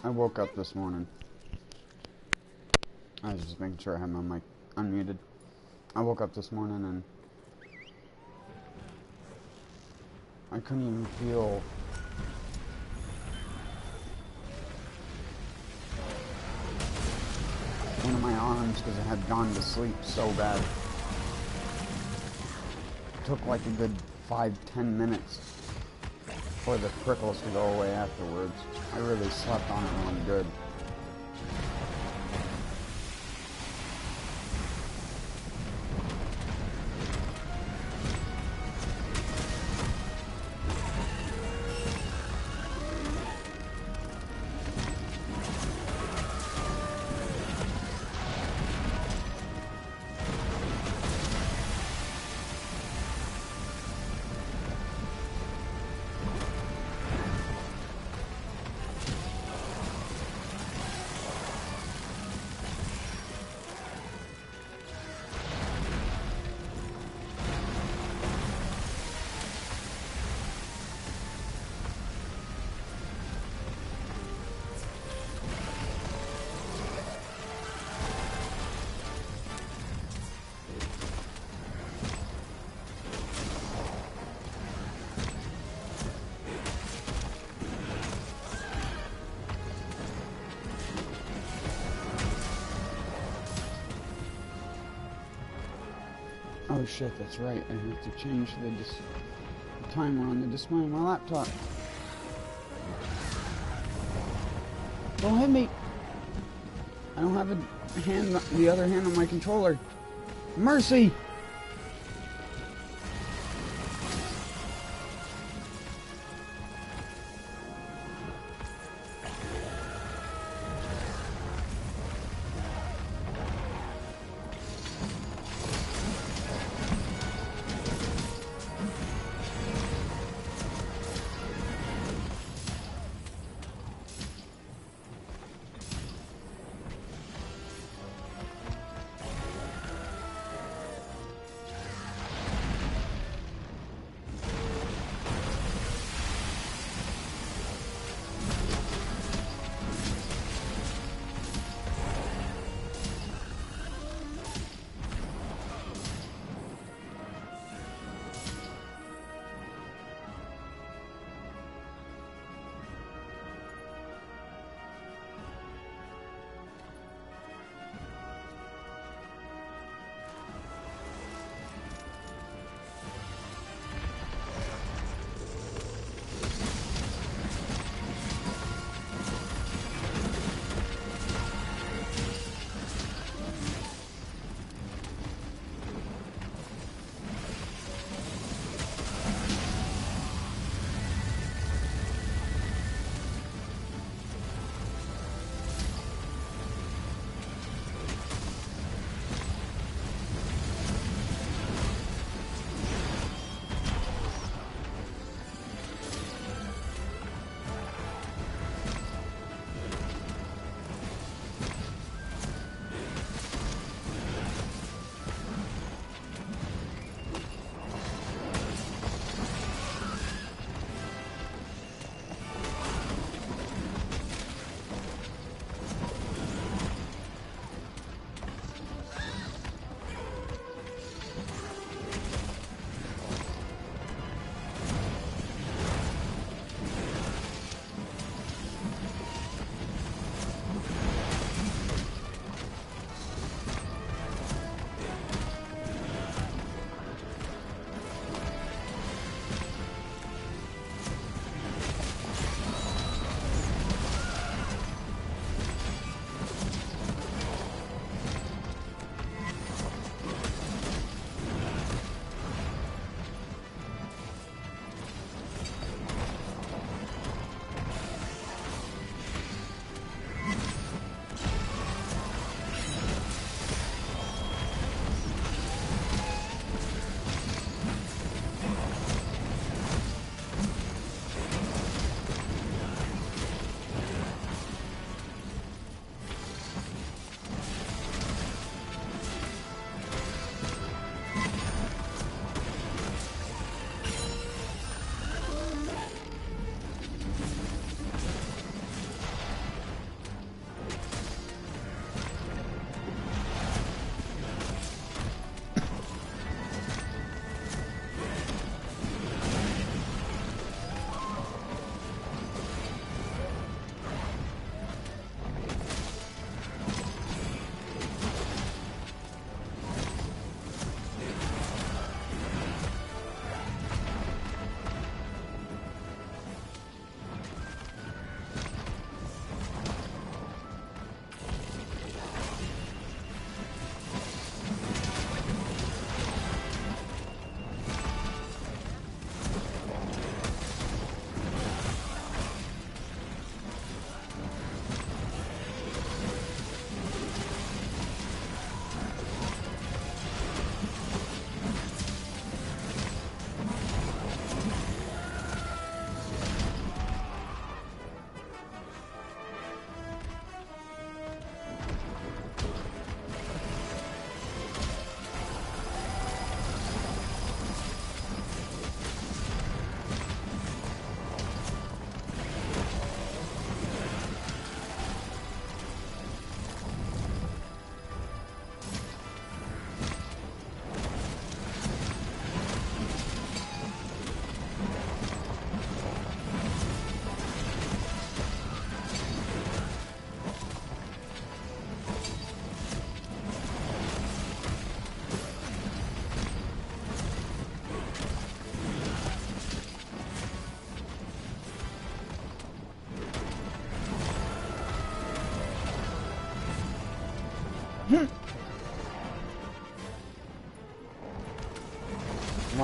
I woke up this morning. I was just making sure I had my mic unmuted. I woke up this morning and I couldn't even feel one of my arms because I had gone to sleep so bad. It took like a good 5-10 minutes for the prickles to go away afterwards. I really slept on it really good. Oh shit, that's right. I have to change the timer on the display on my laptop. Don't hit me! I don't have the other hand on my controller. Mercy!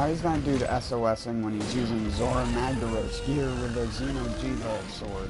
Why is that dude SOSing when he's using Zora Magdaros gear with a Xeno'jiva sword?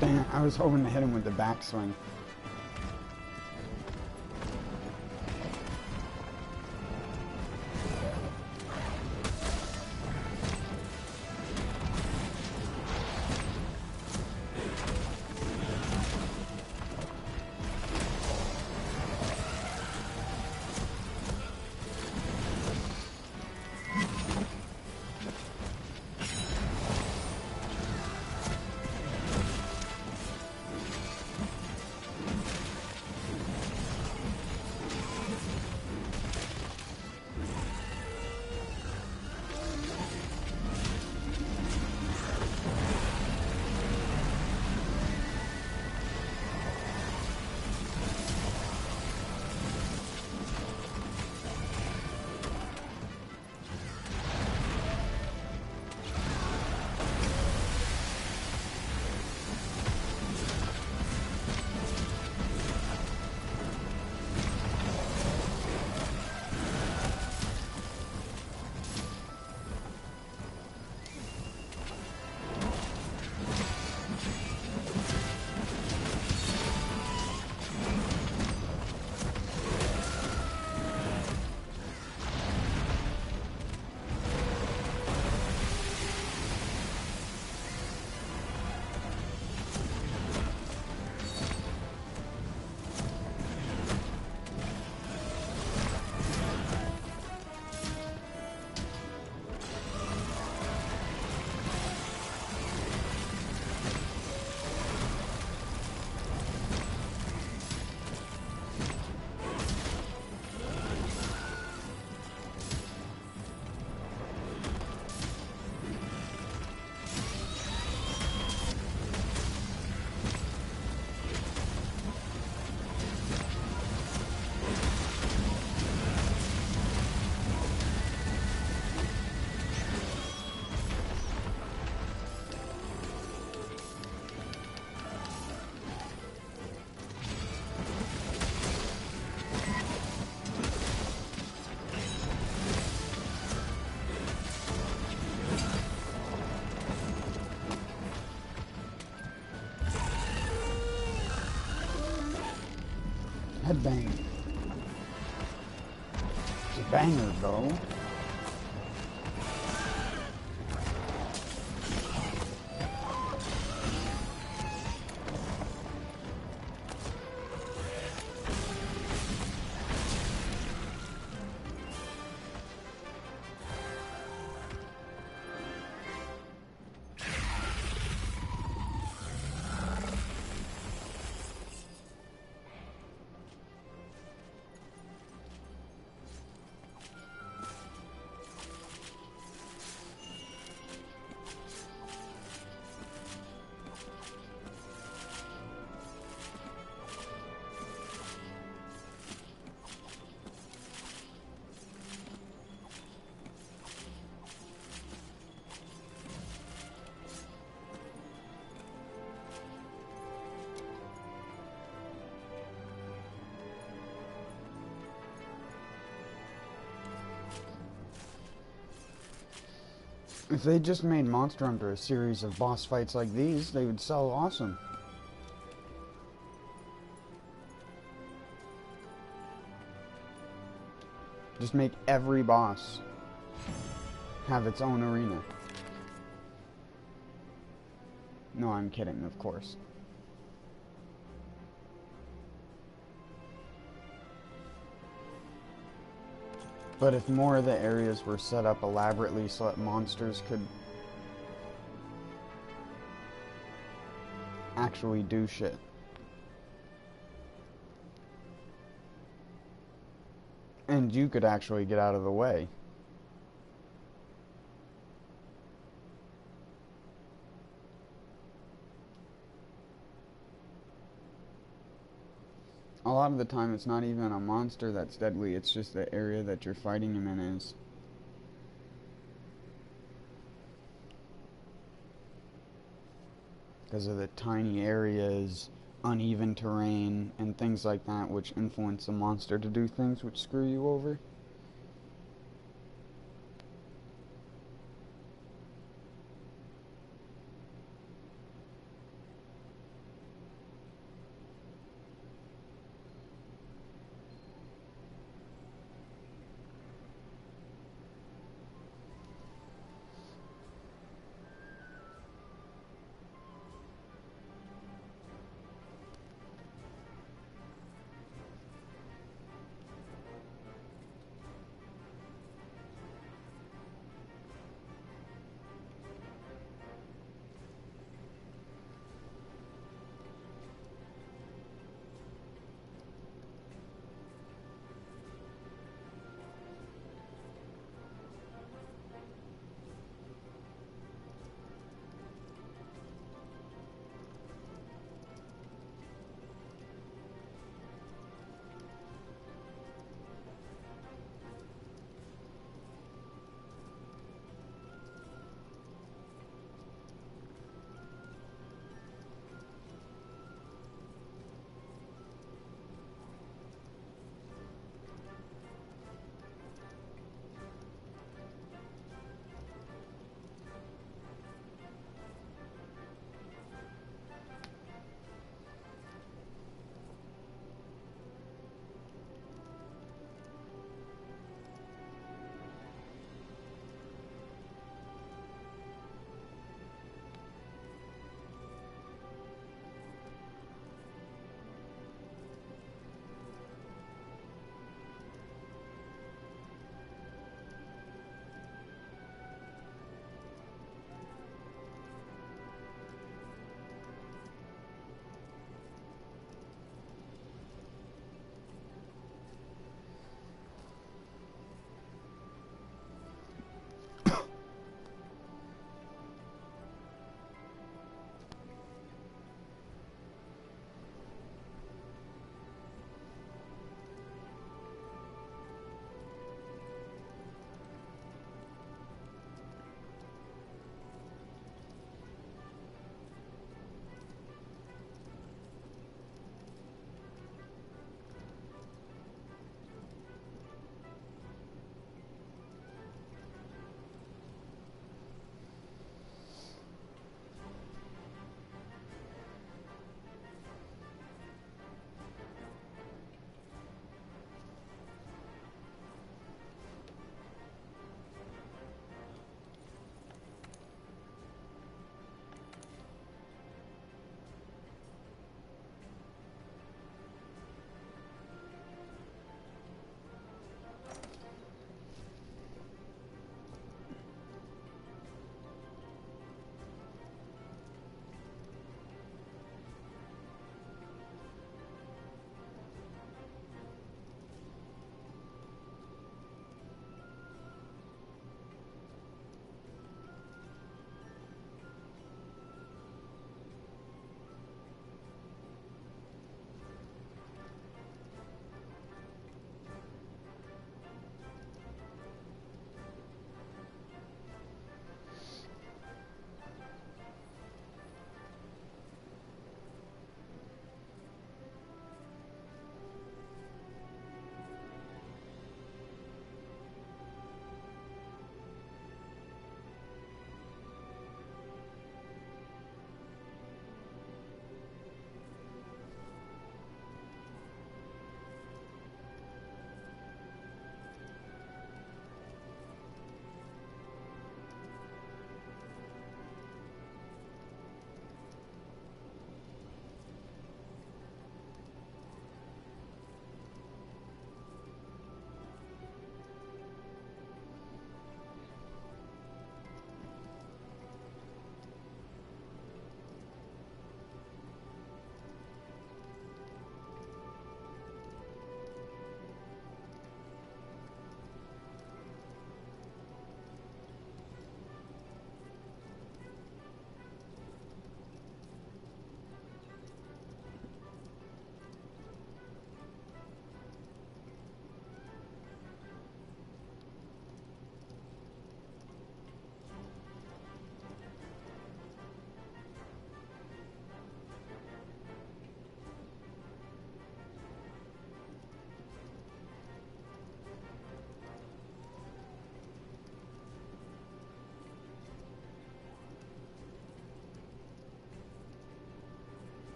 Dang it, I was hoping to hit him with the backswing. Headbang. It's a banger, though. If they just made Monster Hunter a series of boss fights like these, they would sell awesome. Just make every boss have its own arena. No, I'm kidding, of course. But if more of the areas were set up elaborately so that monsters could actually do shit. And you could actually get out of the way. A lot of the time it's not even a monster that's deadly, it's just the area that you're fighting him in is. Because of the tiny areas, uneven terrain, and things like that, which influence the monster to do things which screw you over.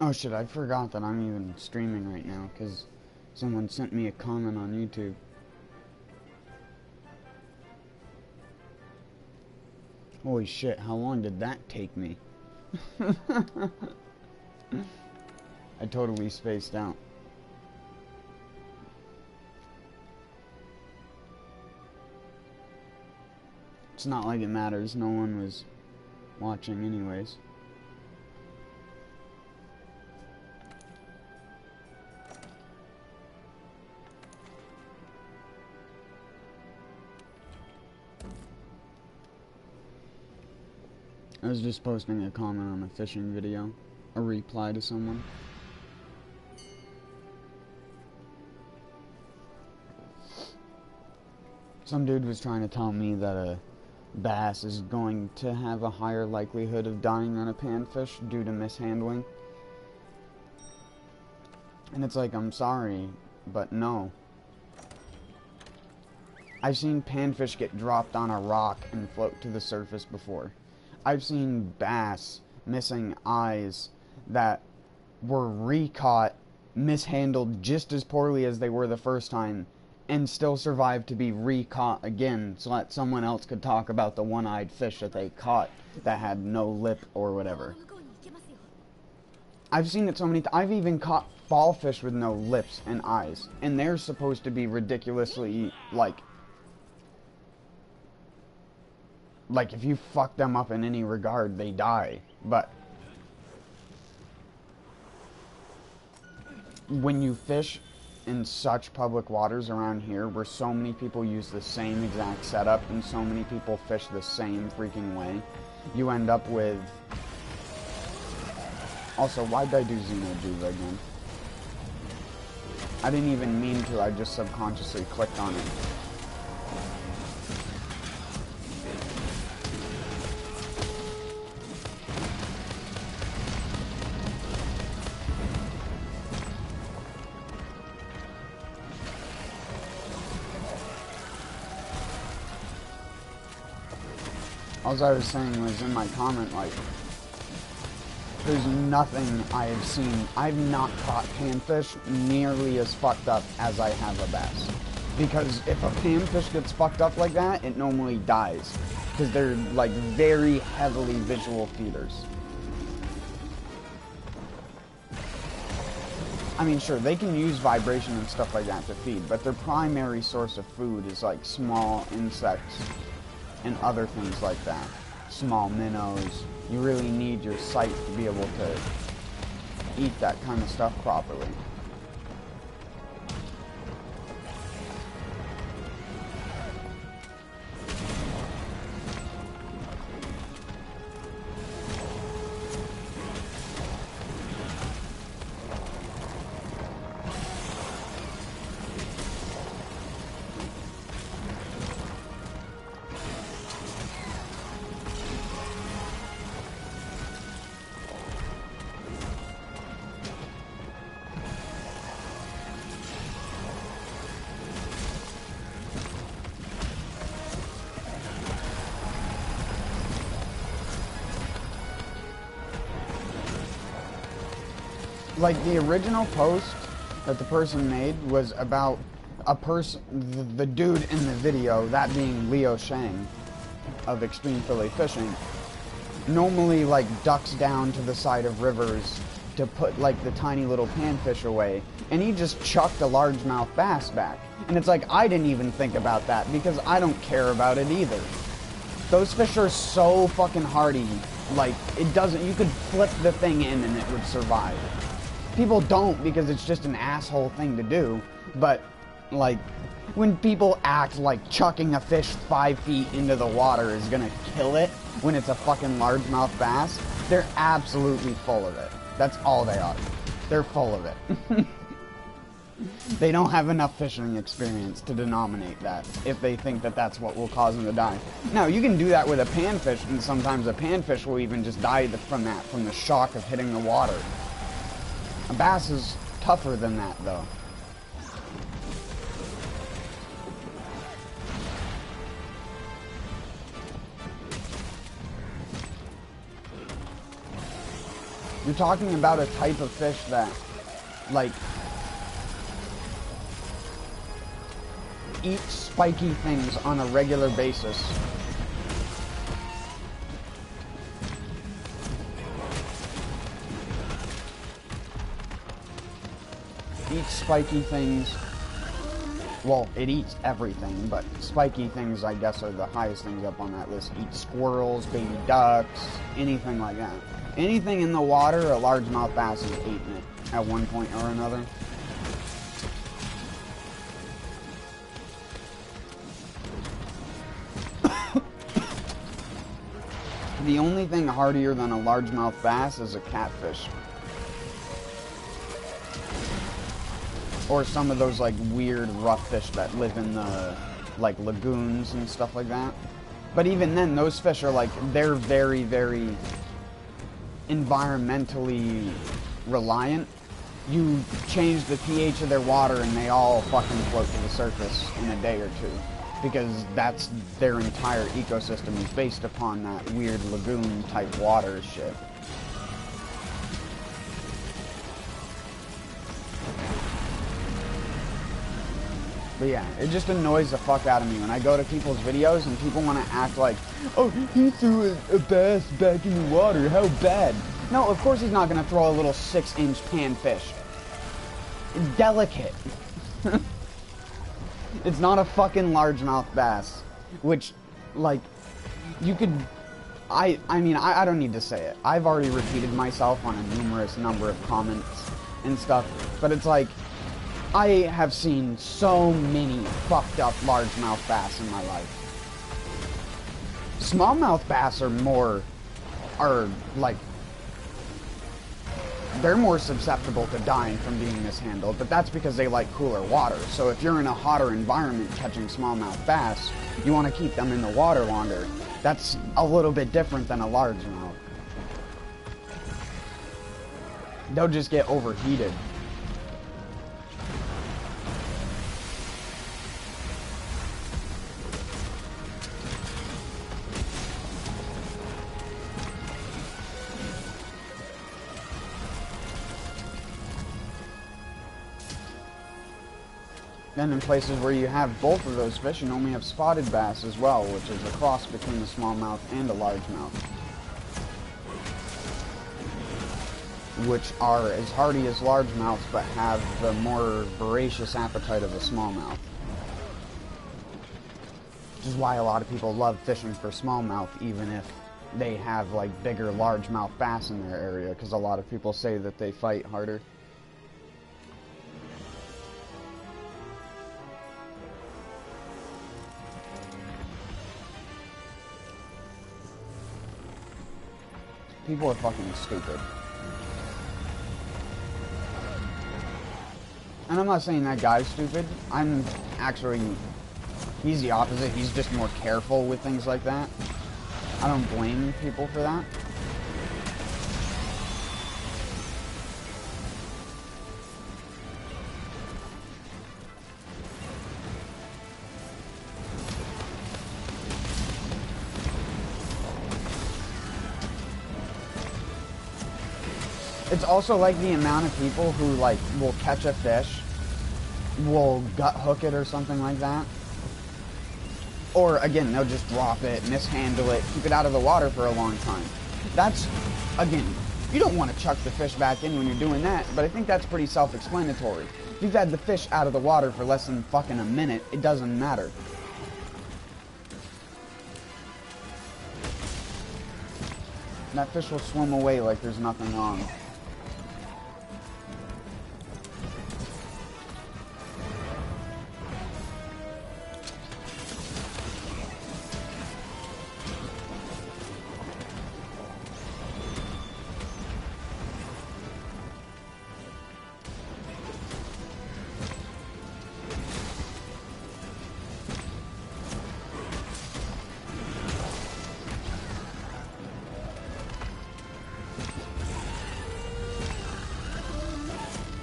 Oh shit, I forgot that I'm even streaming right now, because someone sent me a comment on YouTube. Holy shit, how long did that take me? I totally spaced out. It's not like it matters, no one was watching anyways. I was just posting a comment on a fishing video, a reply to someone. Some dude was trying to tell me that a bass is going to have a higher likelihood of dying than a panfish due to mishandling. And it's like, I'm sorry, but no. I've seen panfish get dropped on a rock and float to the surface before. I've seen bass missing eyes that were re-caught, mishandled just as poorly as they were the first time, and still survived to be re-caught again so that someone else could talk about the one-eyed fish that they caught that had no lip or whatever. I've seen it so many times. I've even caught fall fish with no lips and eyes, and they're supposed to be ridiculously, like if you fuck them up in any regard, they die. But when you fish in such public waters around here, where so many people use the same exact setup and so many people fish the same freaking way, you end up with... Also, why did I do Xenoduva again? I didn't even mean to, I just subconsciously clicked on it. All I was saying was in my comment, like, there's nothing I have seen. I've not caught panfish nearly as fucked up as I have a bass. Because if a panfish gets fucked up like that, it normally dies. Because they're, like, very heavily visual feeders. I mean, sure, they can use vibration and stuff like that to feed, but their primary source of food is, like, small insects and other things like that. Small minnows. You really need your sight to be able to eat that kind of stuff properly. Like, the original post that the person made was about a person, the dude in the video, that being Leo Shang of Extreme Fillet Fishing, normally, like, ducks down to the side of rivers to put, like, the tiny little panfish away, and he just chucked a largemouth bass back. And it's like, I didn't even think about that, because I don't care about it either. Those fish are so fucking hardy, like, it doesn't, you could flip the thing in and it would survive. People don't because it's just an asshole thing to do, but, like, when people act like chucking a fish 5 feet into the water is gonna kill it when it's a fucking largemouth bass, they're absolutely full of it. That's all they are. They're full of it. They don't have enough fishing experience to denominate that if they think that that's what will cause them to die. Now, you can do that with a panfish, and sometimes a panfish will even just die from the shock of hitting the water. A bass is tougher than that, though. You're talking about a type of fish that, like, eats spiky things on a regular basis. Eats spiky things. Well, it eats everything, but spiky things, I guess, are the highest things up on that list. Eats squirrels, baby ducks, anything like that. Anything in the water, a largemouth bass has eaten it at one point or another. The only thing hardier than a largemouth bass is a catfish. Or some of those, like, weird rough fish that live in the, like, lagoons and stuff like that. But even then, those fish are, like, they're very, very environmentally reliant. You change the pH of their water and they all fucking float to the surface in a day or two. Because that's their entire ecosystem is based upon that weird lagoon-type water shit. But yeah, it just annoys the fuck out of me when I go to people's videos and people want to act like, oh, he threw a bass back in the water, how bad? No, of course he's not going to throw a little 6-inch panfish. It's delicate. It's not a fucking largemouth bass. Which, like, you could... I mean, I don't need to say it. I've already repeated myself on a numerous number of comments and stuff. But it's like... I have seen so many fucked up largemouth bass in my life. Smallmouth bass are like, they're more susceptible to dying from being mishandled, but that's because they like cooler water. So if you're in a hotter environment catching smallmouth bass, you want to keep them in the water longer. That's a little bit different than a largemouth. They'll just get overheated. Then in places where you have both of those fish, you only have spotted bass as well, which is a cross between a smallmouth and a largemouth. Which are as hardy as largemouths, but have the more voracious appetite of a smallmouth. Which is why a lot of people love fishing for smallmouth, even if they have like bigger largemouth bass in their area, because a lot of people say that they fight harder. People are fucking stupid. And I'm not saying that guy's stupid. I'm actually... He's the opposite. He's just more careful with things like that. I don't blame people for that. It's also like the amount of people who like will catch a fish, will gut hook it or something like that. Or again, they'll just drop it, mishandle it, keep it out of the water for a long time. That's, again, you don't want to chuck the fish back in when you're doing that, but I think that's pretty self-explanatory. If you've had the fish out of the water for less than fucking a minute, it doesn't matter. That fish will swim away like there's nothing wrong.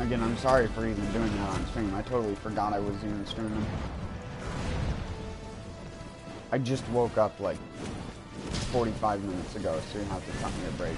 Again, I'm sorry for even doing that on stream. I totally forgot I was even streaming. I just woke up like 45 minutes ago, so you have to cut me a break.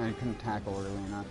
I couldn't tackle early enough.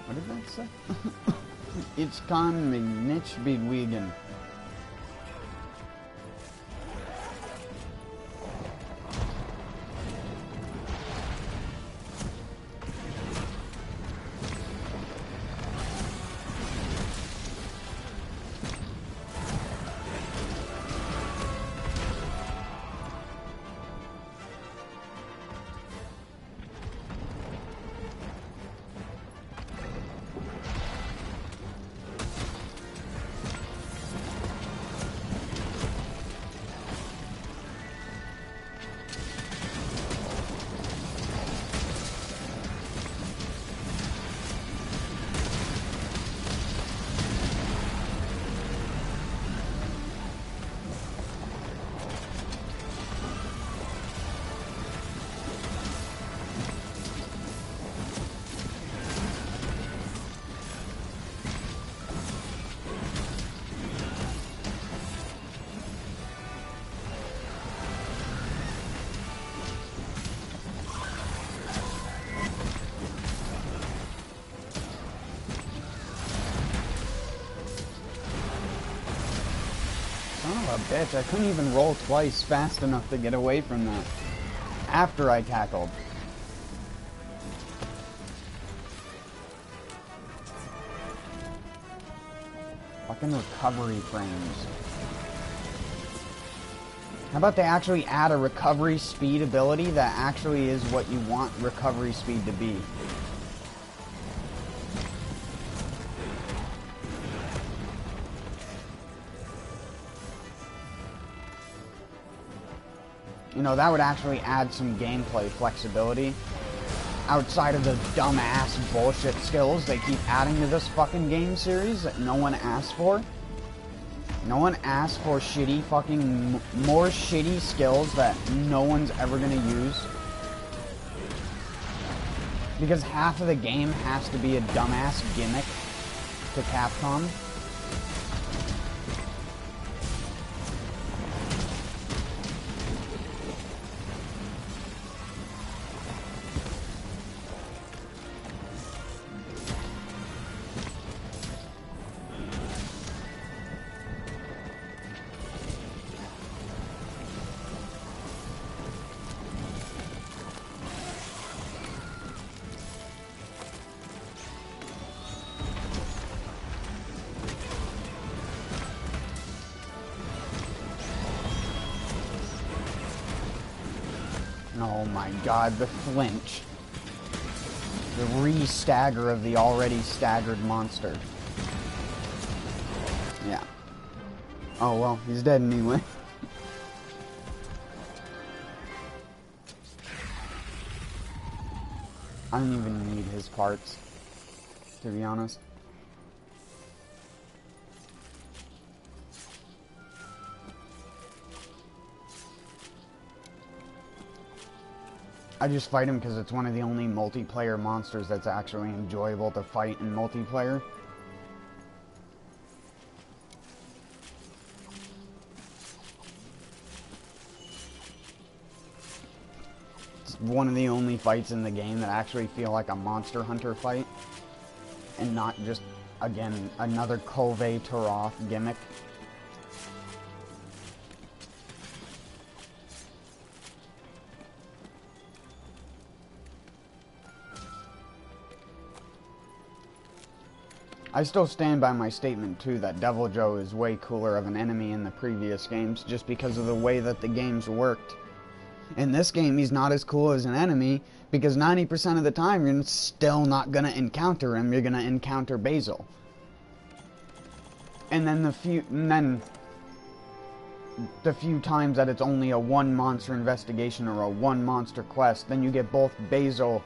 What did that say? It's kann mig nicht bewegen. Son of a bitch, I couldn't even roll twice fast enough to get away from that. After I tackled. Fucking recovery frames. How about they actually add a recovery speed ability that actually is what you want recovery speed to be? You know, that would actually add some gameplay flexibility. Outside of the dumbass bullshit skills they keep adding to this fucking game series that no one asked for. No one asked for shitty fucking... more shitty skills that no one's ever gonna use. Because half of the game has to be a dumbass gimmick to Capcom. Oh my god, the flinch. The re-stagger of the already staggered monster. Yeah. Oh well, he's dead anyway. I don't even need his parts, to be honest. I just fight him because it's one of the only multiplayer monsters that's actually enjoyable to fight in multiplayer. It's one of the only fights in the game that actually feel like a Monster Hunter fight. And not just, again, another Kove Turoth gimmick. I still stand by my statement, too, that Devil Joe is way cooler of an enemy in the previous games, just because of the way that the games worked. In this game, he's not as cool as an enemy, because 90% of the time, you're still not going to encounter him, you're going to encounter Basil. And then the few times that it's only a one monster investigation or a one monster quest, then you get both Basil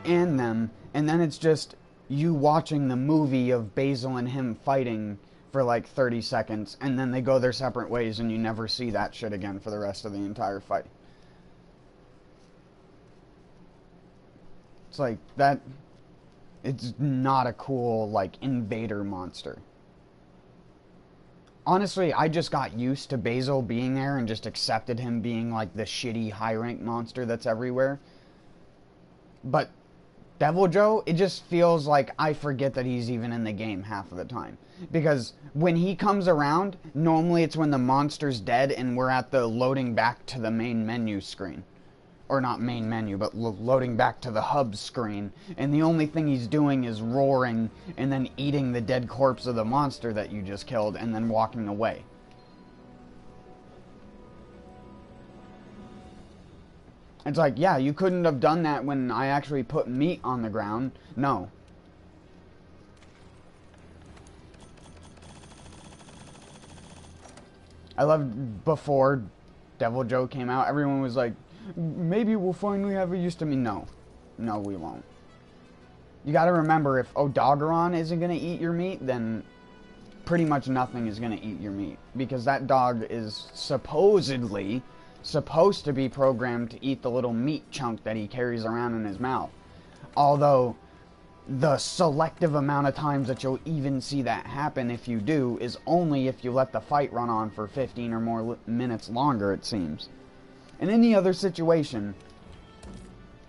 and them, and then it's just you watching the movie of Basil and him fighting for like 30 seconds, and then they go their separate ways, and you never see that shit again for the rest of the entire fight. It's like, that... It's not a cool, like, invader monster. Honestly, I just got used to Basil being there and just accepted him being, like, the shitty high-rank monster that's everywhere. But Devil Joe, it just feels like I forget that he's even in the game half of the time. Because when he comes around, normally it's when the monster's dead and we're at the loading back to the main menu screen. Or not main menu, but loading back to the hub screen. And the only thing he's doing is roaring and then eating the dead corpse of the monster that you just killed and then walking away. It's like, yeah, you couldn't have done that when I actually put meat on the ground. No. I loved before Devil Joe came out, everyone was like, maybe we'll finally have it used to me. No. No, we won't. You gotta remember, if Odogaron isn't gonna eat your meat, then pretty much nothing is gonna eat your meat. Because that dog is supposedly supposed to be programmed to eat the little meat chunk that he carries around in his mouth. Although, the selective amount of times that you'll even see that happen, if you do, is only if you let the fight run on for 15 or more minutes longer, it seems. In any other situation,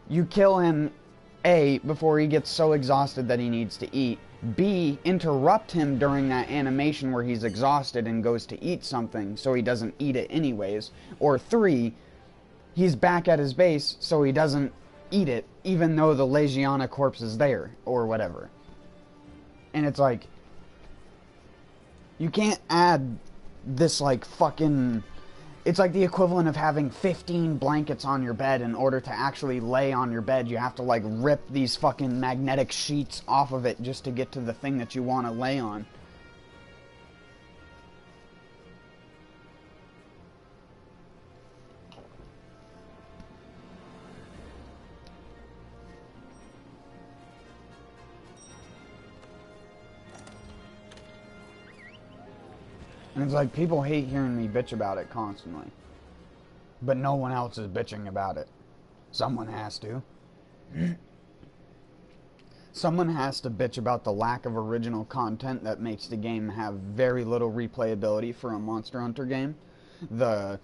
you kill him, A, before he gets so exhausted that he needs to eat, B, interrupt him during that animation where he's exhausted and goes to eat something so he doesn't eat it anyways, or 3, he's back at his base so he doesn't eat it even though the Legiana corpse is there, or whatever. And it's like, you can't add this like fucking... It's like the equivalent of having 15 blankets on your bed. In order to actually lay on your bed, you have to like rip these fucking magnetic sheets off of it just to get to the thing that you want to lay on. And it's like, people hate hearing me bitch about it constantly. But no one else is bitching about it. Someone has to. Someone has to bitch about the lack of original content that makes the game have very little replayability for a Monster Hunter game. The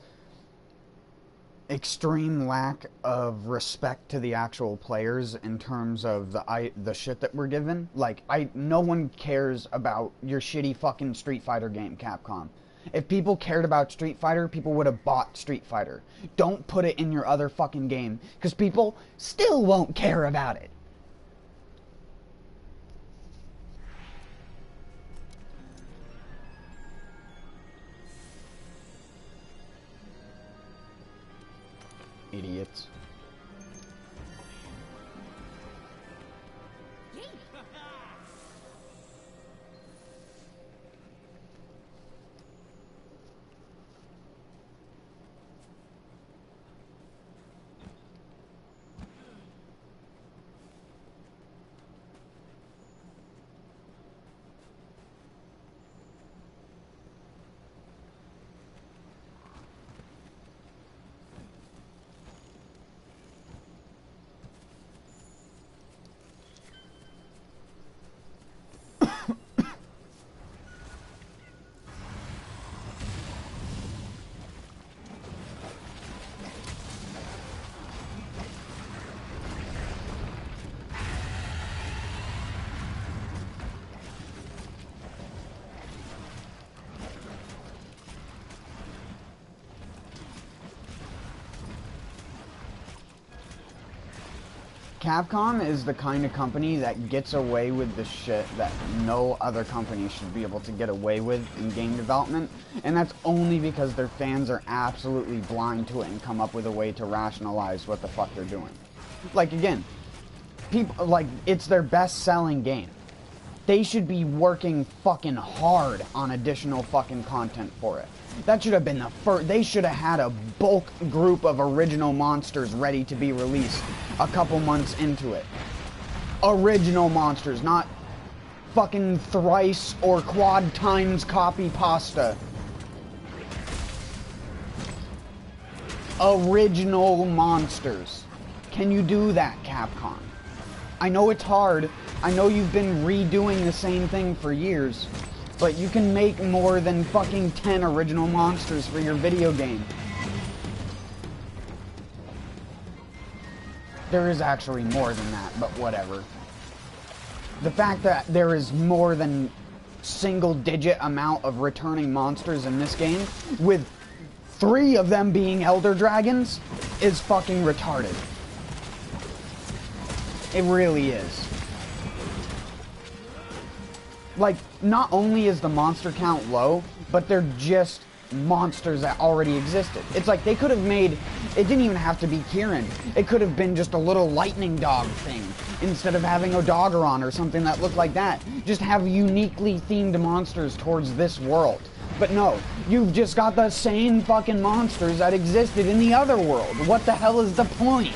extreme lack of respect to the actual players in terms of the shit that we're given. Like, no one cares about your shitty fucking Street Fighter game, Capcom. If people cared about Street Fighter, people would have bought Street Fighter. Don't put it in your other fucking game, because people still won't care about it. Idiots. Capcom is the kind of company that gets away with the shit that no other company should be able to get away with in game development, and that's only because their fans are absolutely blind to it and come up with a way to rationalize what the fuck they're doing. Like, again, people, like, it's their best-selling game. They should be working fucking hard on additional fucking content for it. That should have been the first. They should have had a bulk group of original monsters ready to be released a couple months into it. Original monsters, not fucking thrice or quad times copy pasta. Original monsters. Can you do that, Capcom? I know it's hard. I know you've been redoing the same thing for years. But you can make more than fucking 10 original monsters for your video game. There is actually more than that, but whatever. The fact that there is more than single-digit amount of returning monsters in this game, with 3 of them being Elder Dragons, is fucking retarded. It really is. Like, not only is the monster count low, but they're just monsters that already existed. It's like they could have made, it didn't even have to be Kieran. It could have been just a little lightning dog thing instead of having Odogaron or something that looked like that. Just have uniquely themed monsters towards this world. But no, you've just got the same fucking monsters that existed in the other world. What the hell is the point?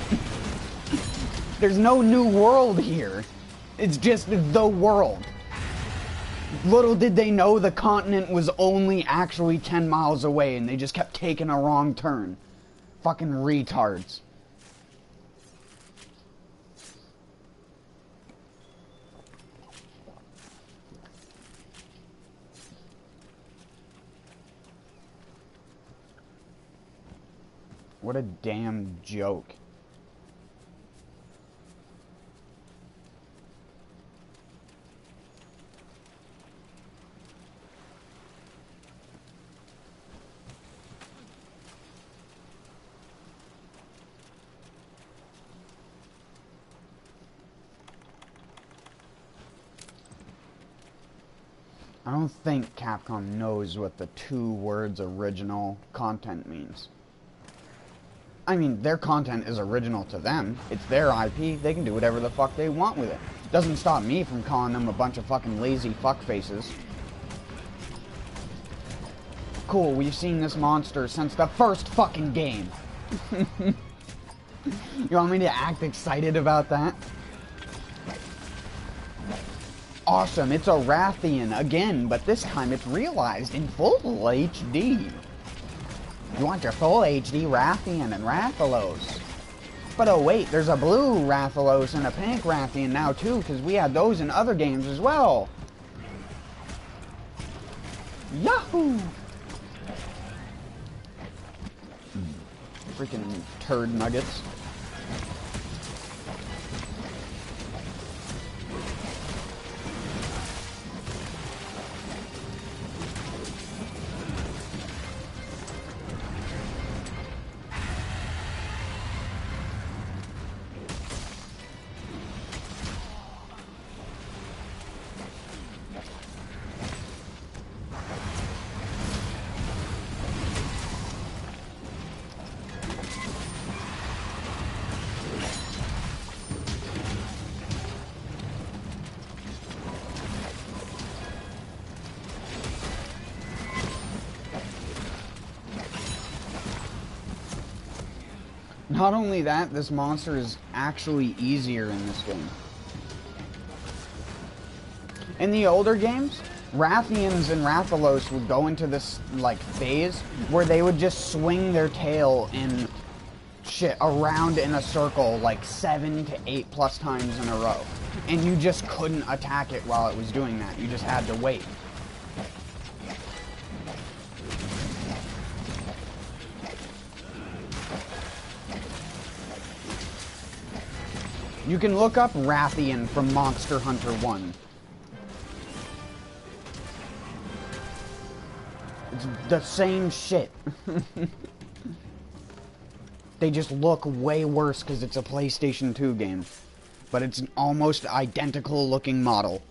There's no new world here. It's just the world. Little did they know the continent was only actually 10 miles away and they just kept taking a wrong turn. Fucking retards. What a damn joke. I don't think Capcom knows what the 2 words original content means. I mean, their content is original to them. It's their IP. They can do whatever the fuck they want with it. Doesn't stop me from calling them a bunch of fucking lazy fuckfaces. Cool, we've seen this monster since the first fucking game. You want me to act excited about that? Awesome, it's a Rathian again, but this time it's realized in full HD. You want your full HD Rathian and Rathalos. But oh wait, there's a blue Rathalos and a pink Rathian now too, because we had those in other games as well. Yahoo! Freaking turd nuggets. Not only that, this monster is actually easier in this game. In the older games, Rathians and Rathalos would go into this, like, phase where they would just swing their tail and shit around in a circle like 7 to 8 plus times in a row. And you just couldn't attack it while it was doing that. You just had to wait. You can look up Rathian from Monster Hunter 1. It's the same shit. They just look way worse because it's a PlayStation 2 game. but it's an almost identical looking model.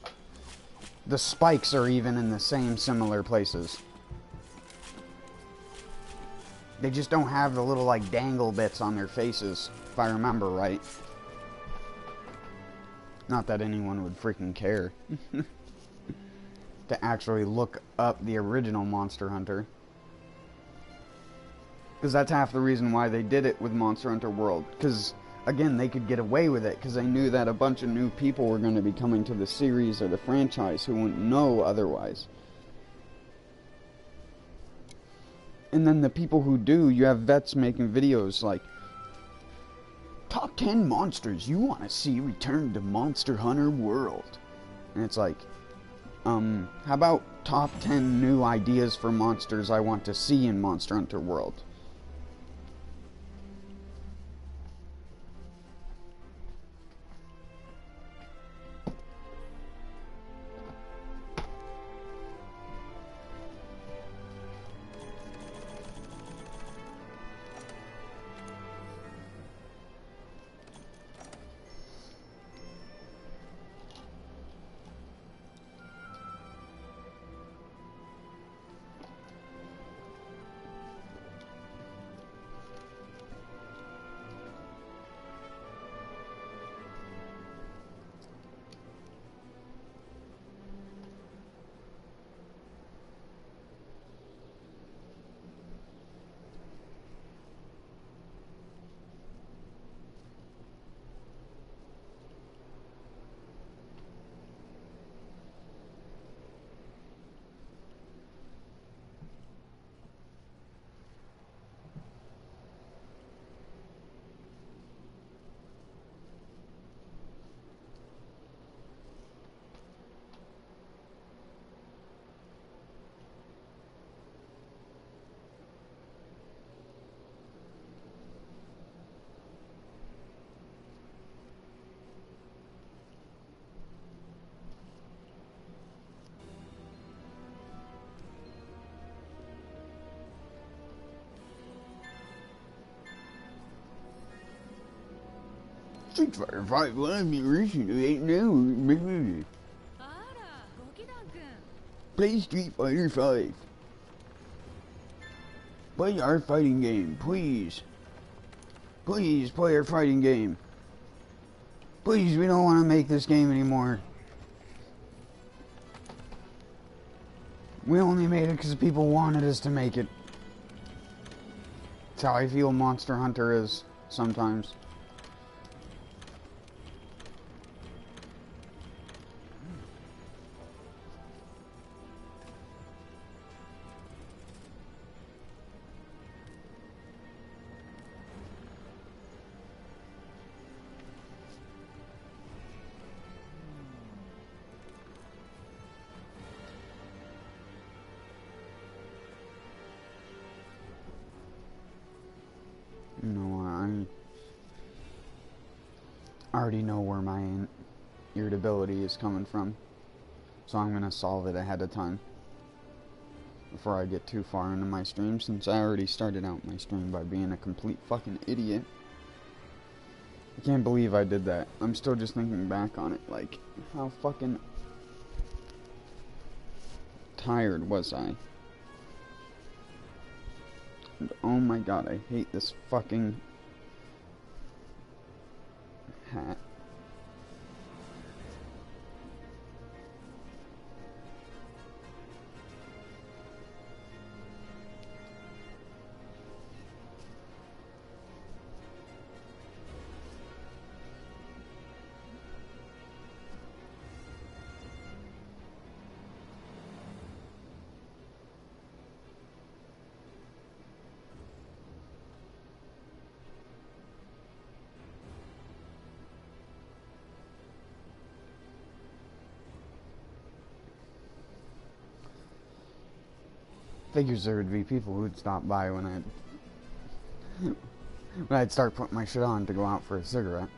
The spikes are even in the same similar places. They just don't have the little, like, dangle bits on their faces, if I remember right. Not that anyone would freaking care. To actually look up the original Monster Hunter. Because that's half the reason why they did it with Monster Hunter World. Because, again, they could get away with it, because they knew that a bunch of new people were going to be coming to the series or the franchise who wouldn't know otherwise. And then the people who do, you have vets making videos like, top 10 monsters you want to see return to Monster Hunter World. And it's like, how about top 10 new ideas for monsters I want to see in Monster Hunter World? Street Fighter 5 Live recently ain't new. Play Street Fighter 5. Play our fighting game, please. Please play our fighting game. Please, we don't want to make this game anymore. We only made it because people wanted us to make it. That's how I feel Monster Hunter is sometimes. You know, I already know where my irritability is coming from, so I'm gonna solve it ahead of time before I get too far into my stream, since I already started out my stream by being a complete fucking idiot. I can't believe I did that. I'm still just thinking back on it, like, how fucking tired was I? And oh my god, I hate this fucking hat. Figures there would be people who'd stop by when I'd start putting my shit on to go out for a cigarette.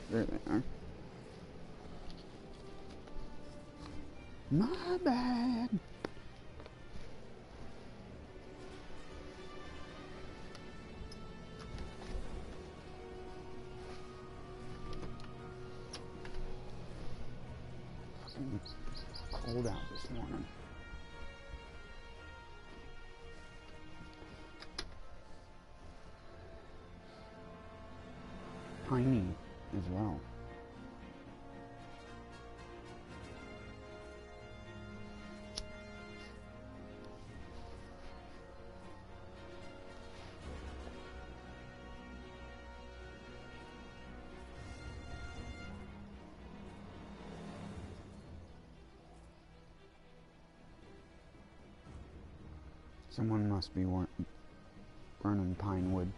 There they are. My bad. Fucking cold out this morning. Piney as well. Someone must be burning pine wood.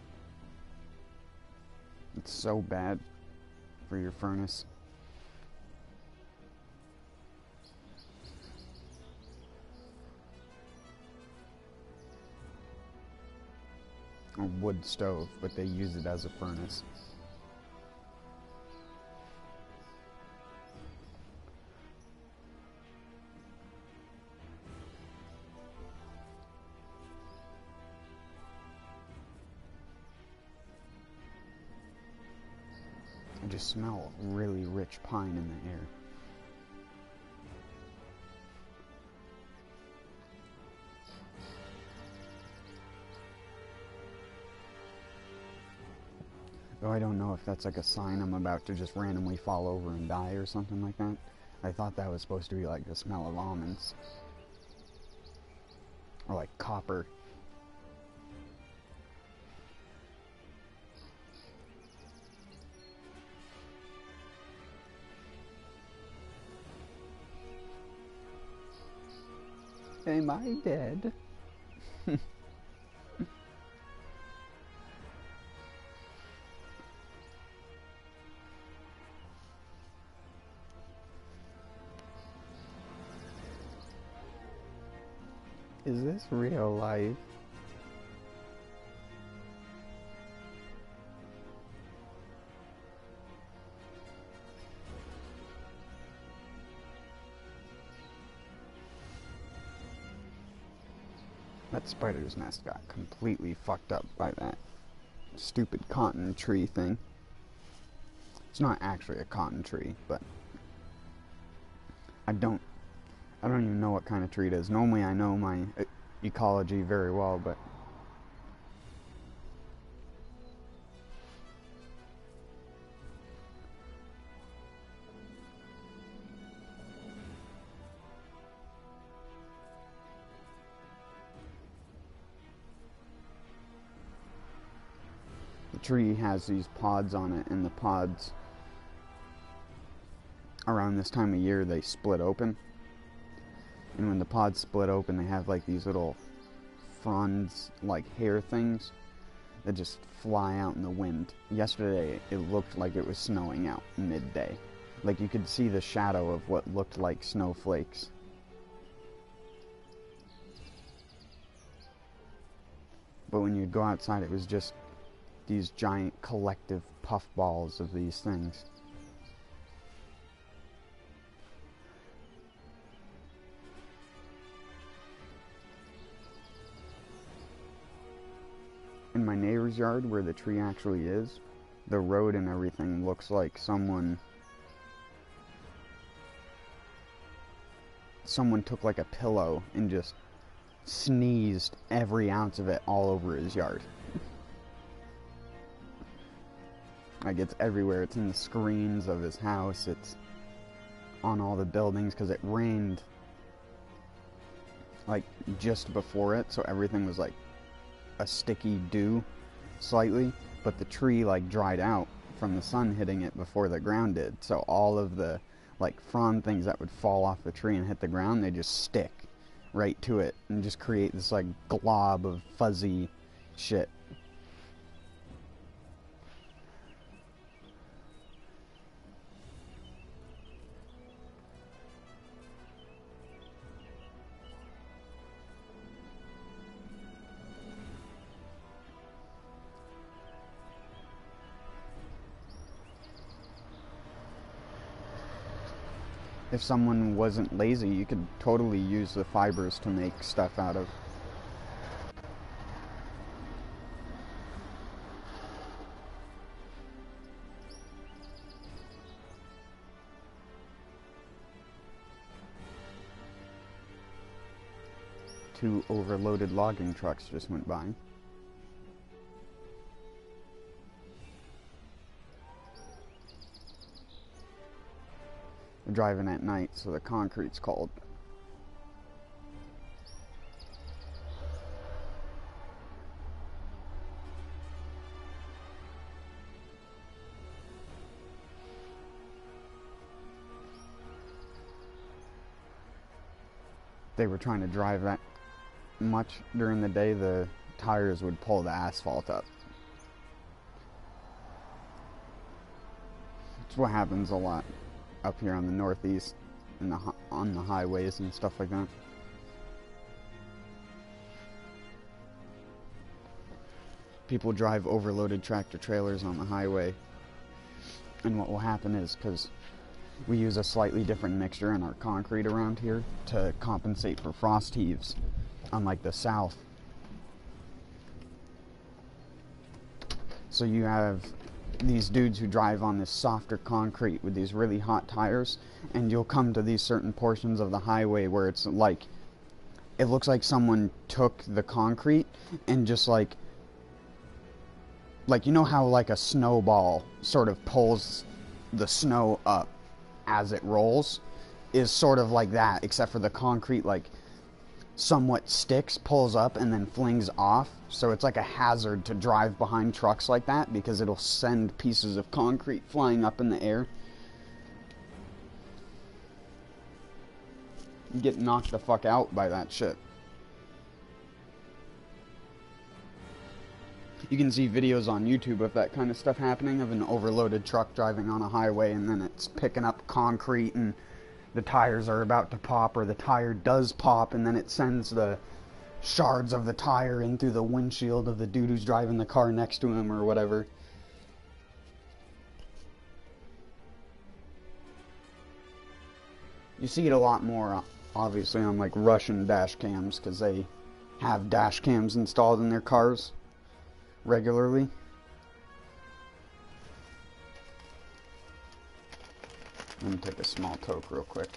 It's so bad for your furnace. A wood stove, but they use it as a furnace. I just smell really rich pine in the air. Though I don't know if that's like a sign I'm about to just randomly fall over and die or something like that. I thought that was supposed to be like the smell of almonds. Or like copper. Am I dead? Is this real life? That spider's nest got completely fucked up by that stupid cotton tree thing. It's not actually a cotton tree, but I don't even know what kind of tree it is. Normally I know my ecology very well, but the tree has these pods on it, and the pods around this time of year they split open. And when the pods split open, they have like these little fronds, like hair things, that just fly out in the wind. Yesterday, it looked like it was snowing out midday. Like you could see the shadow of what looked like snowflakes. But when you'd go outside, it was just these giant collective puffballs of these things. In my neighbor's yard, where the tree actually is, the road and everything looks like someone took like a pillow and just sneezed every ounce of it all over his yard. Like it's everywhere. It's in the screens of his house. It's on all the buildings because it rained like just before it, so everything was like a sticky dew slightly, but the tree like dried out from the sun hitting it before the ground did, so all of the like frond things that would fall off the tree and hit the ground, they just stick right to it and just create this like glob of fuzzy shit. if someone wasn't lazy, you could totally use the fibers to make stuff out of. Two overloaded logging trucks just went by. We're driving at night, so the concrete's cold. They were trying to drive that much during the day, the tires would pull the asphalt up. It's what happens a lot up here on the northeast, in on the highways and stuff like that. People drive overloaded tractor trailers on the highway, and what will happen is, because we use a slightly different mixture in our concrete around here to compensate for frost heaves, unlike the south. So you have these dudes who drive on this softer concrete with these really hot tires, and you'll come to these certain portions of the highway where it's like, it looks like someone took the concrete and just like you know how like a snowball sort of pulls the snow up as it rolls, is sort of like that, except for the concrete like somewhat sticks, pulls up, and then flings off. So it's like a hazard to drive behind trucks like that, because it'll send pieces of concrete flying up in the air. You get knocked the fuck out by that shit. You can see videos on YouTube of that kind of stuff happening, of an overloaded truck driving on a highway, and then it's picking up concrete, and the tires are about to pop, or the tire does pop, and then it sends the shards of the tire in through the windshield of the dude who's driving the car next to him, or whatever. You see it a lot more, obviously, on like Russian dash cams, because they have dash cams installed in their cars regularly. Let me take a small toke real quick.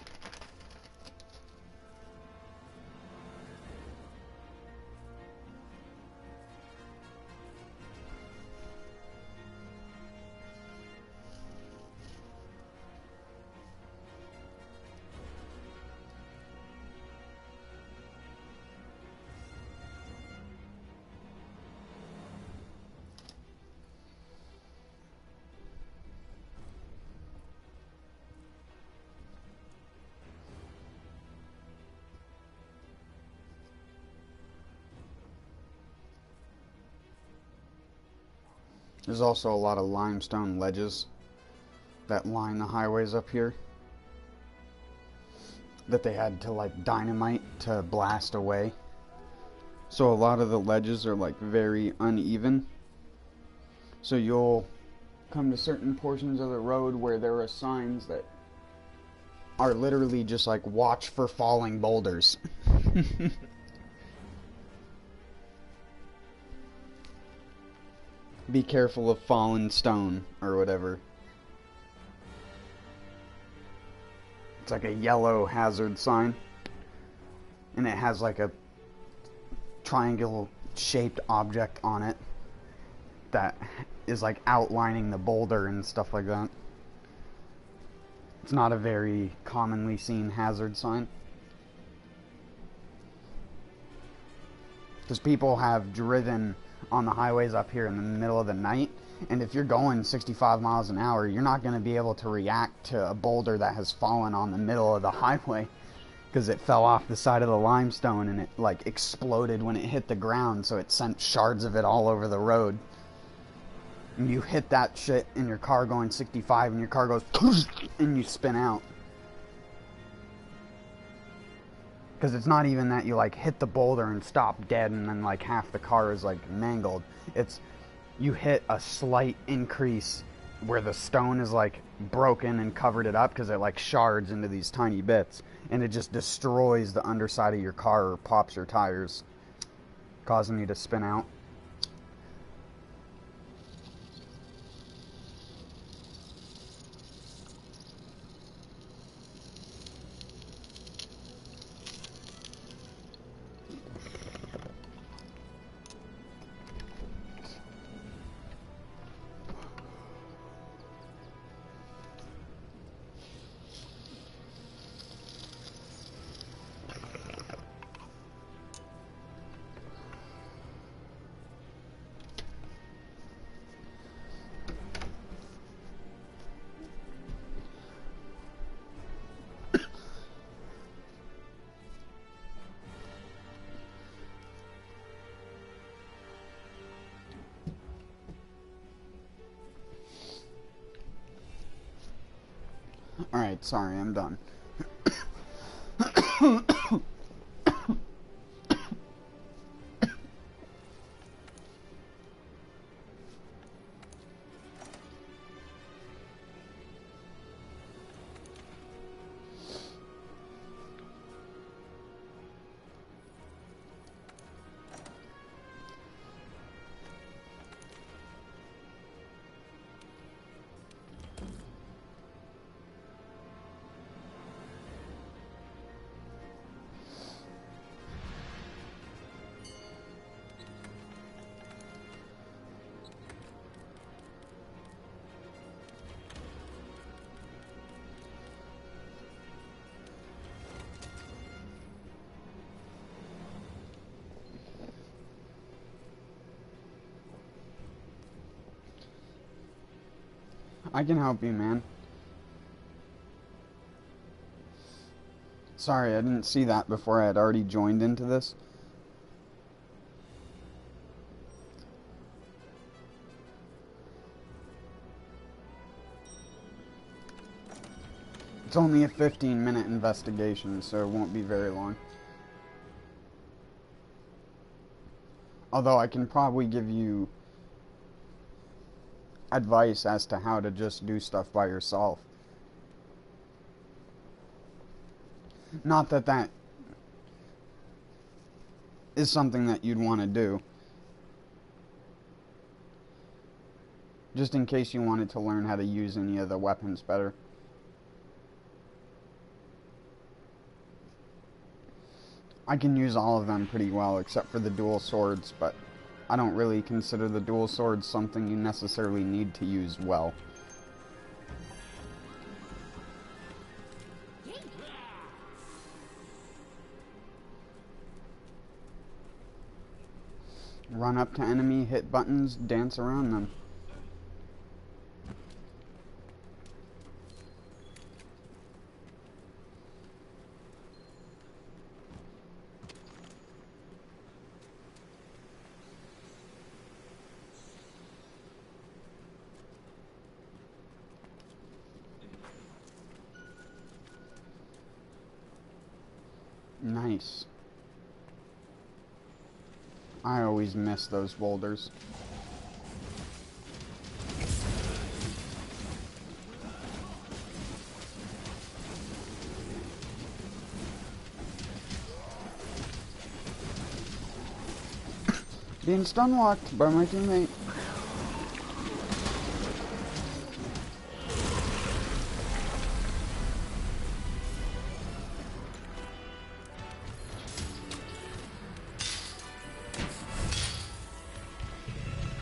There's also a lot of limestone ledges that line the highways up here that they had to like dynamite to blast away. So a lot of the ledges are like very uneven. So you'll come to certain portions of the road where there are signs that are literally just like, watch for falling boulders. Be careful of fallen stone, or whatever. It's like a yellow hazard sign, and it has like a triangle shaped object on it that is like outlining the boulder and stuff like that. It's not a very commonly seen hazard sign, because people have driven on the highways up here in the middle of the night, and if you're going 65 miles an hour, you're not going to be able to react to a boulder that has fallen on the middle of the highway, because it fell off the side of the limestone and it like exploded when it hit the ground, so it sent shards of it all over the road. And you hit that shit in your car going 65, and your car goes and you spin out. Because it's not even that you like hit the boulder and stop dead and then like half the car is like mangled. It's you hit a slight increase where the stone is like broken and covered it up, because it like shards into these tiny bits, and it just destroys the underside of your car or pops your tires, causing you to spin out. Alright, sorry, I'm done. I can help you, man. Sorry, I didn't see that before I had already joined into this. It's only a 15-minute investigation, so it won't be very long. Although I can probably give you advice as to how to just do stuff by yourself. Not that that is something that you'd want to do. Just in case you wanted to learn how to use any of the weapons better. I can use all of them pretty well, except for the dual swords, but I don't really consider the dual swords something you necessarily need to use well. Run up to enemy, hit buttons, dance around them. Nice. I always miss those boulders. Being stunlocked by my teammate.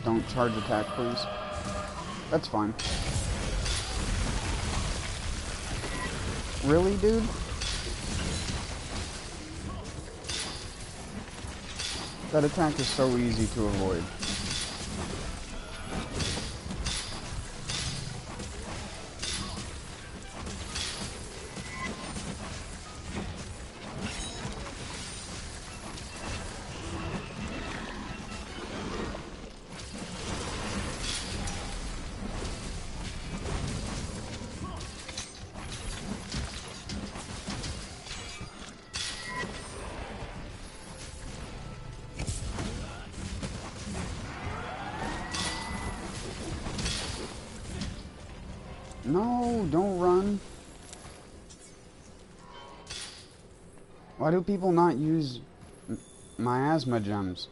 Don't charge attack, please. That's fine. Really, dude? That attack is so easy to avoid. No, don't run. Why do people not use miasma gems?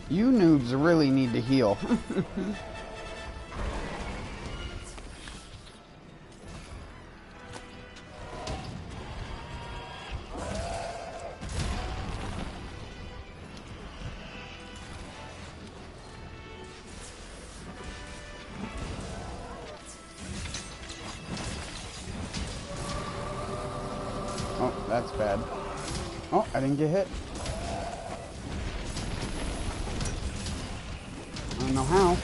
You noobs really need to heal. Oh, that's bad. Oh, I didn't get hit. I don't know how.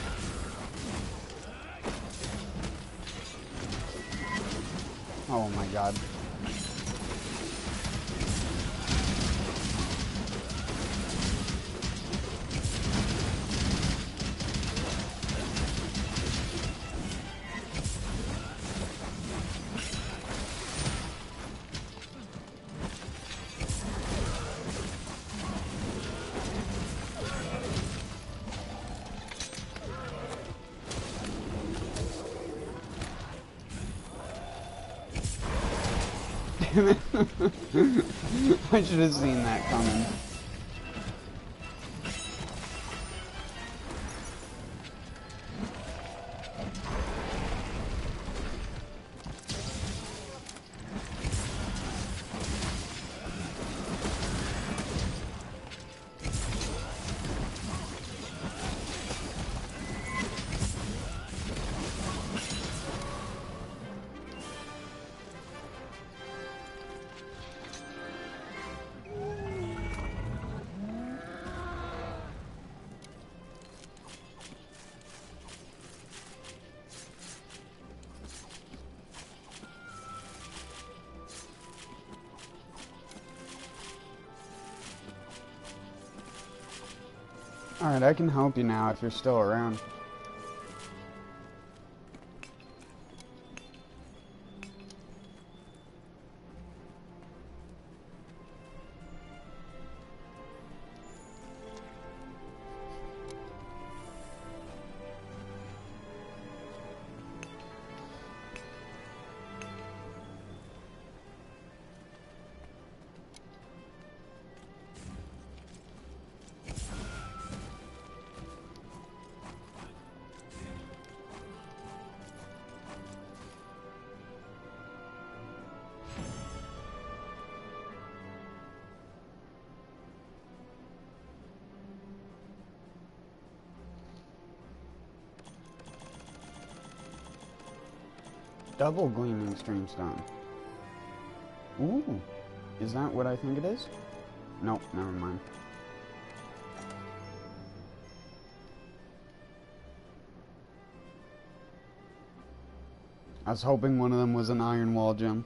Oh my god. Damn it. I should have seen that coming. Alright, I can help you now if you're still around. Double gleaming streamstone. Ooh. Is that what I think it is? Nope, never mind. I was hoping one of them was an Ironwall gem.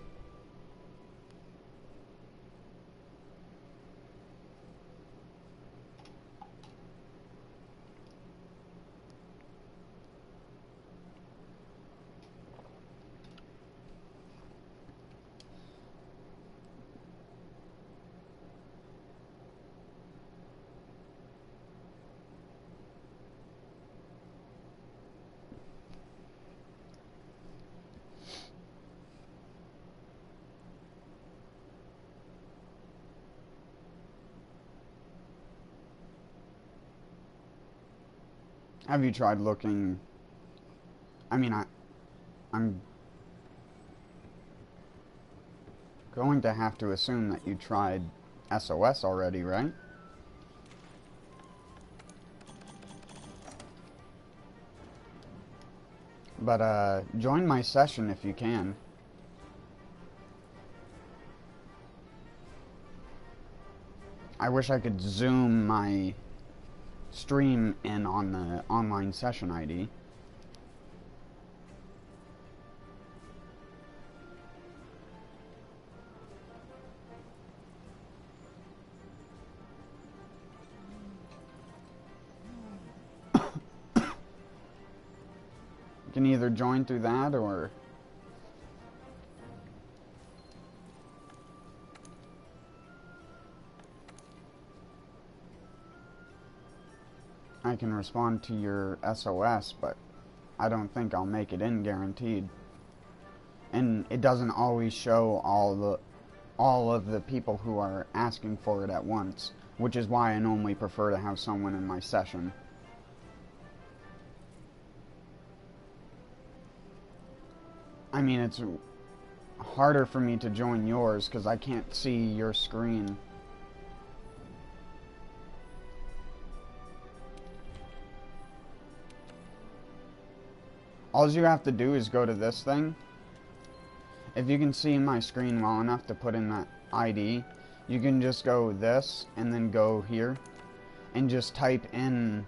Have you tried looking? I mean, I'm going to have to assume that you tried SOS already, right? But, join my session if you can. I wish I could zoom my stream in on the online session ID. You can either join through that or I can respond to your SOS, but I don't think I'll make it in guaranteed. And it doesn't always show all of the people who are asking for it at once, which is why I normally prefer to have someone in my session. I mean, it's harder for me to join yours because I can't see your screen. All you have to do is go to this thing. If you can see my screen well enough to put in that ID, you can just go this and then go here and just type in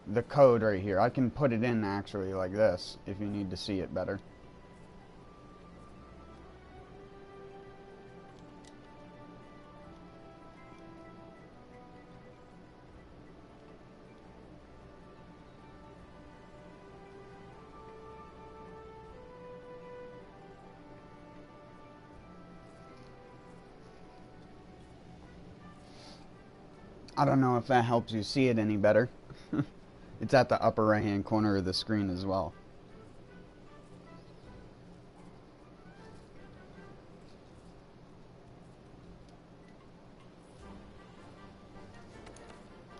the code right here. I can put it in actually like this if you need to see it better. I don't know if that helps you see it any better. It's at the upper right hand corner of the screen as well.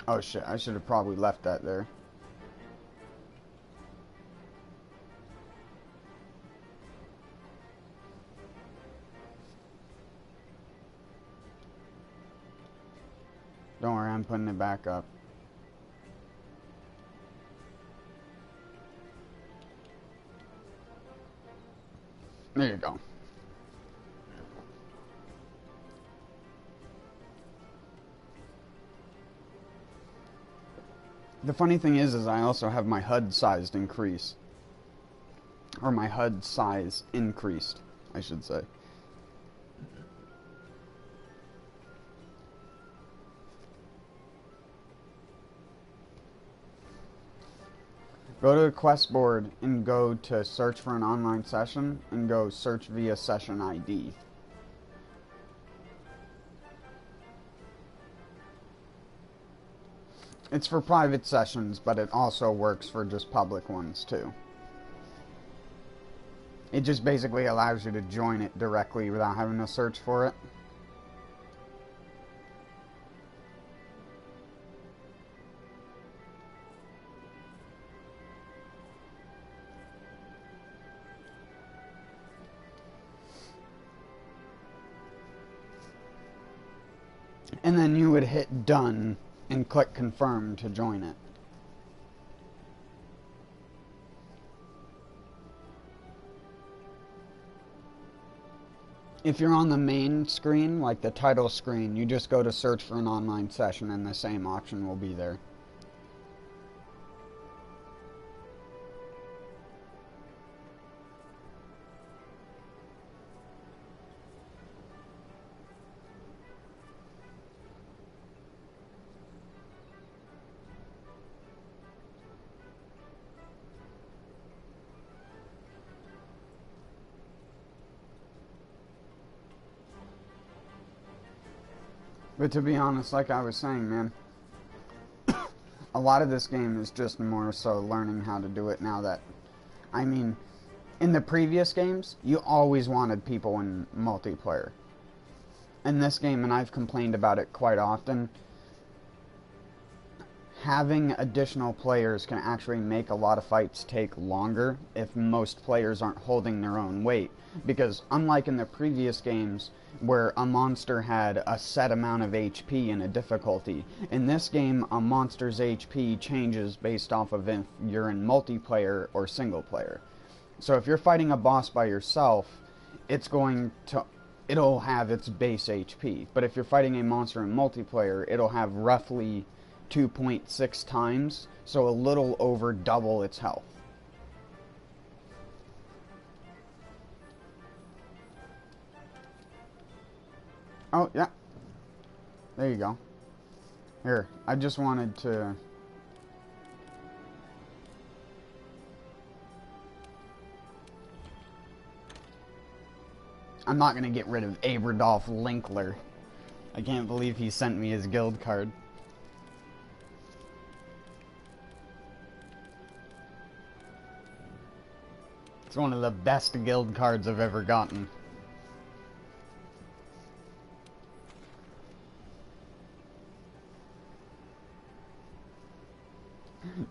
Oh shit, I should have probably left that there. Don't worry, I'm putting it back up. There you go. The funny thing is I also have my HUD sized increase. Or my HUD size increased, I should say. Go to the quest board and go to search for an online session and go search via session ID. It's for private sessions, but it also works for just public ones too. It just basically allows you to join it directly without having to search for it. And then you would hit done and click confirm to join it. If you're on the main screen, like the title screen, you just go to search for an online session and the same option will be there. But to be honest, like I was saying, man, a lot of this game is just more so learning how to do it now that, I mean, in the previous games, you always wanted people in multiplayer. In this game, and I've complained about it quite often, having additional players can actually make a lot of fights take longer if most players aren't holding their own weight. Because unlike in the previous games where a monster had a set amount of HP and a difficulty, in this game a monster's HP changes based off of if you're in multiplayer or single player. So if you're fighting a boss by yourself, it'll have its base HP. But if you're fighting a monster in multiplayer, it'll have roughly 2.6 times, so a little over double its health. Oh, yeah. There you go. Here, I just wanted to... I'm not gonna get rid of Aberdolf Linkler. I can't believe he sent me his guild card. It's one of the best guild cards I've ever gotten.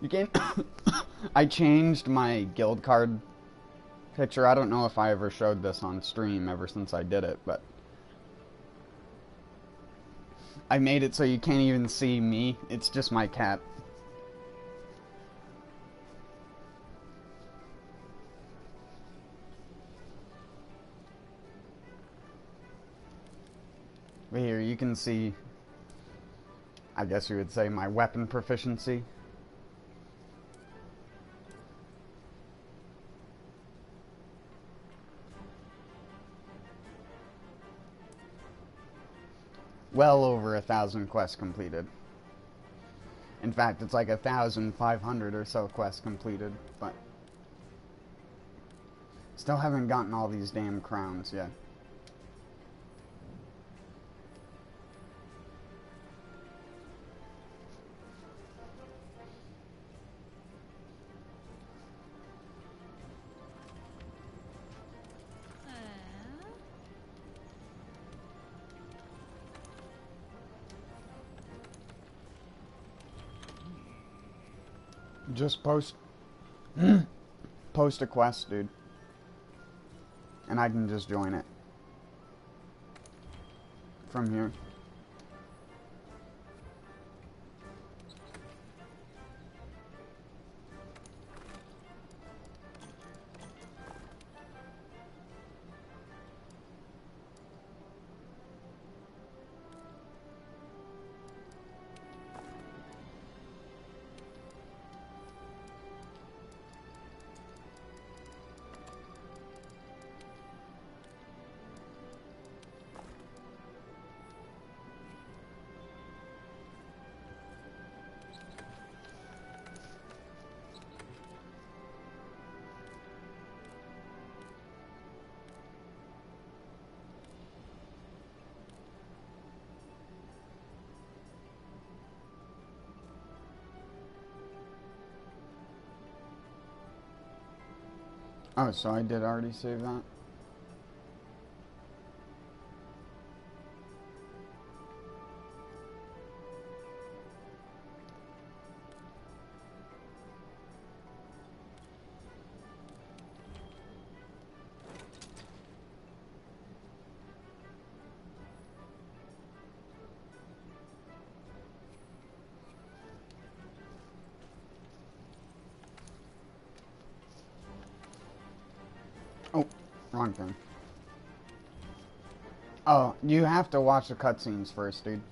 You can't... I changed my guild card picture. I don't know if I ever showed this on stream ever since I did it, but... I made it so you can't even see me. It's just my cat. But here you can see, I guess you would say, my weapon proficiency. Well over 1,000 quests completed. In fact, it's like 1,500 or so quests completed, but still haven't gotten all these damn crowns yet. Just post a quest, dude, and I can just join it from here. Oh, so I did already save that? Oh, wrong thing. Oh, you have to watch the cutscenes first, dude.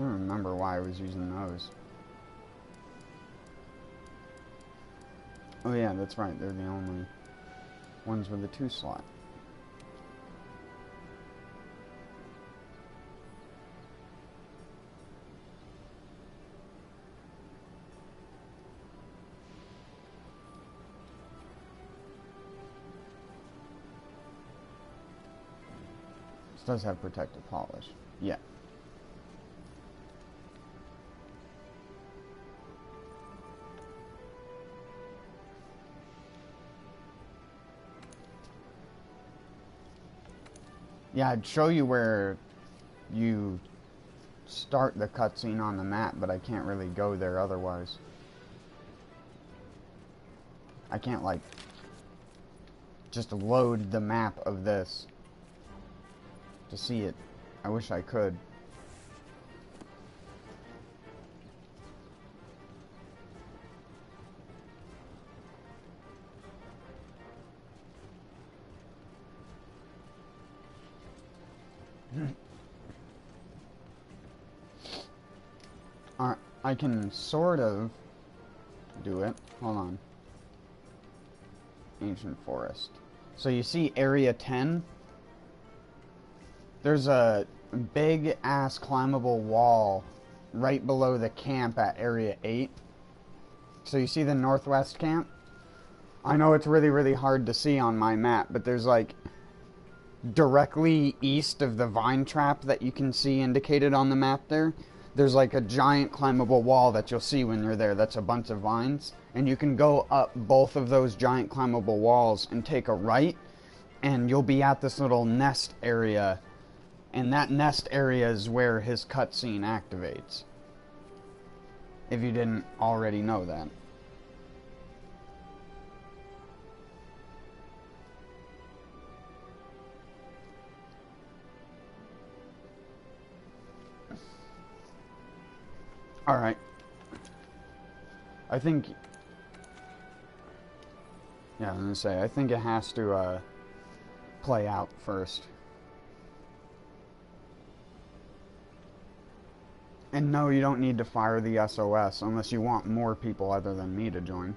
I don't remember why I was using those. Oh yeah, that's right. They're the only ones with a 2 slot. This does have protective polish. Yeah. Yeah, I'd show you where you start the cutscene on the map, but I can't really go there otherwise. I can't, like, just load the map of this to see it. I wish I could. Alright, I can sort of do it. Hold on. Ancient Forest. So you see Area 10? There's a big ass climbable wall right below the camp at Area 8. So you see the northwest camp? I know it's really, really hard to see on my map, but there's like directly east of the vine trap that you can see indicated on the map there. There's like a giant climbable wall that you'll see when you're there. That's a bunch of vines. And you can go up both of those giant climbable walls and take a right, and you'll be at this little nest area. And that nest area is where his cutscene activates. If you didn't already know that. Alright. I think... Yeah, I was gonna say, I think it has to, play out first. And no, you don't need to fire the SOS unless you want more people other than me to join.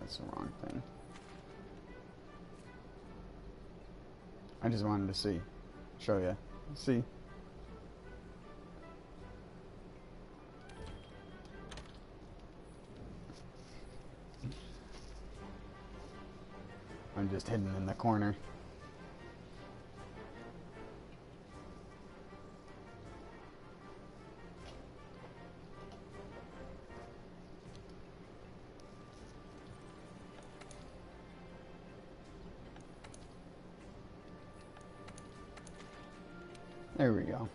That's the wrong thing. I just wanted to see. Show you. See? I'm just hidden in the corner. There we go.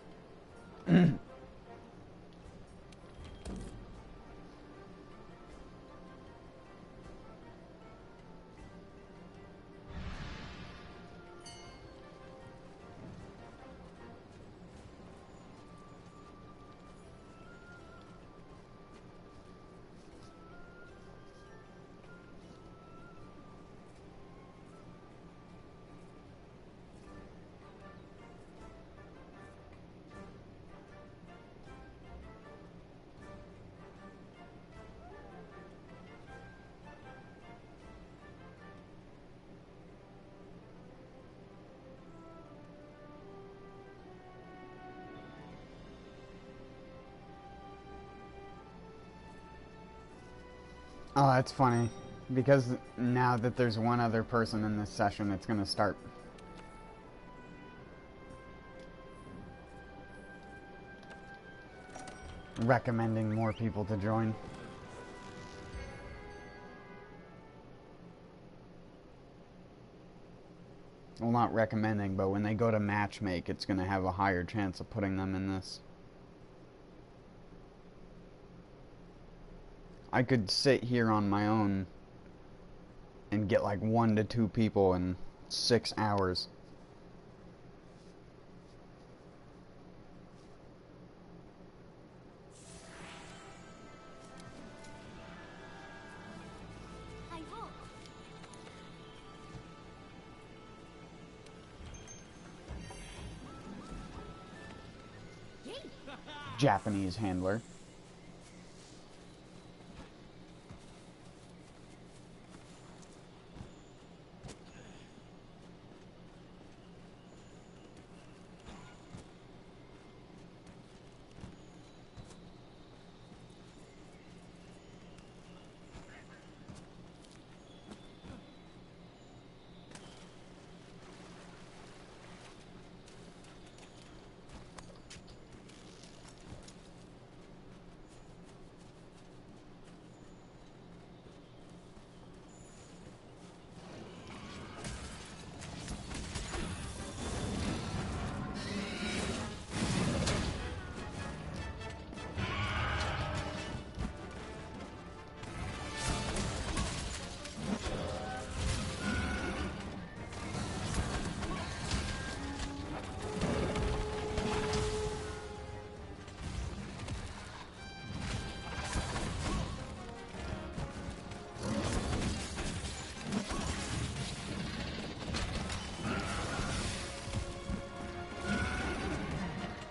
Oh, that's funny. Because now that there's one other person in this session, it's going to start recommending more people to join. Well, not recommending, but when they go to matchmake, it's going to have a higher chance of putting them in this. I could sit here on my own and get like 1 to 2 people in 6 hours. Japanese handler.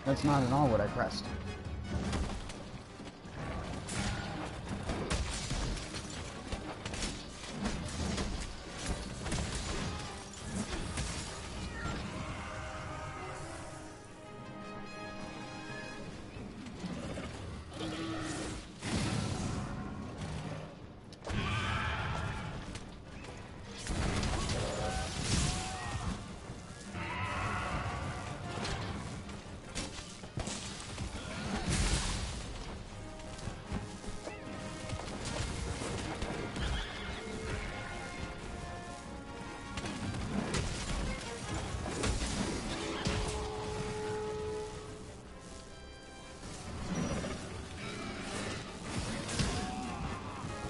That's not at all what I pressed.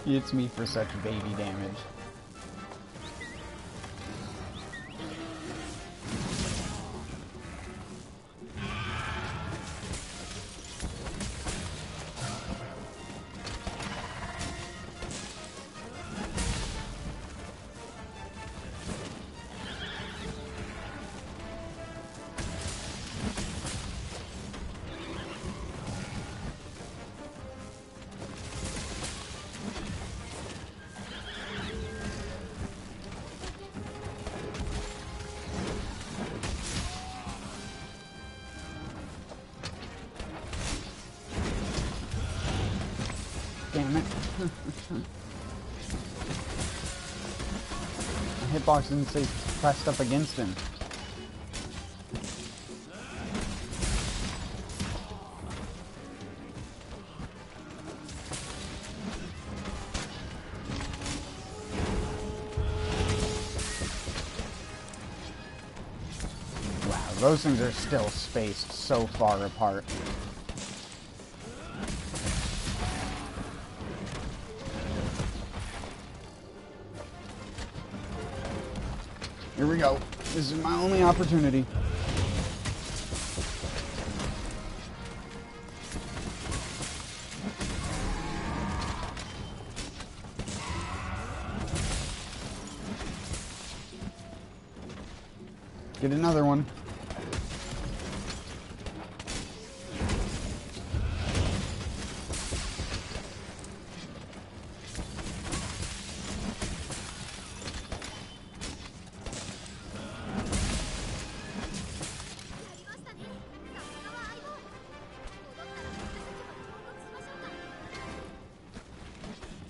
It's me for such baby damage. Damn it. My hitbox didn't say pressed up against him. Wow, those things are still spaced so far apart. Here we go. This is my only opportunity. Get another one.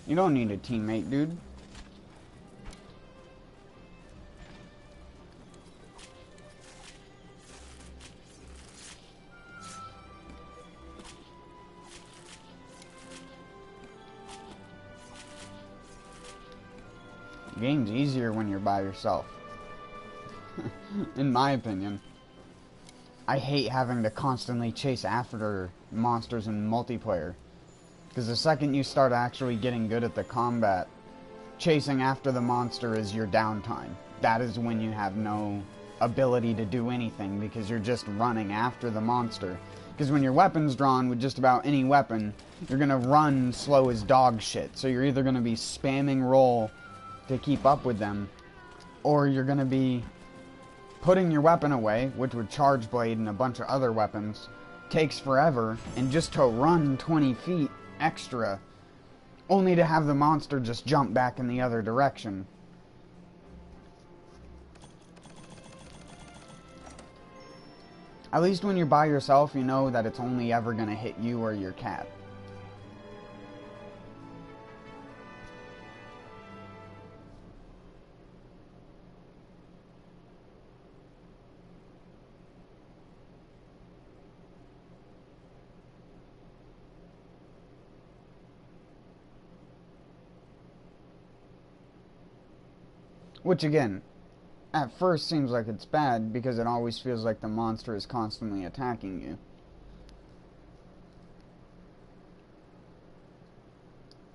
You don't need a teammate, dude. The game's easier when you're by yourself. In my opinion. I hate having to constantly chase after monsters in multiplayer. Because the second you start actually getting good at the combat, chasing after the monster is your downtime. That is when you have no ability to do anything because you're just running after the monster. Because when your weapon's drawn with just about any weapon, you're going to run slow as dog shit. So you're either going to be spamming roll to keep up with them, or you're going to be putting your weapon away, which would charge blade and a bunch of other weapons, takes forever, and just to run 20 feet extra, only to have the monster just jump back in the other direction. At least when you're by yourself, you know that it's only ever going to hit you or your cat. Which again, at first seems like it's bad because it always feels like the monster is constantly attacking you.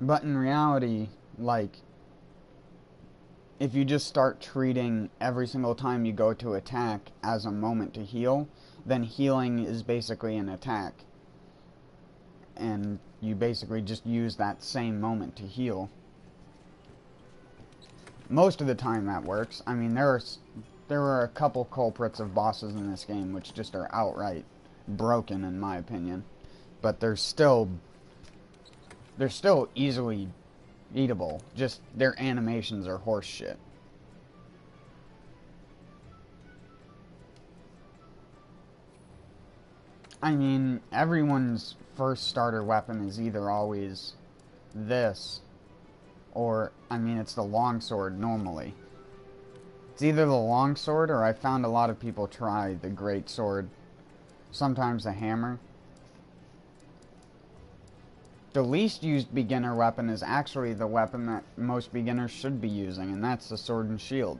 But in reality, like, if you just start treating every single time you go to attack as a moment to heal, then healing is basically an attack. And you basically just use that same moment to heal. Most of the time that works. I mean, there are a couple culprits of bosses in this game which just are outright broken in my opinion. But they're still easily eatable. Just their animations are horse shit. I mean, everyone's first starter weapon is either always this, or, I mean, it's the longsword normally. It's either the longsword, or I found a lot of people try the greatsword. Sometimes the hammer. The least used beginner weapon is actually the weapon that most beginners should be using, and that's the sword and shield.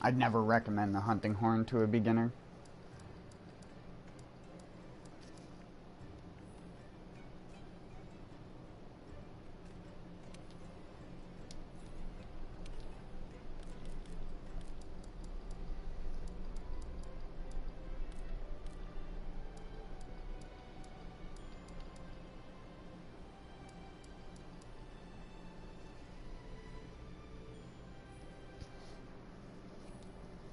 I'd never recommend the hunting horn to a beginner.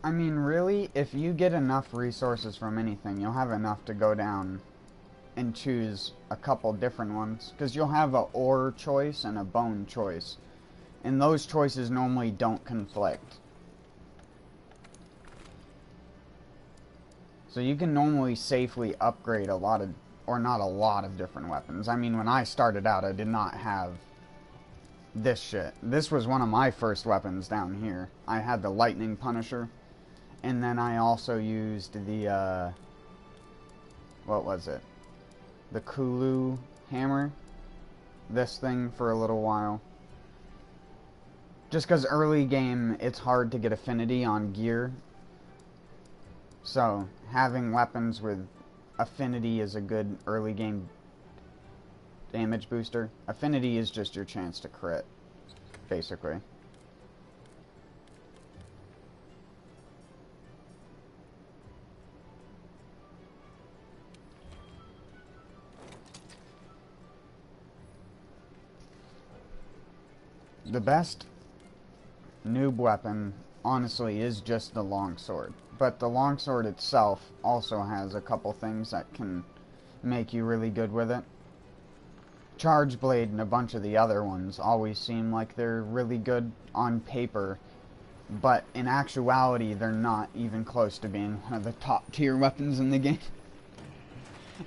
I mean, really, if you get enough resources from anything, you'll have enough to go down and choose a couple different ones. Because you'll have a ore choice and a bone choice. And those choices normally don't conflict. So you can normally safely upgrade a lot of, or not a lot of different weapons. I mean, when I started out, I did not have this shit. This was one of my first weapons down here. I had the lightning punisher. And then I also used the, what was it? The Kulu hammer. This thing for a little while. Just because early game, it's hard to get affinity on gear. So, having weapons with affinity is a good early game damage booster. Affinity is just your chance to crit, basically. The best noob weapon, honestly, is just the longsword. But the longsword itself also has a couple things that can make you really good with it. Charge Blade and a bunch of the other ones always seem like they're really good on paper, but in actuality, they're not even close to being one of the top tier weapons in the game.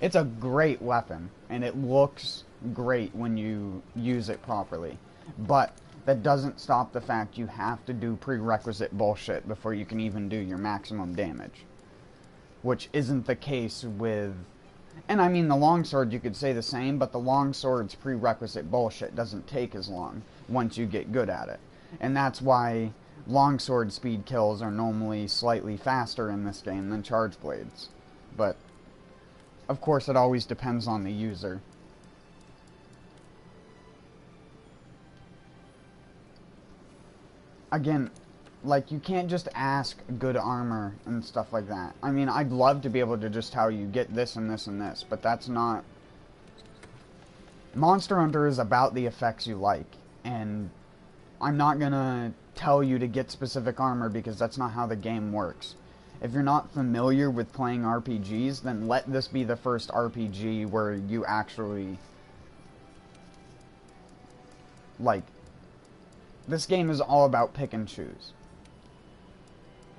It's a great weapon, and it looks great when you use it properly. But that doesn't stop the fact you have to do prerequisite bullshit before you can even do your maximum damage. Which isn't the case with... And I mean, the longsword, you could say the same, but the longsword's prerequisite bullshit doesn't take as long once you get good at it. And that's why longsword speed kills are normally slightly faster in this game than charge blades. But, of course, it always depends on the user. Again, like, you can't just ask good armor and stuff like that. I mean, I'd love to be able to just tell you, get this and this and this, but that's not... Monster Hunter is about the effects you like, and I'm not gonna tell you to get specific armor because that's not how the game works. If you're not familiar with playing RPGs, then let this be the first RPG where you actually, like, this game is all about pick and choose.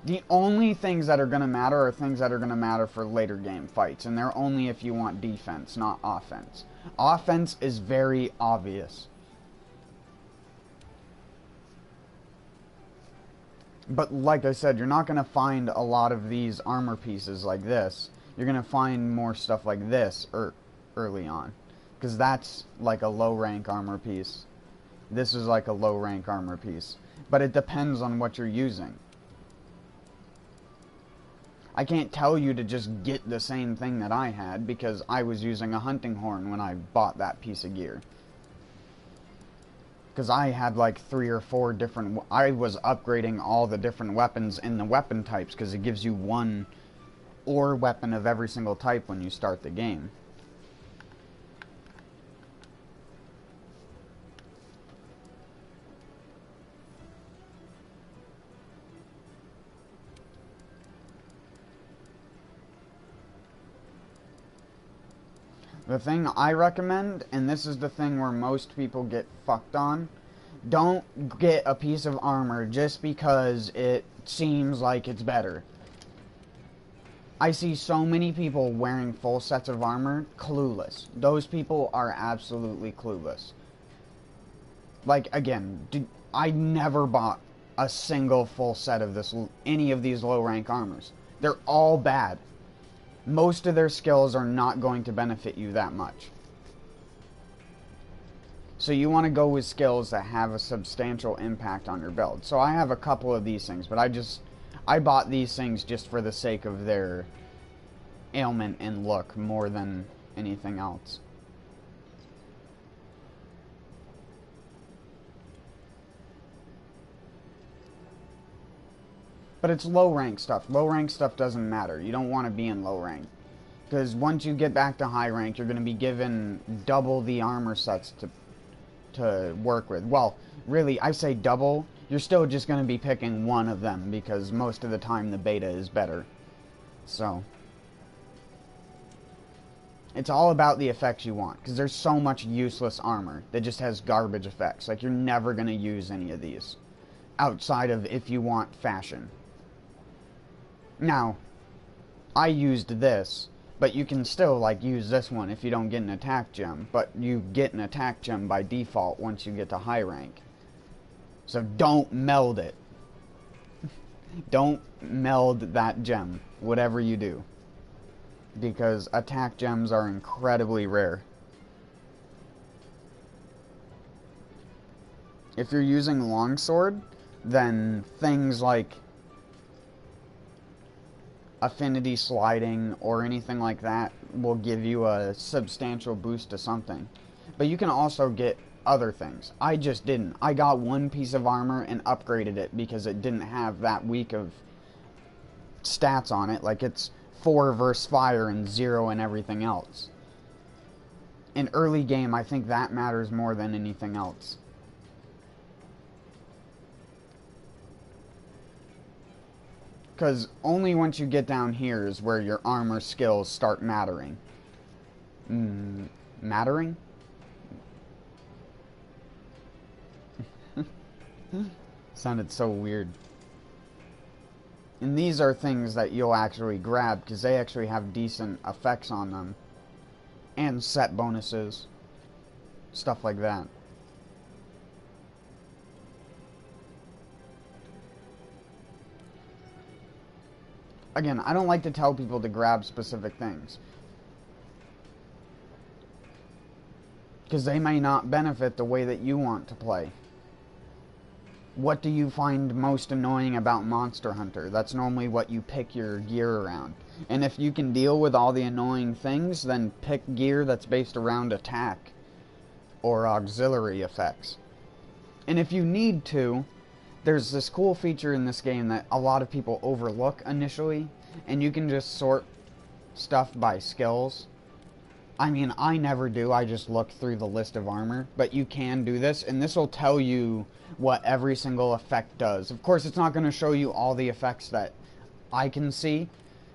The only things that are going to matter are things that are going to matter for later game fights, and they're only if you want defense, not offense. Offense is very obvious. But like I said, you're not going to find a lot of these armor pieces like this. You're going to find more stuff like this early on, because that's like a low rank armor piece. This is like a low rank armor piece. But it depends on what you're using. I can't tell you to just get the same thing that I had because I was using a hunting horn when I bought that piece of gear. Because I had like 3 or 4 different... I was upgrading all the different weapons in the weapon types because it gives you one ore weapon of every single type when you start the game. The thing I recommend, and this is the thing where most people get fucked on, don't get a piece of armor just because it seems like it's better. I see so many people wearing full sets of armor, clueless. Those people are absolutely clueless. Like, again, I never bought a single full set of any of these low rank armors. They're all bad. Most of their skills are not going to benefit you that much. So you want to go with skills that have a substantial impact on your build. So I have a couple of these things, but I bought these things just for the sake of their ailment and look more than anything else. But it's low rank stuff. Low rank stuff doesn't matter. You don't want to be in low rank. Because once you get back to high rank, you're going to be given double the armor sets to work with. Well, really, I say double. You're still just going to be picking one of them because most of the time the beta is better. So, it's all about the effects you want. Because there's so much useless armor that just has garbage effects. Like, you're never going to use any of these. Outside of if you want fashion. Now, I used this, but you can still, like, use this one if you don't get an attack gem. But you get an attack gem by default once you get to high rank. So don't meld it. Don't meld that gem, whatever you do. Because attack gems are incredibly rare. If you're using longsword, then things like affinity sliding or anything like that will give you a substantial boost to something. But you can also get other things. I just didn't. I got one piece of armor and upgraded it because it didn't have that weak of stats on it. Like, it's 4 versus fire and 0 and everything else. In early game, I think that matters more than anything else. Because only once you get down here is where your armor skills start mattering. Mattering? Sounded so weird. And these are things that you'll actually grab because they actually have decent effects on them. And set bonuses. Stuff like that. Again, I don't like to tell people to grab specific things. Because they may not benefit the way that you want to play. What do you find most annoying about Monster Hunter? That's normally what you pick your gear around. And if you can deal with all the annoying things, then pick gear that's based around attack or auxiliary effects. And if you need to, there's this cool feature in this game that a lot of people overlook initially, and you can just sort stuff by skills. I mean, I never do. I just look through the list of armor. But you can do this, and this will tell you what every single effect does. Of course, it's not going to show you all the effects that I can see,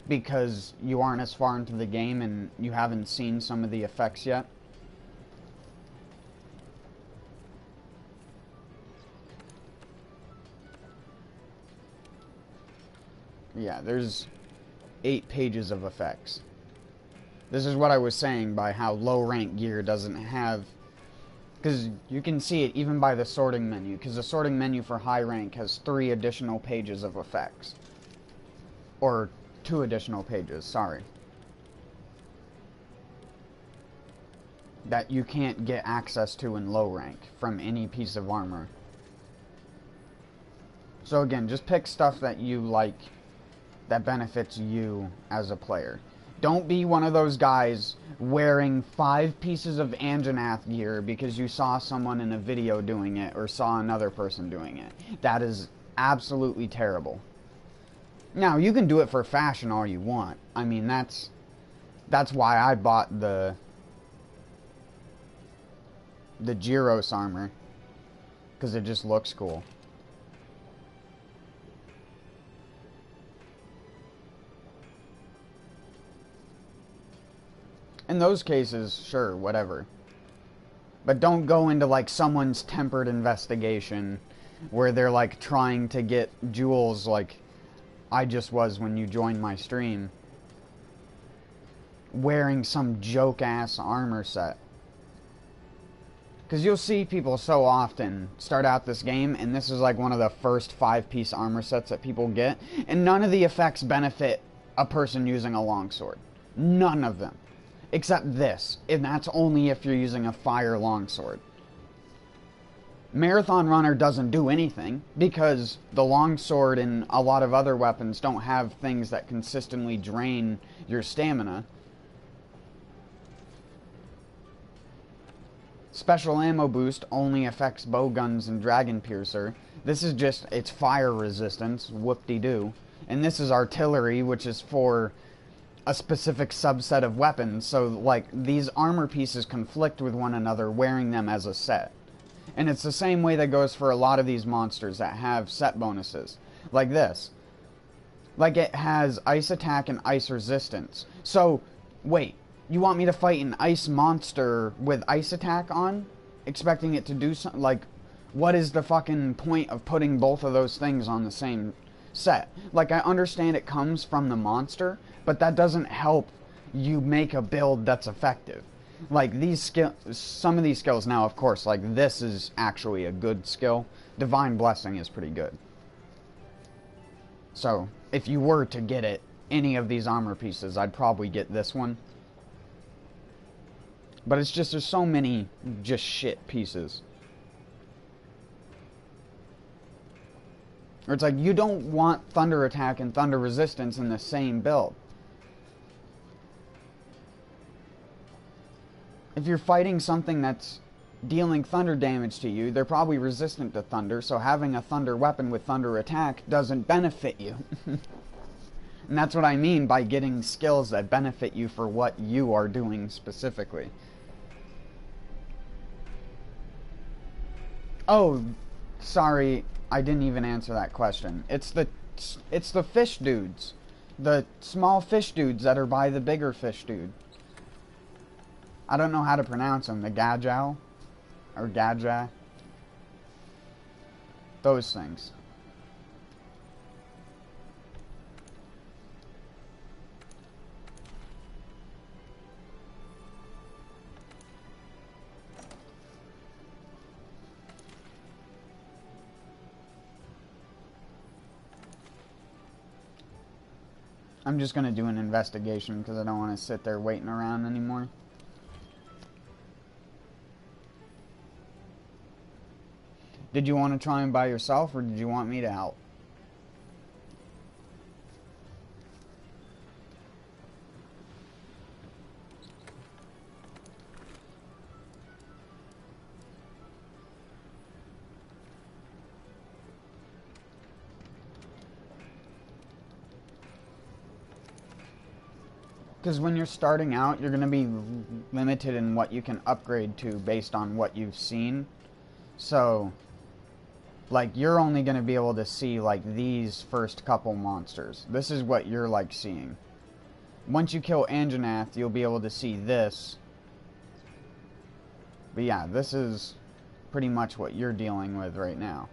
because you aren't as far into the game and you haven't seen some of the effects yet. Yeah, there's 8 pages of effects. This is what I was saying by how low rank gear doesn't have... Because you can see it even by the sorting menu, because the sorting menu for high rank has 3 additional pages of effects. Or 2 additional pages, sorry. That you can't get access to in low rank from any piece of armor. So again, just pick stuff that you like, that benefits you as a player. Don't be one of those guys wearing 5 pieces of Anjanath gear because you saw someone in a video doing it or saw another person doing it. That is absolutely terrible. Now, you can do it for fashion all you want. I mean, that's why I bought the Gyros armor, because it just looks cool. In those cases, sure, whatever. But don't go into, like, someone's tempered investigation where they're, like, trying to get jewels like I just was when you joined my stream, wearing some joke-ass armor set. Because you'll see people so often start out this game, and this is, like, one of the first 5-piece armor sets that people get, and none of the effects benefit a person using a longsword. None of them. Except this, and that's only if you're using a fire longsword. Marathon Runner doesn't do anything, because the longsword and a lot of other weapons don't have things that consistently drain your stamina. Special ammo boost only affects bow guns and dragon piercer. This is just, it's fire resistance, whoop-de-doo. And this is artillery, which is for a specific subset of weapons, so like these armor pieces conflict with one another wearing them as a set. And it's the same way that goes for a lot of these monsters that have set bonuses. Like this. Like it has ice attack and ice resistance. So, wait, you want me to fight an ice monster with ice attack on? Expecting it to do something? Like, what is the fucking point of putting both of those things on the same set? Like, I understand it comes from the monster, but that doesn't help you make a build that's effective. Like, some of these skills now, of course, like, this is actually a good skill. Divine Blessing is pretty good. So, if you were to get it, any of these armor pieces, I'd probably get this one. But it's just, there's so many just shit pieces. Or it's like, you don't want Thunder Attack and Thunder Resistance in the same build. If you're fighting something that's dealing thunder damage to you, they're probably resistant to thunder, so having a thunder weapon with thunder attack doesn't benefit you. And that's what I mean by getting skills that benefit you for what you are doing specifically. Oh, sorry, I didn't even answer that question. It's the fish dudes. The small fish dudes that are by the bigger fish dude. I don't know how to pronounce them. The Gajau? Or Gaja? Those things. I'm just going to do an investigation because I don't want to sit there waiting around anymore. Did you want to try them by yourself, or did you want me to help? Because when you're starting out, you're going to be limited in what you can upgrade to based on what you've seen. So, like, you're only going to be able to see, like, these first couple monsters. This is what you're, like, seeing. Once you kill Anjanath, you'll be able to see this. But yeah, this is pretty much what you're dealing with right now.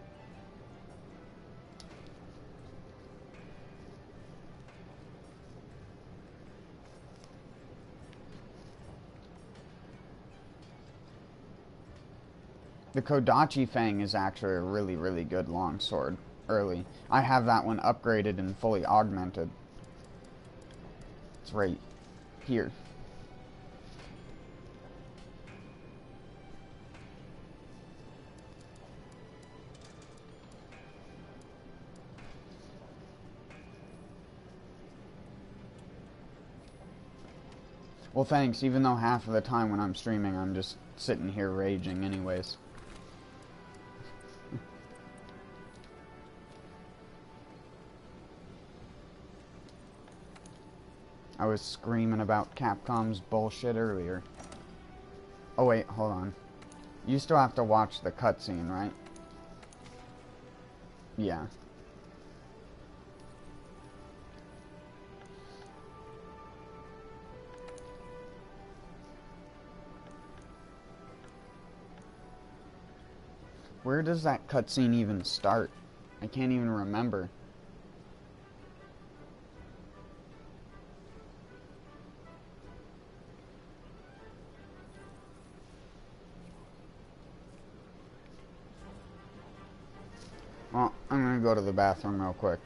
The Kodachi Fang is actually a really, really good longsword early. I have that one upgraded and fully augmented. It's right here. Well, thanks, even though half of the time when I'm streaming, I'm just sitting here raging anyways. I was screaming about Capcom's bullshit earlier. Oh wait, hold on. You still have to watch the cutscene, right? Yeah. Where does that cutscene even start? I can't even remember. Well, I'm gonna go to the bathroom real quick.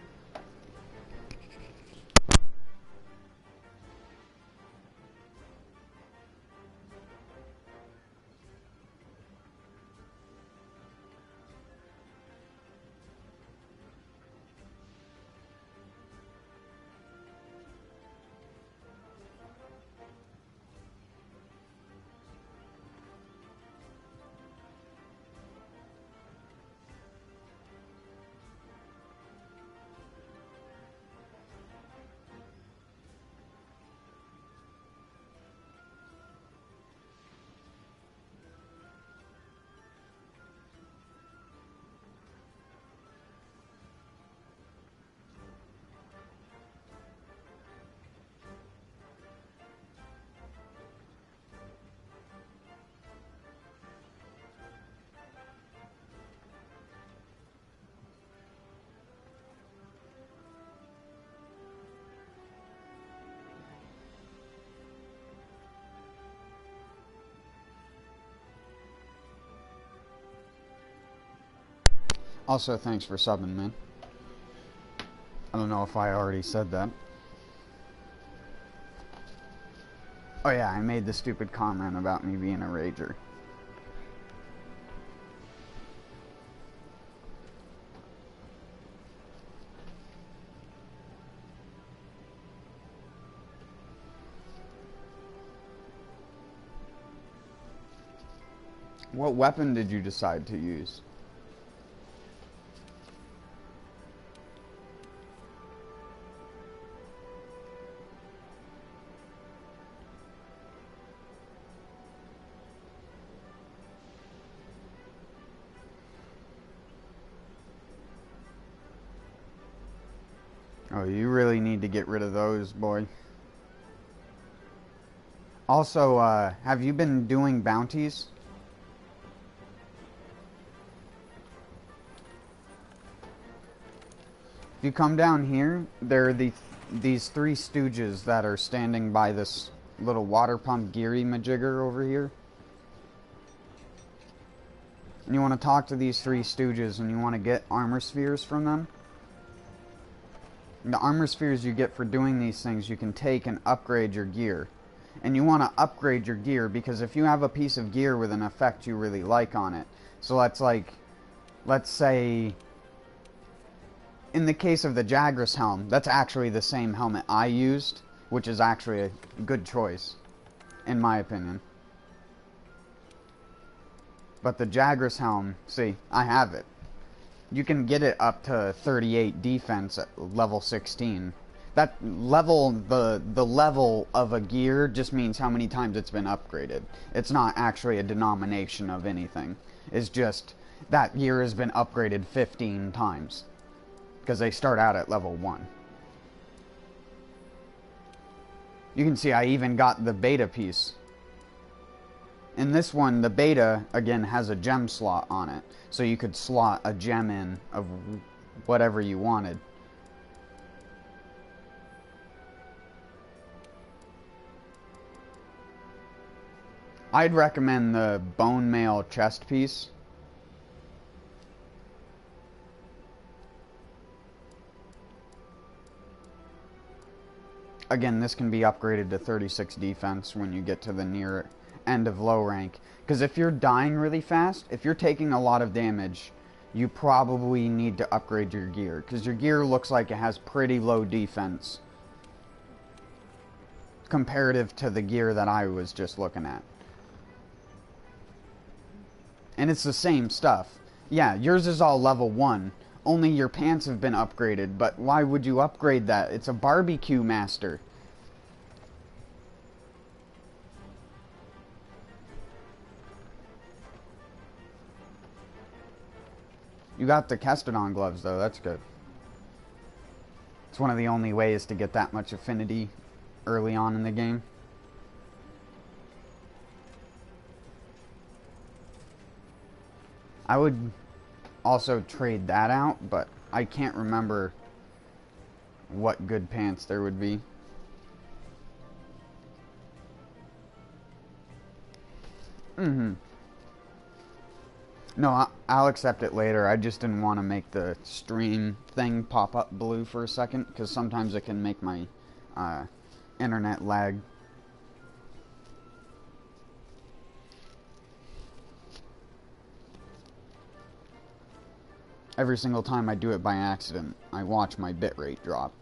Also, thanks for subbing, man. I don't know if I already said that. Oh yeah, I made the stupid comment about me being a rager. What weapon did you decide to use? Oh, you really need to get rid of those, boy. Also, have you been doing bounties? If you come down here, there are these three stooges that are standing by this little water pump Geary majigger over here. And you want to talk to these three stooges and you want to get armor spheres from them. The armor spheres you get for doing these things, you can take and upgrade your gear. And you want to upgrade your gear because if you have a piece of gear with an effect you really like on it. So let's say, in the case of the Jagras helm, that's actually the same helmet I used, which is actually a good choice, in my opinion. But the Jagras helm, see, I have it. You can get it up to 38 defense at level 16. That level, the level of a gear just means how many times it's been upgraded. It's not actually a denomination of anything. It's just that gear has been upgraded 15 times. Because they start out at level 1. You can see I even got the beta piece. In this one, the beta, again, has a gem slot on it. So you could slot a gem in of whatever you wanted. I'd recommend the bone mail chest piece. Again, this can be upgraded to 36 defense when you get to the near end of low rank. Because if you're dying really fast, if you're taking a lot of damage, you probably need to upgrade your gear. Because your gear looks like it has pretty low defense comparative to the gear that I was just looking at. And it's the same stuff. Yeah, yours is all level 1. Only your pants have been upgraded. But why would you upgrade that? It's a barbecue master. You got the Kestodon gloves, though. That's good. It's one of the only ways to get that much affinity early on in the game. I would also trade that out, but I can't remember what good pants there would be. No, I'll accept it later. I just didn't want to make the stream thing pop up blue for a second, because sometimes it can make my internet lag. Every single time I do it by accident, I watch my bitrate drop.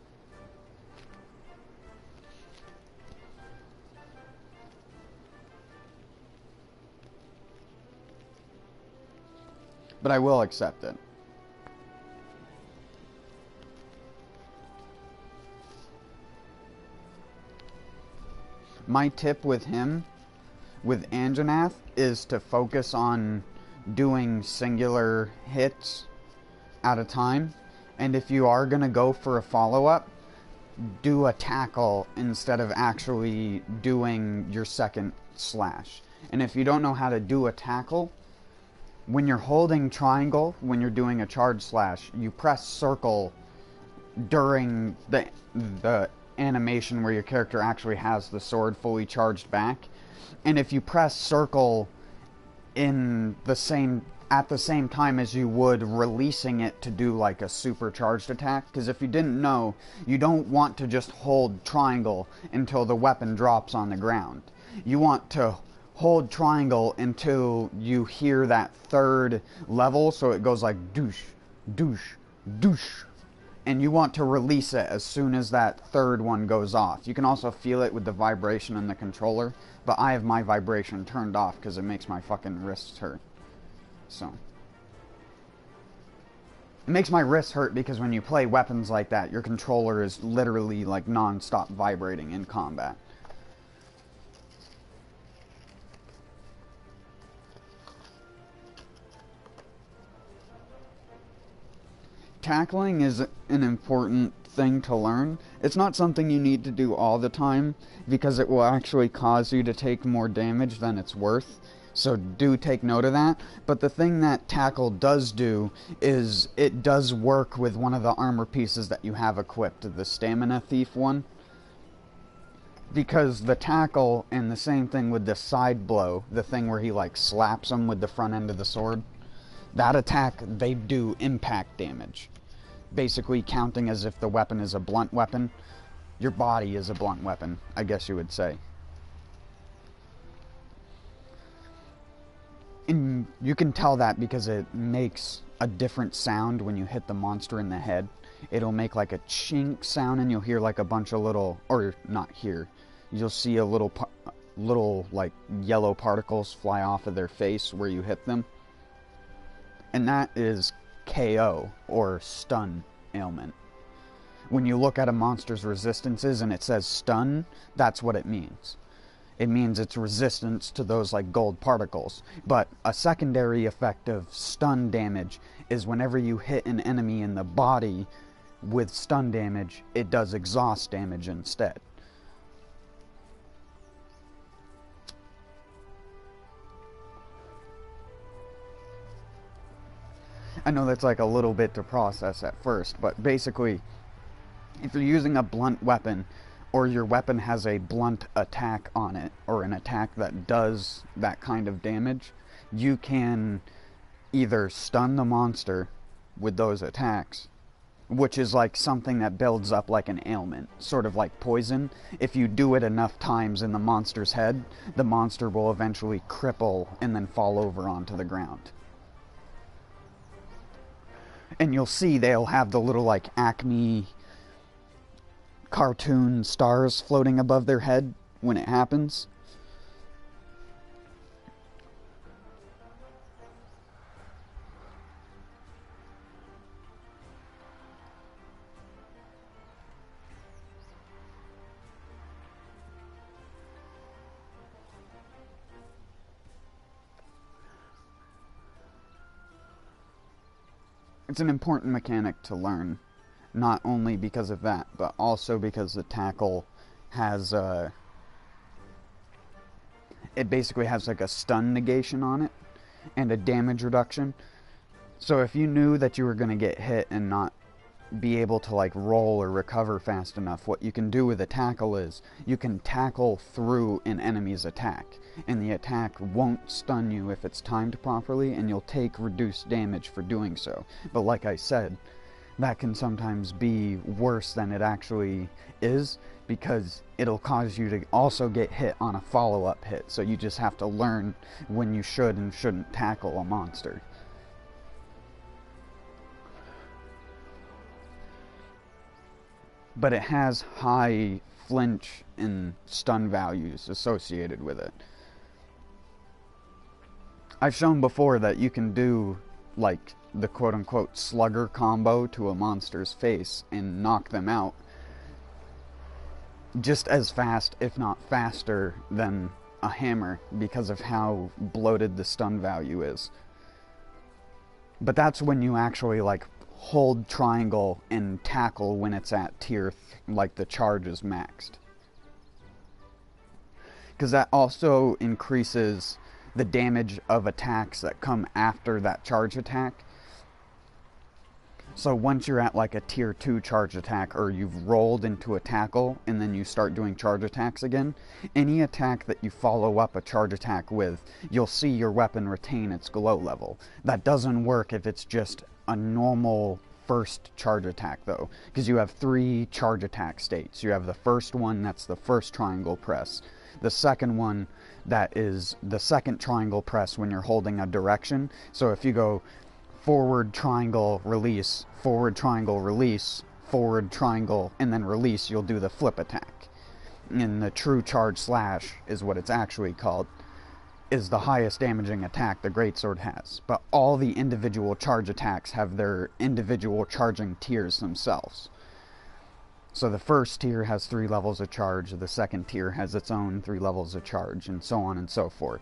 But I will accept it. My tip with him, with Anjanath, is to focus on doing singular hits at a time, and if you are gonna go for a follow-up, do a tackle instead of actually doing your second slash. And if you don't know how to do a tackle, when you're holding triangle, when you're doing a charge slash, you press circle during the animation where your character actually has the sword fully charged back. And if you press circle at the same time as you would releasing it to do like a supercharged attack, because if you didn't know, you don't want to just hold triangle until the weapon drops on the ground. You want to hold triangle until you hear that third level, so it goes like douche, douche, douche, and you want to release it as soon as that third one goes off. You can also feel it with the vibration in the controller, but I have my vibration turned off because it makes my fucking wrists hurt. So it makes my wrists hurt because when you play weapons like that, your controller is literally like non-stop vibrating in combat. Tackling is an important thing to learn. It's not something you need to do all the time because it will actually cause you to take more damage than it's worth. So do take note of that. But the thing that tackle does do is it does work with one of the armor pieces that you have equipped, the stamina thief one. Because the tackle, and the same thing with the side blow, the thing where he like slaps him with the front end of the sword, that attack, they do impact damage. Basically counting as if the weapon is a blunt weapon. Your body is a blunt weapon, I guess you would say. And you can tell that because it makes a different sound when you hit the monster in the head. It'll make like a chink sound, and you'll hear like a bunch of little, or not hear, you'll see a little like yellow particles fly off of their face where you hit them. And that is KO, or stun ailment. When you look at a monster's resistances and it says stun, that's what it means. It means its resistance to those like gold particles. But a secondary effect of stun damage is whenever you hit an enemy in the body with stun damage, it does exhaust damage instead. I know that's like a little bit to process at first, but basically, if you're using a blunt weapon, or your weapon has a blunt attack on it, or an attack that does that kind of damage, you can either stun the monster with those attacks, which is like something that builds up like an ailment, sort of like poison. If you do it enough times in the monster's head, the monster will eventually cripple and then fall over onto the ground. And you'll see they'll have the little like Acme cartoon stars floating above their head when it happens. It's an important mechanic to learn, not only because of that, but also because the tackle has it basically has like a stun negation on it and a damage reduction. So if you knew that you were going to get hit and not be able to like roll or recover fast enough, what you can do with a tackle is you can tackle through an enemy's attack, and the attack won't stun you if it's timed properly, and you'll take reduced damage for doing so. But like I said, that can sometimes be worse than it actually is, because it'll cause you to also get hit on a follow-up hit. So you just have to learn when you should and shouldn't tackle a monster. But it has high flinch and stun values associated with it. I've shown before that you can do like the quote-unquote slugger combo to a monster's face and knock them out just as fast, if not faster, than a hammer because of how bloated the stun value is. But that's when you actually like hold triangle and tackle when it's at tier like the charge is maxed, because that also increases the damage of attacks that come after that charge attack. So once you're at like a tier 2 charge attack, or you've rolled into a tackle and then you start doing charge attacks again, any attack that you follow up a charge attack with, you'll see your weapon retain its glow level. That doesn't work if it's just a normal first charge attack though, because you have 3 charge attack states. You have the first one, that's the first triangle press. The second one, that is the second triangle press when you're holding a direction. So if you go forward triangle release, forward triangle release, forward triangle, and then release, you'll do the flip attack. And the true charge slash is what it's actually called, is the highest damaging attack the greatsword has. But all the individual charge attacks have their individual charging tiers themselves. So the first tier has 3 levels of charge, the second tier has its own 3 levels of charge, and so on and so forth.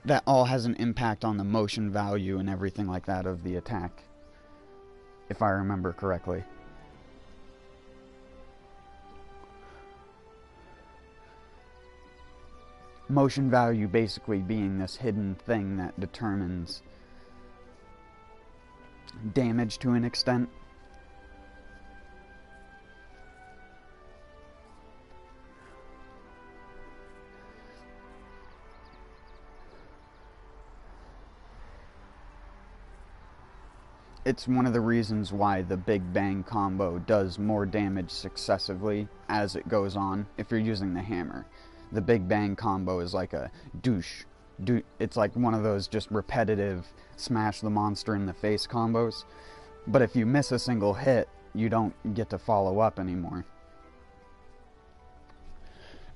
That all has an impact on the motion value and everything like that of the attack, if I remember correctly. Motion value basically being this hidden thing that determines damage to an extent. It's one of the reasons why the Big Bang combo does more damage successively as it goes on if you're using the hammer. The Big Bang combo is like a douche. It's like one of those just repetitive smash the monster in the face combos. But if you miss a single hit, you don't get to follow up anymore.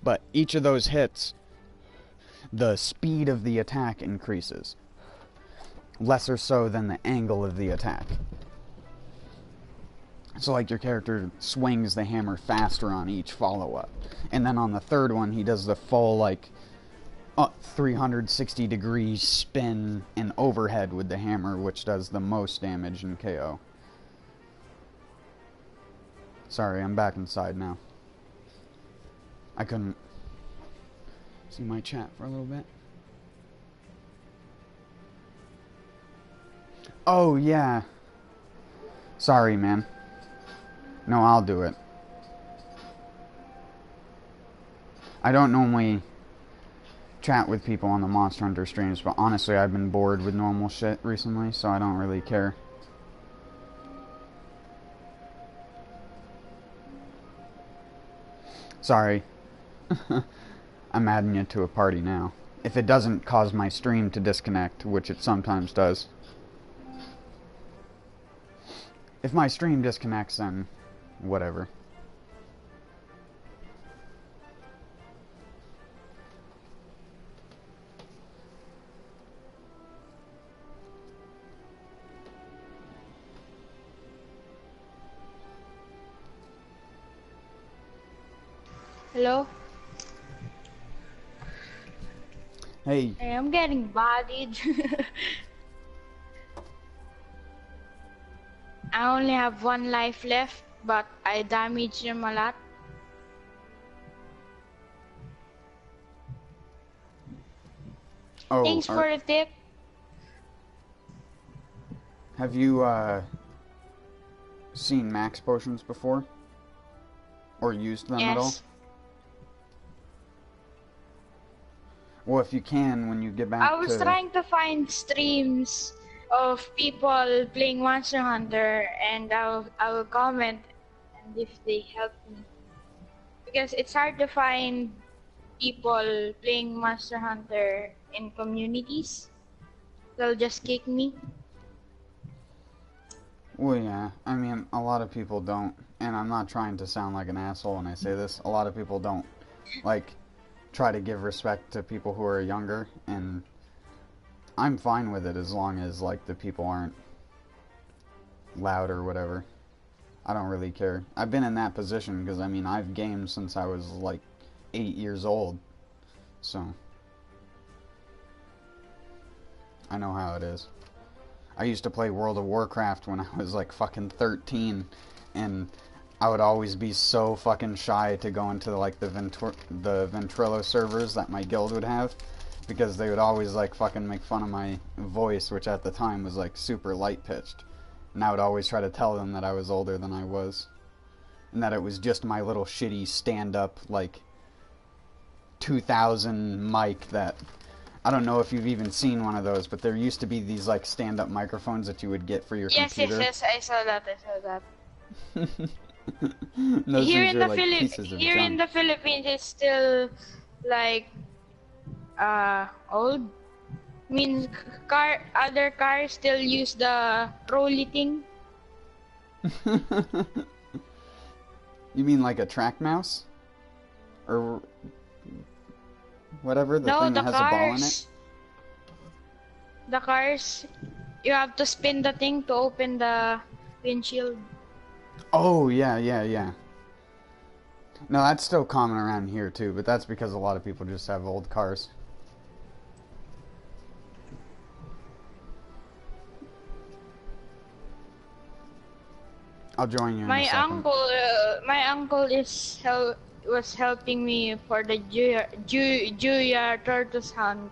But each of those hits, the speed of the attack increases. lesser so than the angle of the attack. So like your character swings the hammer faster on each follow-up. And then on the third one, he does the full, like, 360 degree spin and overhead with the hammer, which does the most damage in KO. Sorry, I'm back inside now. I couldn't see my chat for a little bit. Oh, yeah. Sorry, man. No, I'll do it. I don't normally chat with people on the Monster Hunter streams, but honestly, I've been bored with normal shit recently, so I don't really care. Sorry. I'm adding you to a party now. If it doesn't cause my stream to disconnect, which it sometimes does. If my stream disconnects, then whatever. Hello? Hey. Hey, I'm getting bodied. I only have 1 life left, but I damaged him a lot. Oh, thanks for the tip. Have you seen max potions before? Or used them at all? Well, if you can, when you get back to... I was trying to find streams of people playing Monster Hunter, and I will comment and if they help me. Because it's hard to find people playing Monster Hunter in communities. They'll just kick me. Well, yeah. I mean, a lot of people don't, and I'm not trying to sound like an asshole when I say this, a lot of people don't, like, try to give respect to people who are younger, and I'm fine with it as long as, like, the people aren't loud or whatever. I don't really care. I've been in that position because, I mean, I've gamed since I was, like, 8 years old, so I know how it is. I used to play World of Warcraft when I was, like, fucking 13, and I would always be so fucking shy to go into, like, the Ventrilo servers that my guild would have, because they would always, like, fucking make fun of my voice, which at the time was, like, super light-pitched. And I would always try to tell them that I was older than I was. And that it was just my little shitty stand-up, like, 2000 mic that... I don't know if you've even seen one of those, but there used to be these, like, stand-up microphones that you would get for your computer. Yes, I saw that, Those here things in are the like pieces of junk. in the Philippines, it's still, like, old. Means other cars still use the trolley thing. You mean like a track mouse? Or whatever, the thing that has a ball in it? The cars, you have to spin the thing to open the windshield. Oh, yeah. No, that's still common around here too, but that's because a lot of people just have old cars. I'll join you in a second. My uncle was helping me for the Juya tortoise hunt.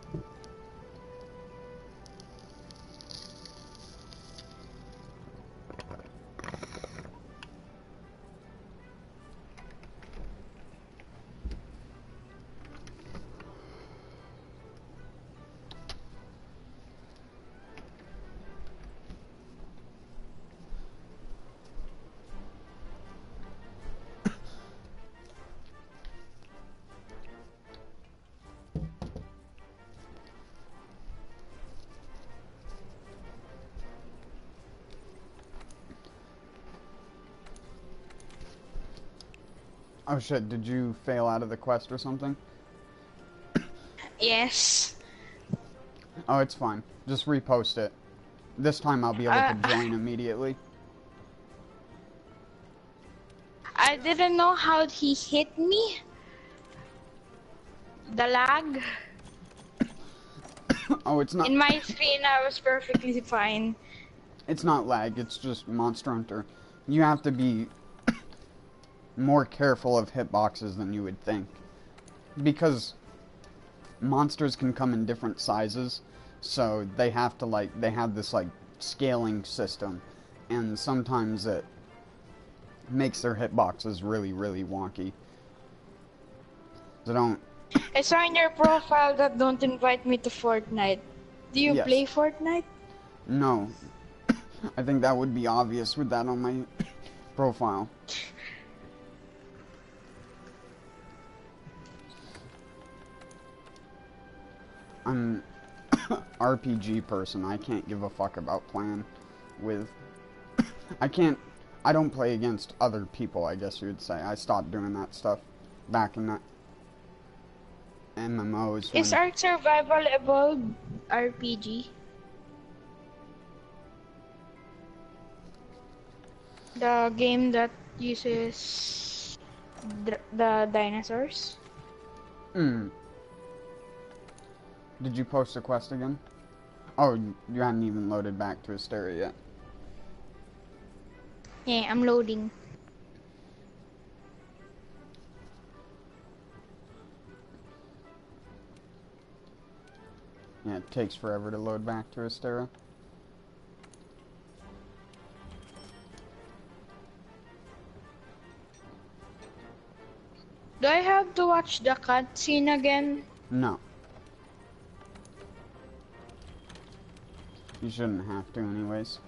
Oh shit, did you fail out of the quest or something? Yes. Oh, it's fine. Just repost it. This time I'll be able to join immediately. I didn't know how he hit me. The lag. Oh, it's not. In my screen, I was perfectly fine. It's not lag, it's just Monster Hunter. You have to be more careful of hitboxes than you would think. Because monsters can come in different sizes, so they have to, they have this, scaling system. And sometimes it makes their hitboxes really, really wonky. So don't... I saw in your profile that don't invite me to Fortnite. Do you play Fortnite? No. I think that would be obvious with that on my profile. I'm RPG person. I can't give a fuck about playing with... I don't play against other people, I guess you would say. I stopped doing that stuff back in that MMOs. Is Ark Survival Evolved RPG? The game that uses the dinosaurs? Did you post a quest again? Oh, you hadn't even loaded back to Hysteria yet. Yeah, I'm loading. Yeah, it takes forever to load back to Hysteria. Do I have to watch the cutscene again? No. You shouldn't have to anyways.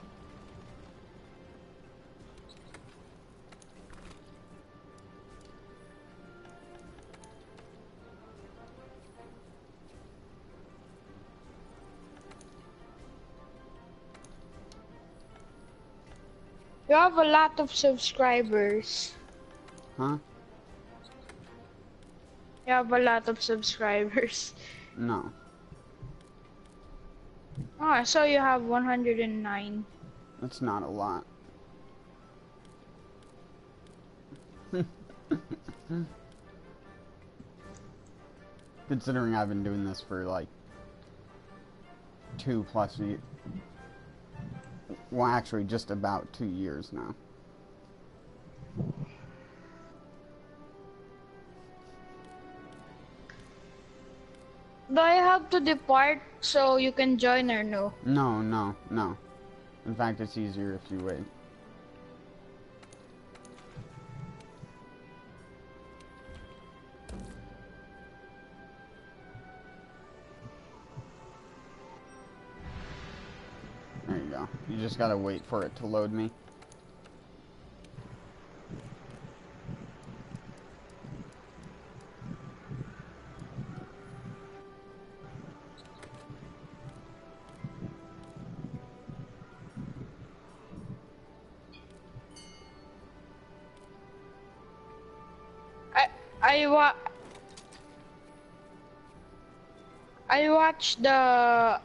You have a lot of subscribers. Huh? You have a lot of subscribers. No. Oh, I saw you have 109. That's not a lot. Considering I've been doing this for like 2+ years. Well, actually, just about 2 years now. Do I have to depart so you can join or no? No, no, no. In fact, it's easier if you wait. There you go. You just gotta wait for it to load me.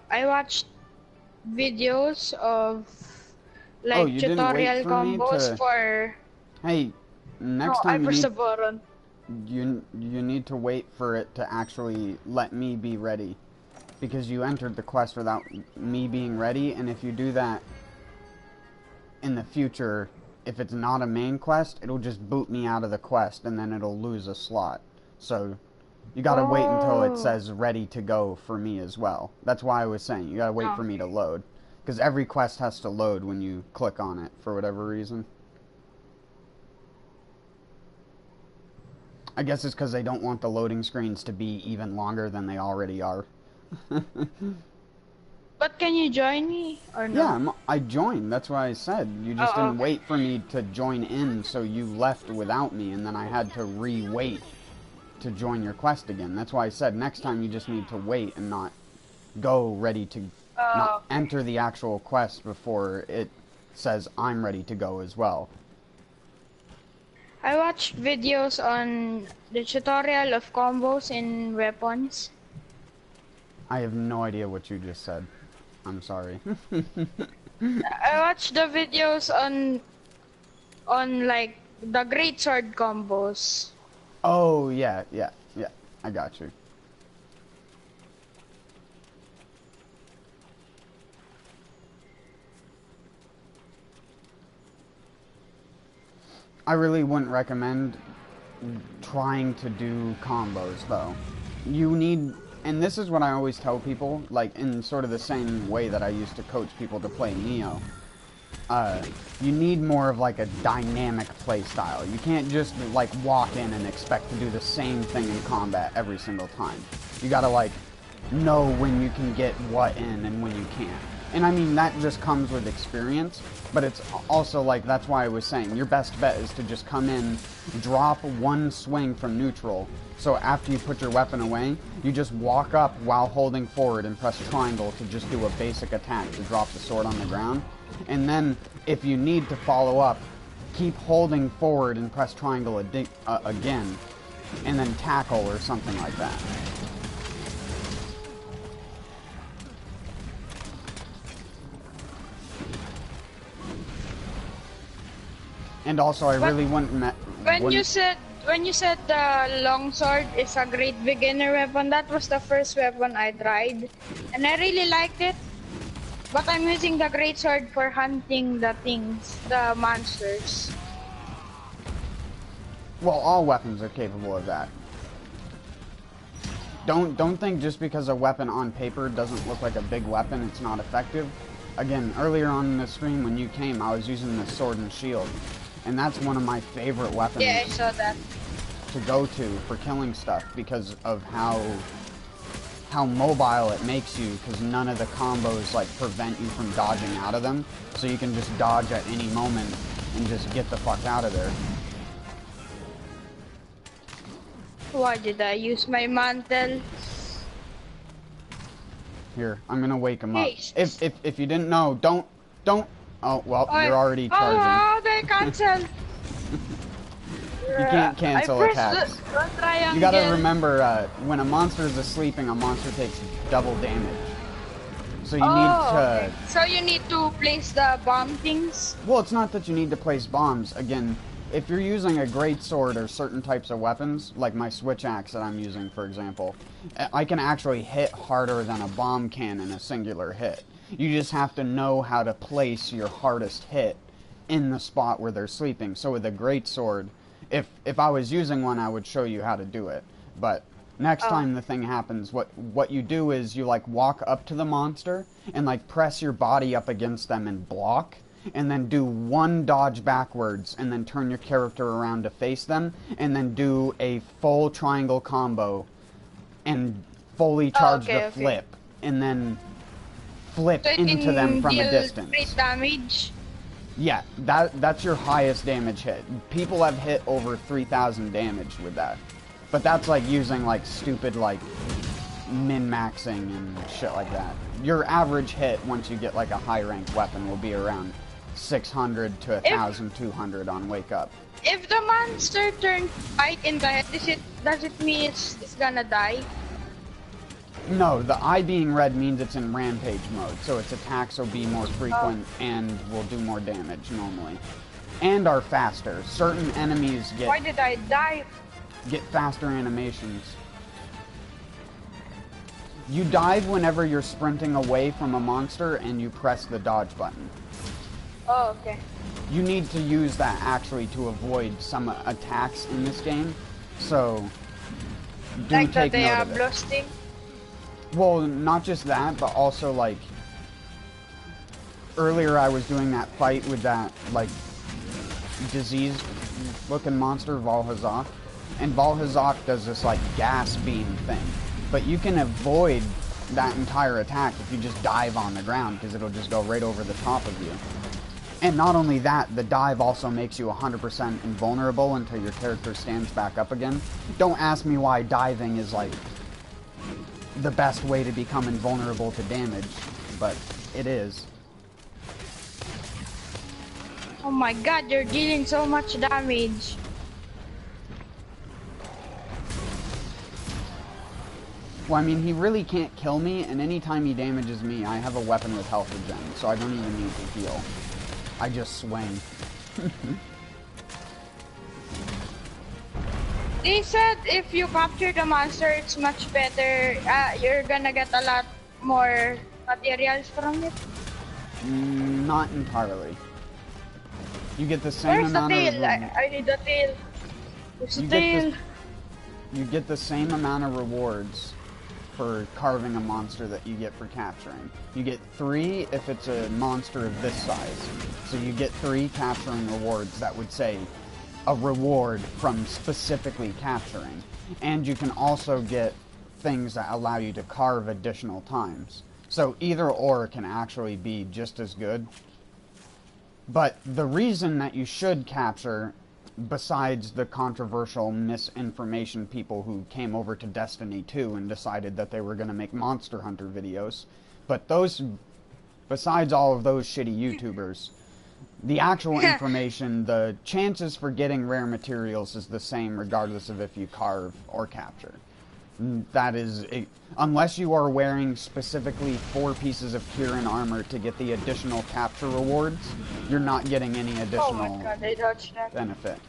I watched videos of like tutorial combos for. Hey, next time you need to wait for it to actually let me be ready, because you entered the quest without me being ready, and if you do that in the future, if it's not a main quest, it'll just boot me out of the quest, and then it'll lose a slot. So you gotta wait until it says ready to go for me as well. That's why I was saying you gotta wait for me to load, because every quest has to load when you click on it for whatever reason. I guess it's because they don't want the loading screens to be even longer than they already are. But can you join me or no? Yeah, I joined. That's what I said. You just didn't wait for me to join in, so you left without me, and then I had to re-wait to join your quest again. That's why I said next time you just need to wait and not go ready to not enter the actual quest before it says I'm ready to go as well. I watched videos on the tutorial of combos and weapons. I have no idea what you just said. I'm sorry. I watched the videos on like the great sword combos. Oh, yeah. I got you. I really wouldn't recommend trying to do combos, though. You need, and this is what I always tell people, like, in sort of the same way that I used to coach people to play Neo. You need more of, like, a dynamic play style. You can't just, like, walk in and expect to do the same thing in combat every single time. You gotta, like, know when you can get what in and when you can't. And I mean, that just comes with experience, but it's also like, that's why I was saying, your best bet is to just come in, drop one swing from neutral, so after you put your weapon away, you just walk up while holding forward and press triangle to just do a basic attack to drop the sword on the ground. And then, if you need to follow up, keep holding forward and press triangle again, and then tackle or something like that. And also, I really wouldn't... When you said the longsword is a great beginner weapon, that was the first weapon I tried, and I really liked it. But I'm using the greatsword for hunting the things, the monsters. Well, all weapons are capable of that. Don't think just because a weapon on paper doesn't look like a big weapon, it's not effective. Again, earlier on in the stream when you came, I was using the sword and shield. And that's one of my favorite weapons. Yeah, I saw that. To go to for killing stuff because of how mobile it makes you, because none of the combos like prevent you from dodging out of them, so you can just dodge at any moment and just get the fuck out of there. Why did I use my mantle? Here, I'm gonna wake him up. Hey. If you didn't know, don't. Oh well, you're already charging. Oh, they cancel. You can't cancel attacks. You gotta remember, when a monster is sleeping, a monster takes double damage. So you need to... Okay. So you need to place the bomb things? Well, it's not that you need to place bombs. Again, if you're using a greatsword or certain types of weapons, like my switch axe that I'm using, for example, I can actually hit harder than a bomb can in a singular hit. You just have to know how to place your hardest hit in the spot where they're sleeping. So with a greatsword, if I was using one, I would show you how to do it. But next time the thing happens, what you do is you like walk up to the monster and like press your body up against them and block, and then do one dodge backwards and then turn your character around to face them, and then do a full triangle combo and fully charge the flip, and then flip into them from a distance. Great damage. Yeah, that's your highest damage hit. People have hit over 3,000 damage with that. But that's like using like stupid like min-maxing and shit like that. Your average hit once you get like a high rank weapon will be around 600 to 1,200 on wake up. If the monster turns white in the head, does it mean it's gonna die? No, the eye being red means it's in rampage mode, so its attacks will be more frequent and will do more damage normally. And are faster. Certain enemies get... Why did I die? Get faster animations. You dive whenever you're sprinting away from a monster and you press the dodge button. Oh, okay. You need to use that actually to avoid some attacks in this game, so do like take note of it. Diablo sting? Well, not just that, but also, like, earlier I was doing that fight with that, like, diseased-looking monster, Valhazak, and Valhazak does this, like, gas beam thing. But you can avoid that entire attack if you just dive on the ground, because it'll just go right over the top of you. And not only that, the dive also makes you 100% invulnerable until your character stands back up again. Don't ask me why diving is, like, the best way to become invulnerable to damage, but it is. Oh my god, you're dealing so much damage. Well, I mean, he really can't kill me, and anytime he damages me, I have a weapon with health regen, so I don't even need to heal. I just swing. They said if you capture the monster, it's much better. You're gonna get a lot more materials from it. Not entirely. You get the same Where's the amount tail? of... I need the tail. Where's the tail? You get the same amount of rewards for carving a monster that you get for capturing. You get 3 if it's a monster of this size. So you get 3 capturing rewards that would say a reward from specifically capturing. And you can also get things that allow you to carve additional times. So either or can actually be just as good. But the reason that you should capture, besides the controversial misinformation people who came over to Destiny 2 and decided that they were going to make Monster Hunter videos, but those, besides all of those shitty YouTubers, the actual information, the chances for getting rare materials is the same regardless of if you carve or capture. That is, unless you are wearing specifically 4 pieces of Kieran armor to get the additional capture rewards, you're not getting any additional benefit.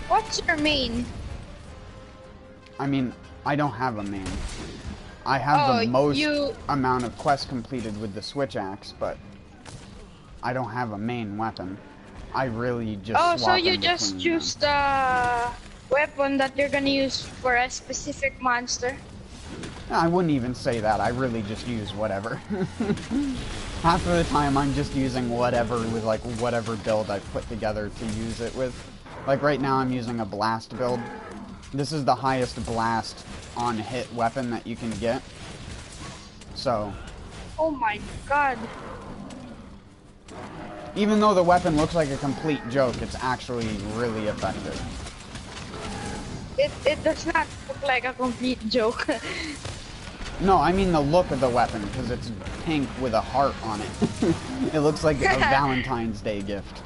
What's your main? I mean, I don't have a main. I have the most amount of quests completed with the switch axe, but I don't have a main weapon. I really just swap so you in just between choose the weapon that you're gonna use for a specific monster? No, I wouldn't even say that. I really just use whatever. Half of the time I'm just using whatever with like whatever build I put together to use it with. Like right now I'm using a blast build. This is the highest blast on hit weapon that you can get. So. Oh my god. Even though the weapon looks like a complete joke, it's actually really effective. It does not look like a complete joke. No, I mean the look of the weapon, because it's pink with a heart on it. It looks like a Valentine's Day gift.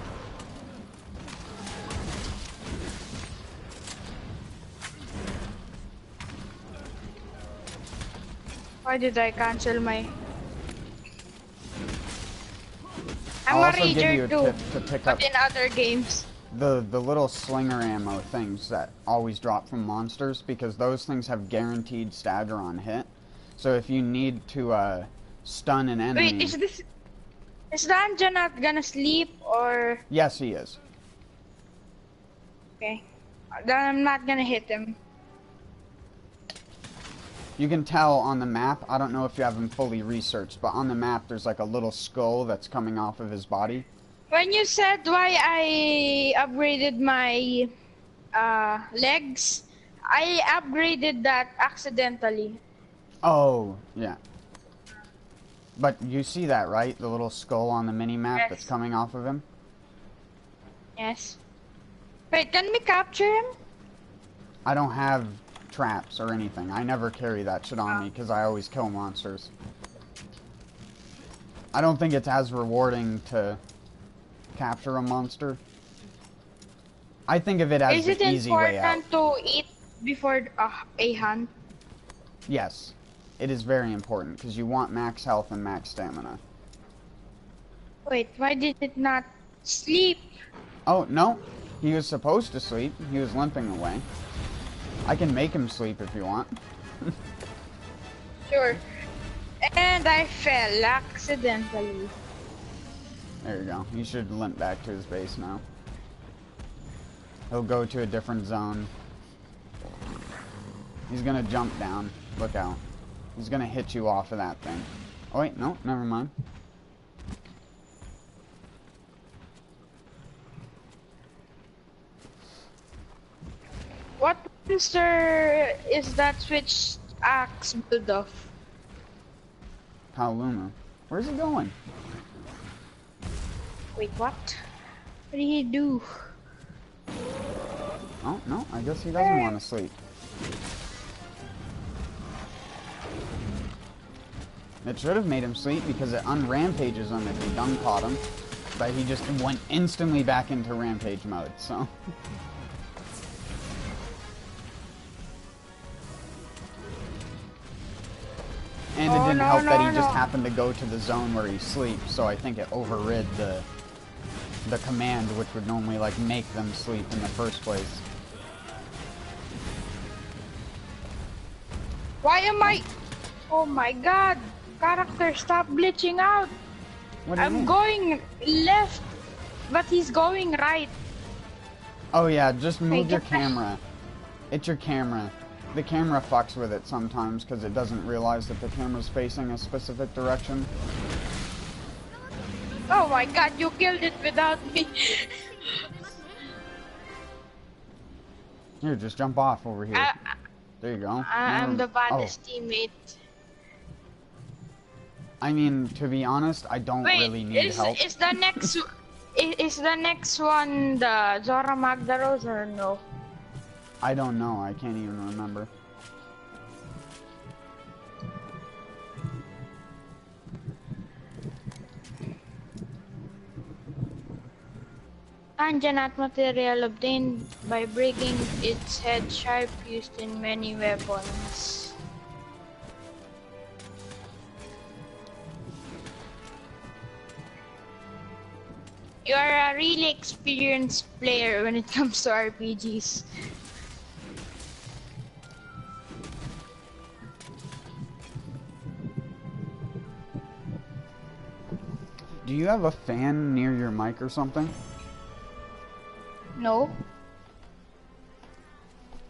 Why did I cancel my... I'll I'm also a give you a rager tip too, to pick but up in other games. the little slinger ammo things that always drop from monsters, because those things have guaranteed stagger on hit. So if you need to stun an enemy... Wait, is the Anja not gonna sleep or... Yes, he is. Okay, then I'm not gonna hit him. You can tell on the map, I don't know if you have him fully researched, but on the map there's like a little skull that's coming off of his body. When you said why I upgraded my legs, I upgraded that accidentally. Oh, yeah. But you see that, right? The little skull on the mini-map that's coming off of him? Yes. Wait, can we capture him? I don't have traps or anything. I never carry that shit on me because I always kill monsters. I don't think it's as rewarding to capture a monster. I think of it as the easy way out. Is it important to eat before a hunt? Yes. It is very important because you want max health and max stamina. Wait, why did it not sleep? Oh, no. He was supposed to sleep. He was limping away. I can make him sleep if you want. Sure. And I fell accidentally. There you go. He should limp back to his base now. He'll go to a different zone. He's gonna jump down. Look out. He's gonna hit you off of that thing. Oh wait, no, never mind. What monster is that switch axe build of? Paluma. Where's he going? Wait, what? What did he do? Oh, no, I guess he doesn't want to sleep. It should have made him sleep because it unrampages him if you done caught him. But he just went instantly back into rampage mode, so... And it didn't help that he just happened to go to the zone where he sleeps, so I think it overrid the command, which would normally, like, make them sleep in the first place. Why am I... Oh my god! Character, stop glitching out! What do you mean? I'm going left, but he's going right. Oh yeah, just move your camera. It's your camera. The camera fucks with it sometimes because it doesn't realize that the camera's facing a specific direction. Oh my god, you killed it without me. Here, just jump off over here. There you go. I'm the baddest teammate. I mean, to be honest, I don't really need help. Is the next is the next one the Zora Magdaros or no? I don't know. I can't even remember. Anjanat material obtained by breaking its head sharp used in many weapons. You are a really experienced player when it comes to RPGs. Do you have a fan near your mic or something? No.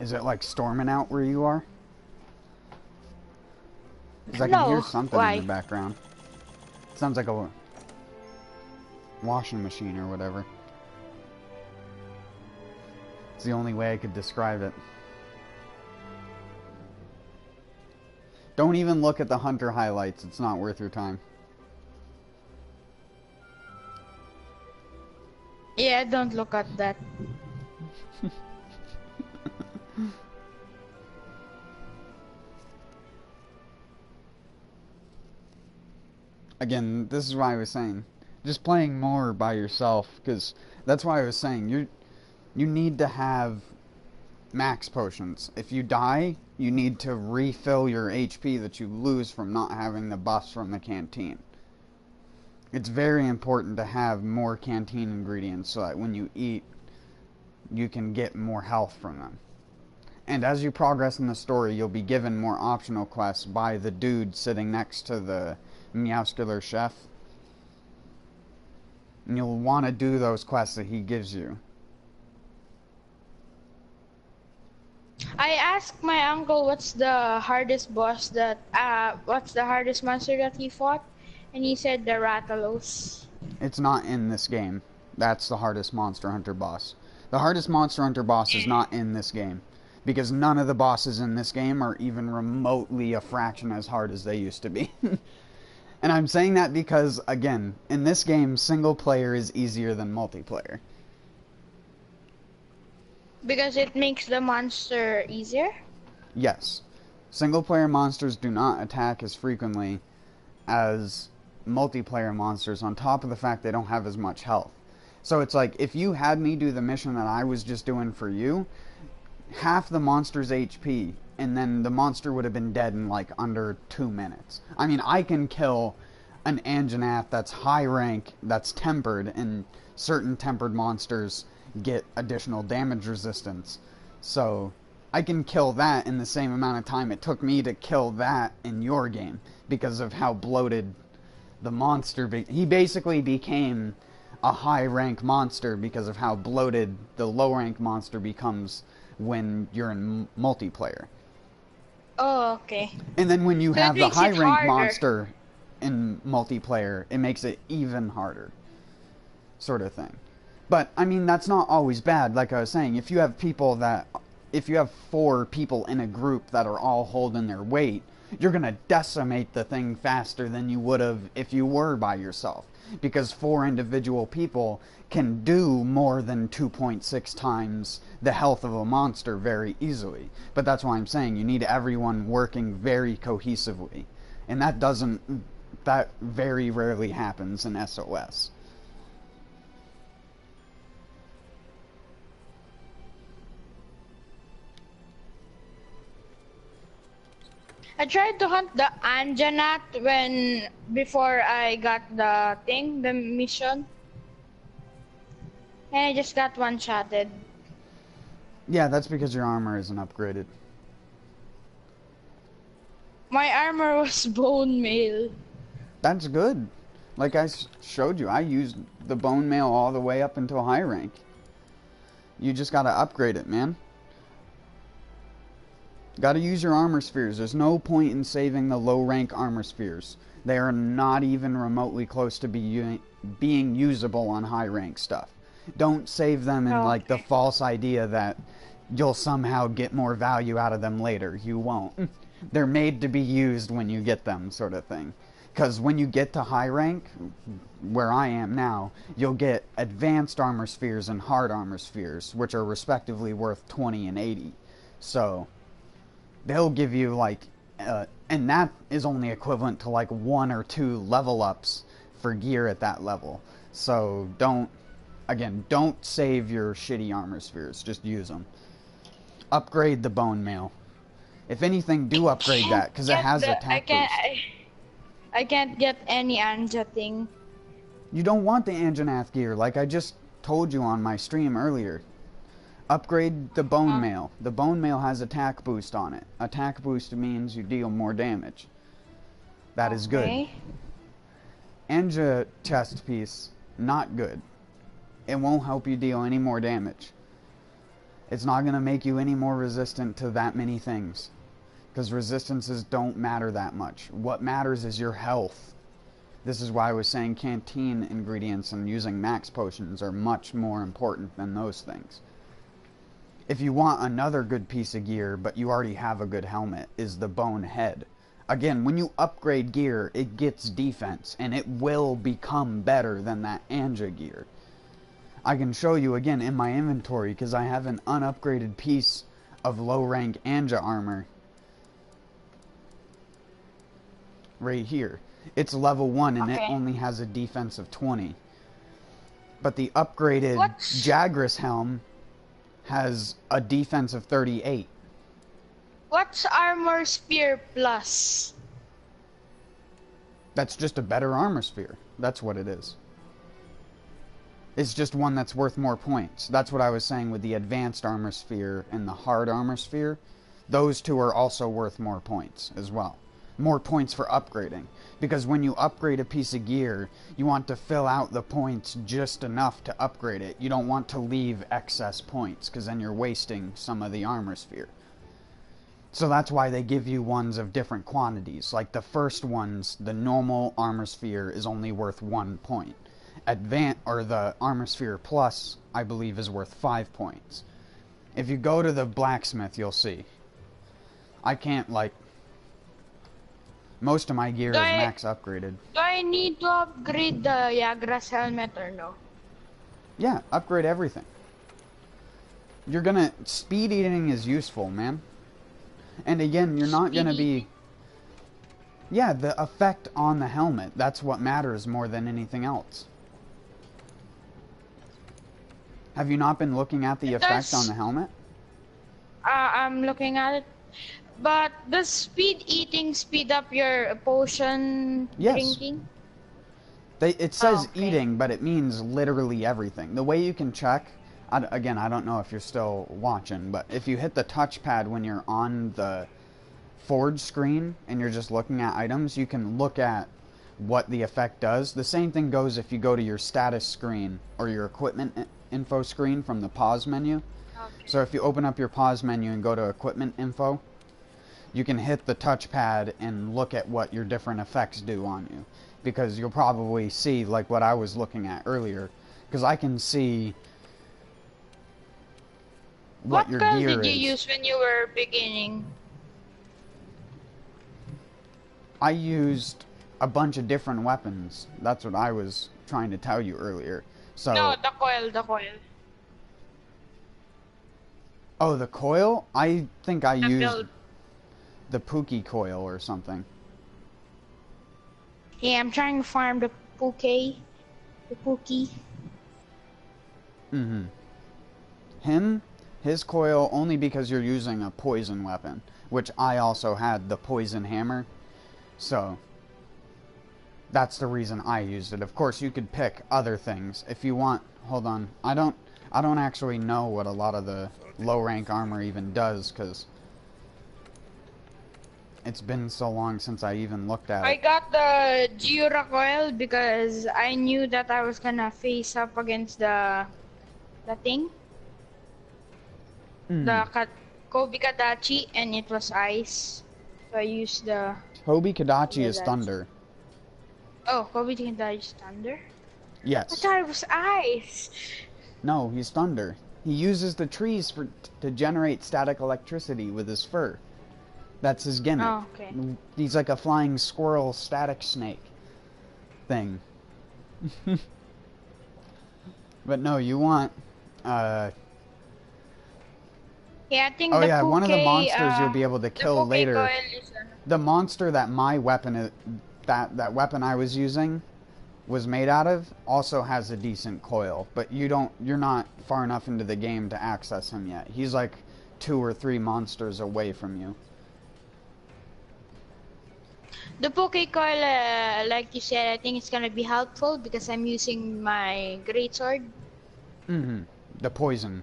Is it like storming out where you are? Because I No. can hear something Why? in the background. It sounds like a washing machine or whatever. It's the only way I could describe it. Don't even look at the Hunter highlights. It's not worth your time. Yeah, don't look at that. Again, this is why I was saying, just playing more by yourself, because that's why I was saying, you need to have max potions. If you die, you need to refill your HP that you lose from not having the buffs from the canteen. It's very important to have more canteen ingredients so that when you eat, you can get more health from them. And as you progress in the story, you'll be given more optional quests by the dude sitting next to the Meowscular chef. And you'll want to do those quests that he gives you. I asked my uncle what's the hardest boss that what's the hardest monster that he fought, and he said the Rathalos. It's not in this game. That's the hardest Monster Hunter boss. The hardest Monster Hunter boss is not in this game, because none of the bosses in this game are even remotely a fraction as hard as they used to be. And I'm saying that because, again, in this game, single player is easier than multiplayer. Because it makes the monster easier? Yes. Single player monsters do not attack as frequently as multiplayer monsters, on top of the fact they don't have as much health. So it's like, if you had me do the mission that I was just doing for you, half the monster's HP, and then the monster would have been dead in like under 2 minutes. I mean, I can kill an Anjanath that's high rank, that's tempered, and certain tempered monsters get additional damage resistance. So I can kill that in the same amount of time it took me to kill that in your game, because of how bloated the monster he basically became a high rank monster because of how bloated the low rank monster becomes when you're in multiplayer. Oh, okay. And then when you have the high rank harder. monster in multiplayer, it makes it even harder, sort of thing. But I mean, that's not always bad. Like I was saying, if you have 4 people in a group that are all holding their weight, you're gonna decimate the thing faster than you would have if you were by yourself, because 4 individual people can do more than 2.6 times the health of a monster very easily. But that's why I'm saying you need everyone working very cohesively. And that very rarely happens in SOS. I tried to hunt the Anjanat before I got the mission. And I just got one-shotted. Yeah, that's because your armor isn't upgraded. My armor was bone mail. That's good. Like I showed you, I used the bone mail all the way up until high rank. You just gotta upgrade it, man. Gotta use your armor spheres. There's no point in saving the low rank armor spheres. They are not even remotely close to being usable on high rank stuff. Don't save them in like the false idea that you'll somehow get more value out of them later. You won't. They're made to be used when you get them, sort of thing. Because when you get to high rank, where I am now, you'll get advanced armor spheres and hard armor spheres, which are respectively worth 20 and 80. So they'll give you like, and that is only equivalent to like 1 or 2 level ups for gear at that level. So don't save your shitty armor spheres, just use them. Upgrade the bone mail. If anything, do upgrade that, because it has attack boost. I can't get any Anja thing. You don't want the Anjanath gear, like I just told you on my stream earlier. Upgrade the bone mail. The bone mail has attack boost on it. Attack boost means you deal more damage. That is good. Anja chest piece, not good. It won't help you deal any more damage. It's not going to make you any more resistant to that many things. Because resistances don't matter that much. What matters is your health. This is why I was saying canteen ingredients and using max potions are much more important than those things. If you want another good piece of gear, but you already have a good helmet, is the bone head. Again, when you upgrade gear, it gets defense, and it will become better than that Anja gear. I can show you again in my inventory, because I have an unupgraded piece of low rank Anja armor. Right here. It's level 1 and it only has a defense of 20. But the upgraded Jagras helm has a defense of 38. What's armor spear plus? That's just a better armor sphere. That's what it is. It's just one that's worth more points. That's what I was saying with the advanced armor sphere and the hard armor sphere. Those two are also worth more points as well. More points for upgrading. Because when you upgrade a piece of gear, you want to fill out the points just enough to upgrade it. You don't want to leave excess points, because then you're wasting some of the armor sphere. So that's why they give you ones of different quantities. Like the first ones, the normal armor sphere is only worth 1 point. The armor sphere plus, I believe, is worth 5 points. If you go to the blacksmith, you'll see. I can't, like... Most of my gear is max upgraded. Do I need to upgrade the Jagras helmet or no? Yeah, upgrade everything. You're gonna... Speed eating is useful, man. And again, you're not gonna be... Yeah, the effect on the helmet. That's what matters more than anything else. Have you not been looking at the effect on the helmet? I'm looking at it. But does speed eating speed up your potion drinking? It says eating, but it means literally everything. The way you can check, again, I don't know if you're still watching, but if you hit the touchpad when you're on the Forge screen and you're just looking at items, you can look at what the effect does. The same thing goes if you go to your status screen or your equipment info screen from the pause menu. Okay. So if you open up your pause menu and go to equipment info, you can hit the touchpad and look at what your different effects do on you. Because you'll probably see, like what I was looking at earlier, because I can see what your gear is. What gun did you use when you were beginning? I used a bunch of different weapons. That's what I was trying to tell you earlier. So no, the coil. Oh, the coil? I think I used the Pookie coil or something. Yeah, I'm trying to farm the Pookie. The Pookie. Mm-hmm. His coil, only because you're using a poison weapon, which I also had the poison hammer, so that's the reason I used it. Of course, you could pick other things if you want. Hold on, I don't actually know what a lot of the low rank armor even does, because it's been so long since I even looked at it. I got the Jura coil because I knew that I was gonna face up against the thing. The Kobe Kadachi, and it was ice. So I used the... Kobe Kadachi is thunder. Oh, Kobe Kadachi is thunder? Yes. I thought it was ice. No, he's thunder. He uses the trees to generate static electricity with his fur. That's his gimmick. Oh, okay. He's like a flying squirrel static snake thing. But no, you want... Yeah, I think oh the yeah, Pookie, one of the monsters you'll be able to kill later. The monster that my weapon, that weapon I was using was made out of, also has a decent coil, but you're not far enough into the game to access him yet. He's like 2 or 3 monsters away from you. The Pookie coil, like you said, I think it's gonna be helpful because I'm using my greatsword. Mm-hmm. The poison,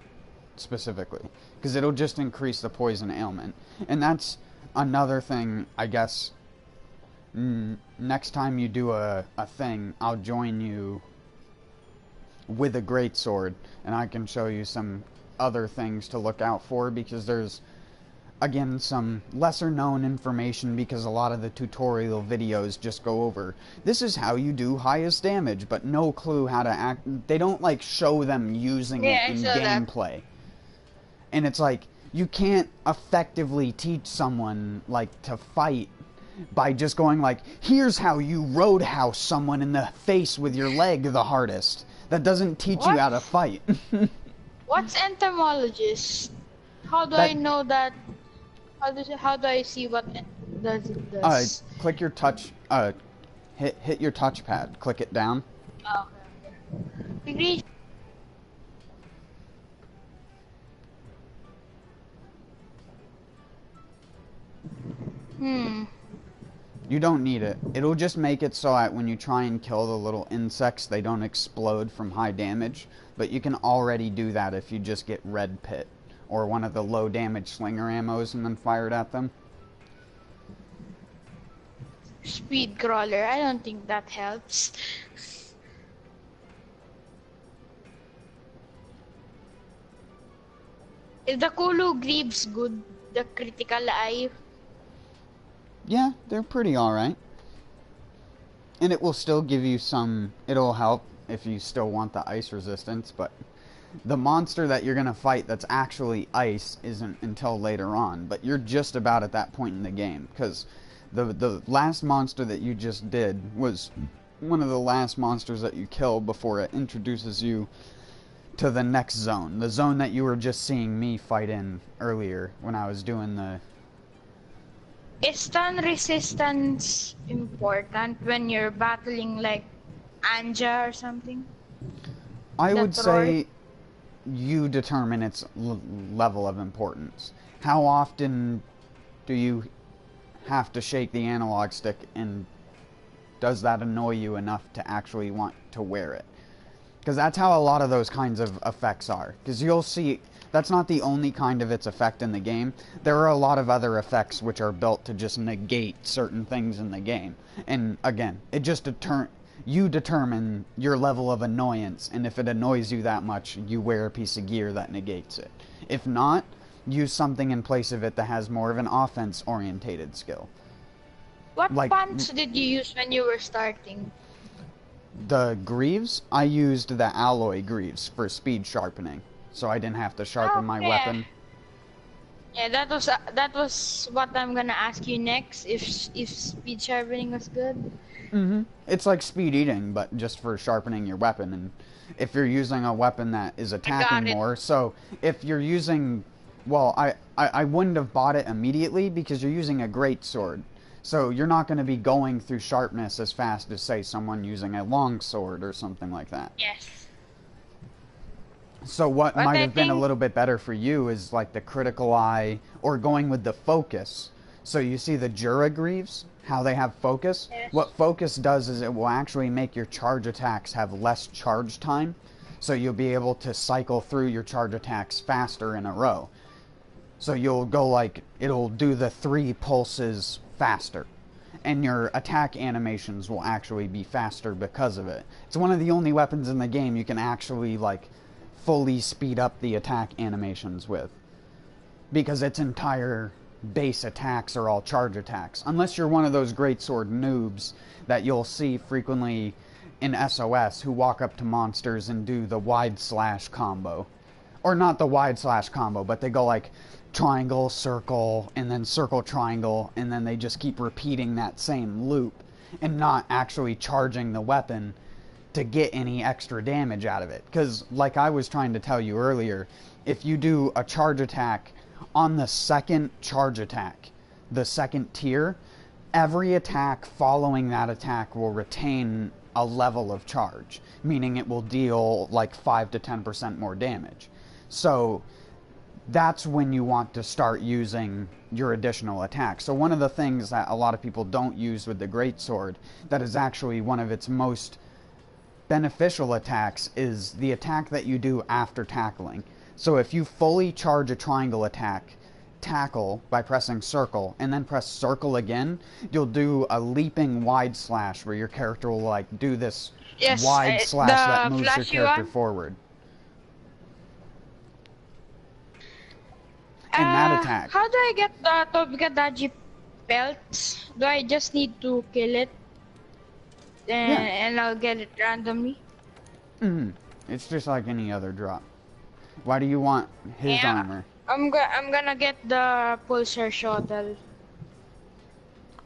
specifically. Because it'll just increase the poison ailment. And that's another thing, I guess, next time you do a thing, I'll join you with a greatsword, and I can show you some other things to look out for, because there's, again, some lesser known information, because a lot of the tutorial videos just go over, this is how you do highest damage, but no clue how to act. They don't like show them using it in gameplay. And it's like, you can't effectively teach someone like to fight by just going like, here's how you roadhouse someone in the face with your leg the hardest. That doesn't teach you how to fight. What's entomologist? How do I know that? How do I see what it does? Click your touch. Hit your touchpad. Click it down. Oh, okay. You don't need it. It'll just make it so that when you try and kill the little insects, they don't explode from high damage. But you can already do that if you just get Red Pit or one of the low damage slinger ammos and then fire it at them. Speed crawler. I don't think that helps. Is the Kulu Greaves good? The critical eye? Yeah, they're pretty alright. And it will still give you some... It'll help if you still want the ice resistance, but the monster that you're going to fight that's actually ice isn't until later on. But you're just about at that point in the game, because the last monster that you just did was one of the last monsters that you kill before it introduces you to the next zone. The zone that you were just seeing me fight in earlier when I was doing the... Is stun resistance important when you're battling like Anja or something? I would say you determine its level of importance. How often do you have to shake the analog stick, and does that annoy you enough to actually want to wear it? Because that's how a lot of those kinds of effects are. Because you'll see... That's not the only kind of its effect in the game. There are a lot of other effects which are built to just negate certain things in the game. And again, it just you determine your level of annoyance, and if it annoys you that much, you wear a piece of gear that negates it. If not, use something in place of it that has more of an offense-orientated skill. What pants did you use when you were starting? The greaves? I used the alloy greaves for speed sharpening, so I didn't have to sharpen my weapon. Yeah, that was what I'm gonna ask you next. If speed sharpening was good. It's like speed eating, but just for sharpening your weapon. And if you're using a weapon that is attacking more, so if you're using, well, I wouldn't have bought it immediately because you're using a great sword. So you're not going to be going through sharpness as fast as, say, someone using a long sword or something like that. Yes. So what But might I have been a think- little bit better for you is like the critical eye or going with the focus. So you see the Jura Greaves, how they have focus? Yes. What focus does is it will actually make your charge attacks have less charge time. So you'll be able to cycle through your charge attacks faster in a row. So you'll go like, it'll do the 3 pulses faster. And your attack animations will actually be faster because of it. It's one of the only weapons in the game you can actually like fully speed up the attack animations with. Because its entire base attacks are all charge attacks. Unless you're one of those greatsword noobs that you'll see frequently in SOS who walk up to monsters and do the wide slash combo. Or not the wide slash combo, but they go like triangle, circle, and then circle, triangle, and then they just keep repeating that same loop and not actually charging the weapon to get any extra damage out of it. Because like I was trying to tell you earlier, if you do a charge attack on the second charge attack, the second tier, every attack following that attack will retain a level of charge, meaning it will deal like 5 to 10% more damage. So that's when you want to start using your additional attack. So one of the things that a lot of people don't use with the greatsword that is actually one of its most beneficial attacks is the attack that you do after tackling. So if you fully charge a triangle attack, tackle by pressing circle, and then press circle again, you'll do a leaping wide slash where your character will like do this wide slash that moves your character forward. And that attack. How do I get the Tobikadaji pelts? Do I just need to kill it? And I'll get it randomly? It's just like any other drop. Why do you want his armor? I'm gonna get the pulsar shuttle.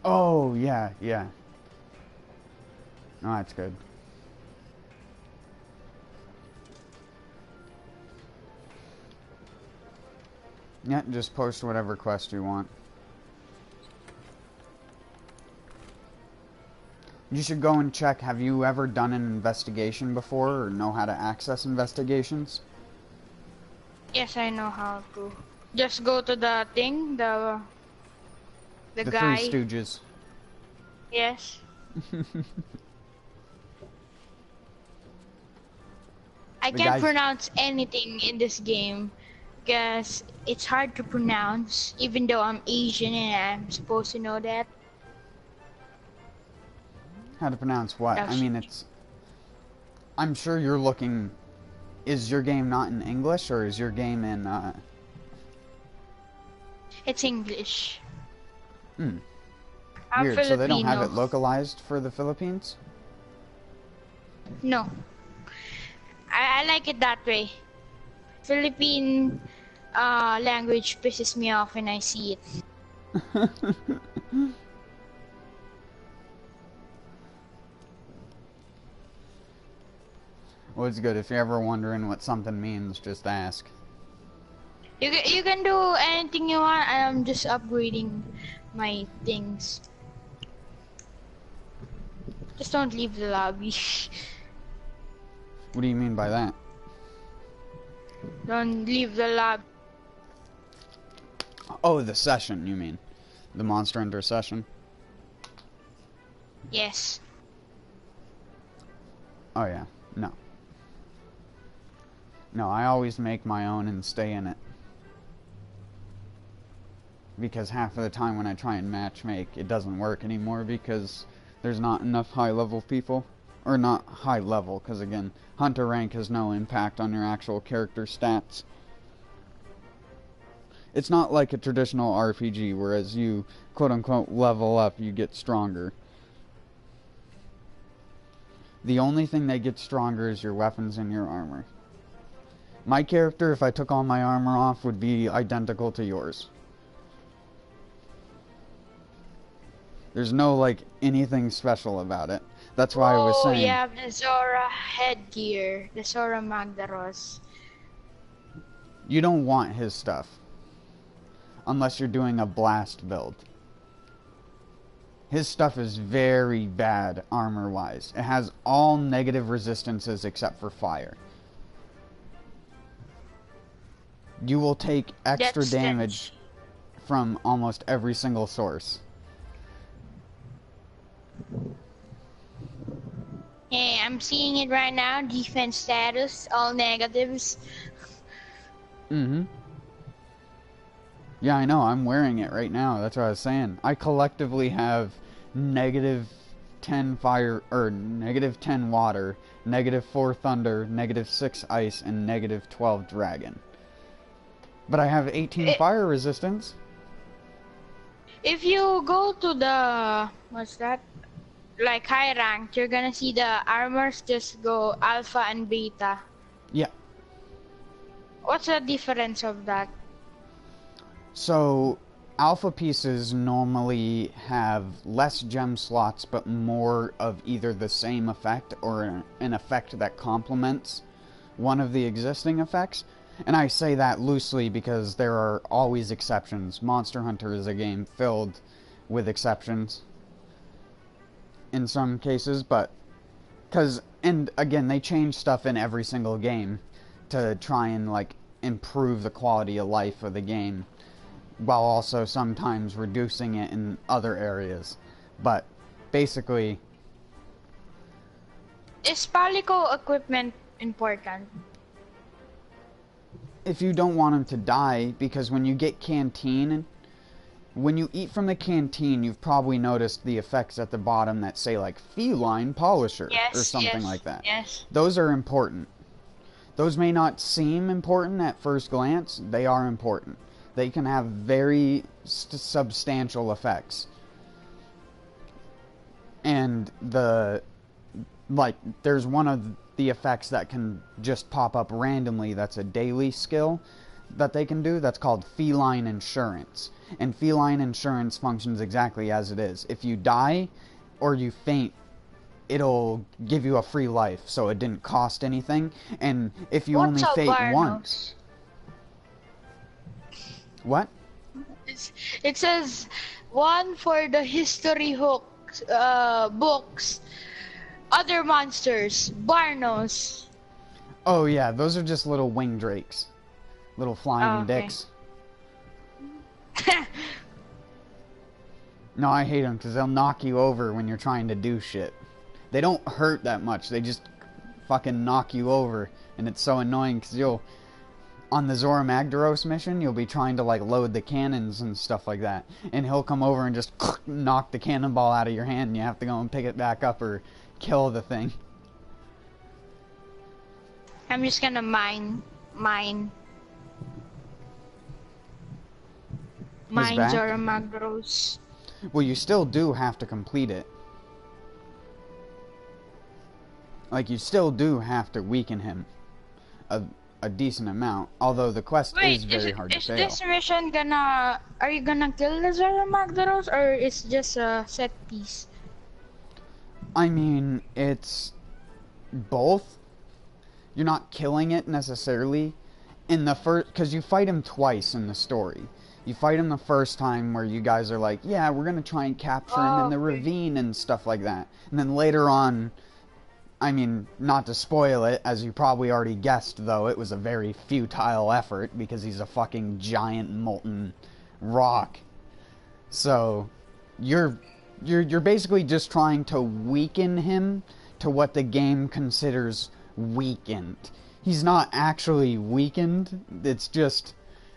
Oh, yeah. Oh, that's good. Yeah, just post whatever quest you want. You should go and check. Have you ever done an investigation before or know how to access investigations? Yes, I know how to. Just go to the thing, the guy. Three Stooges. Yes. I can't pronounce anything in this game because it's hard to pronounce, even though I'm Asian and I'm supposed to know that. How to pronounce what? I mean, it's... I'm sure you're looking... Is your game not in English, or is your game in, It's English. I'm Weird, Filipino. So they don't have it localized for the Philippines? No. I like it that way. Philippine language pisses me off when I see it. Well, it's good. If you're ever wondering what something means, just ask. You can do anything you want. I'm just upgrading my things. Just don't leave the lobby. What do you mean by that? Don't leave the lobby. Oh, the session, you mean. The Monster Hunter session? Yes. Oh, yeah. No. No, I always make my own and stay in it. Because half of the time when I try and matchmake, it doesn't work anymore because there's not enough high-level people. Or not high-level, because again, Hunter rank has no impact on your actual character stats. It's not like a traditional RPG, whereas you, quote-unquote, level up, you get stronger. The only thing that gets stronger is your weapons and your armor. My character, if I took all my armor off, would be identical to yours. There's no, like, anything special about it. That's why I was saying... Oh, you have the Zora headgear. The Zora Magdaros. You don't want his stuff. Unless you're doing a blast build. His stuff is very bad armor-wise. It has all negative resistances except for fire. You will take extra damage from almost every single source. Hey, I'm seeing it right now. Defense status, all negatives. Mm-hmm. Yeah, I know. I'm wearing it right now. That's what I was saying. I collectively have -10 fire, or -10 water, -4 thunder, -6 ice, and -12 dragon. But I have 18 fire resistance. If you go to the, what's that? Like high rank, you're gonna see the armors just go alpha and beta. Yeah. What's the difference of that? So, alpha pieces normally have less gem slots, but more of either the same effect or an effect that complements one of the existing effects. And I say that loosely because there are always exceptions. Monster Hunter is a game filled with exceptions in some cases, but and again, they change stuff in every single game to try and like improve the quality of life of the game, while also sometimes reducing it in other areas. But basically, is Palico equipment important? If you don't want him to die, because when you get canteen, when you eat from the canteen, you've probably noticed the effects at the bottom that say like feline polisher or something like that. Yes. Those are important. Those may not seem important at first glance. They are important. They can have very substantial effects. And there's one of the effects that can just pop up randomly that's a daily skill that they can do that's called feline insurance. And feline insurance functions exactly as it is. If you die or you faint, it'll give you a free life, so it didn't cost anything. And if you only faint once... What? It says, one for the history books, other monsters, Barnos. Oh yeah, those are just little wing drakes. Little flying dicks. No, I hate them because they'll knock you over when you're trying to do shit. They don't hurt that much, they just fucking knock you over. And it's so annoying because on the Zora Magdaros mission, you'll be trying to like load the cannons and stuff like that. And he'll come over and just knock the cannonball out of your hand and you have to go and pick it back up or kill the thing. I'm just gonna mine Zora Magdaros. Well, you still do have to complete it. Like, you still do have to weaken him a decent amount, although the quest is very hard to fail. Is this mission are you gonna kill the Zora Magdaros, or it's just a set piece? I mean, it's both. You're not killing it necessarily in the first, because you fight him twice in the story. You fight him the first time where you guys are like, yeah, we're gonna try and capture him in the ravine and stuff like that. And then later on, I mean, not to spoil it, as you probably already guessed, though, it was a very futile effort because he's a fucking giant molten rock. So, you're basically just trying to weaken him to what the game considers weakened. He's not actually weakened, it's just,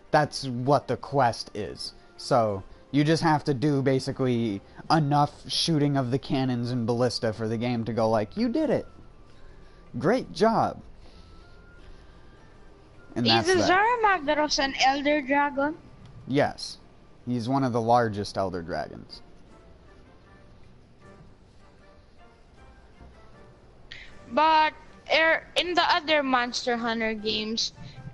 that's what the quest is. So, you just have to do basically enough shooting of the cannons and ballista for the game to go like, you did it! Great job! And is the Zora Magdaros an elder dragon? Yes. He's one of the largest elder dragons. But in the other Monster Hunter games,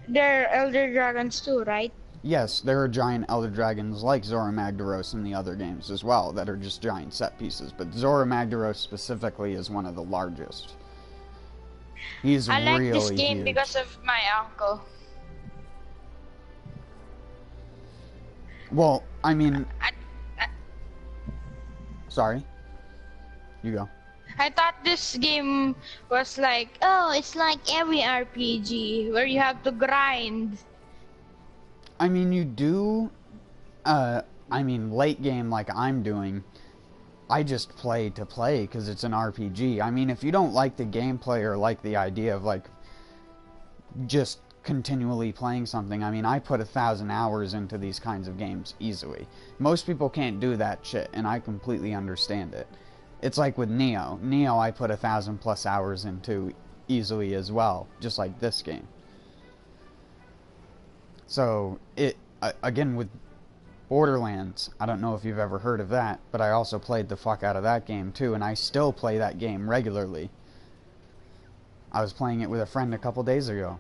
there are elder dragons too, right? Yes, there are giant elder dragons like Zora Magdaros in the other games as well that are just giant set pieces, but Zora Magdaros specifically is one of the largest. He's really huge. I like this game because of my uncle. Well, I mean, Sorry. You go. I thought this game was like, oh, it's like every RPG where you have to grind. I mean, you do, I mean, late game like I'm doing, I just play to play because it's an RPG. I mean, if you don't like the gameplay or like the idea of, like, just continually playing something, I mean, I put 1,000 hours into these kinds of games easily. Most people can't do that shit, and I completely understand it. It's like with Neo. Neo I put 1,000+ hours into easily as well, just like this game. So, again, with Borderlands, I don't know if you've ever heard of that, but I also played the fuck out of that game too, and I still play that game regularly. I was playing it with a friend a couple days ago.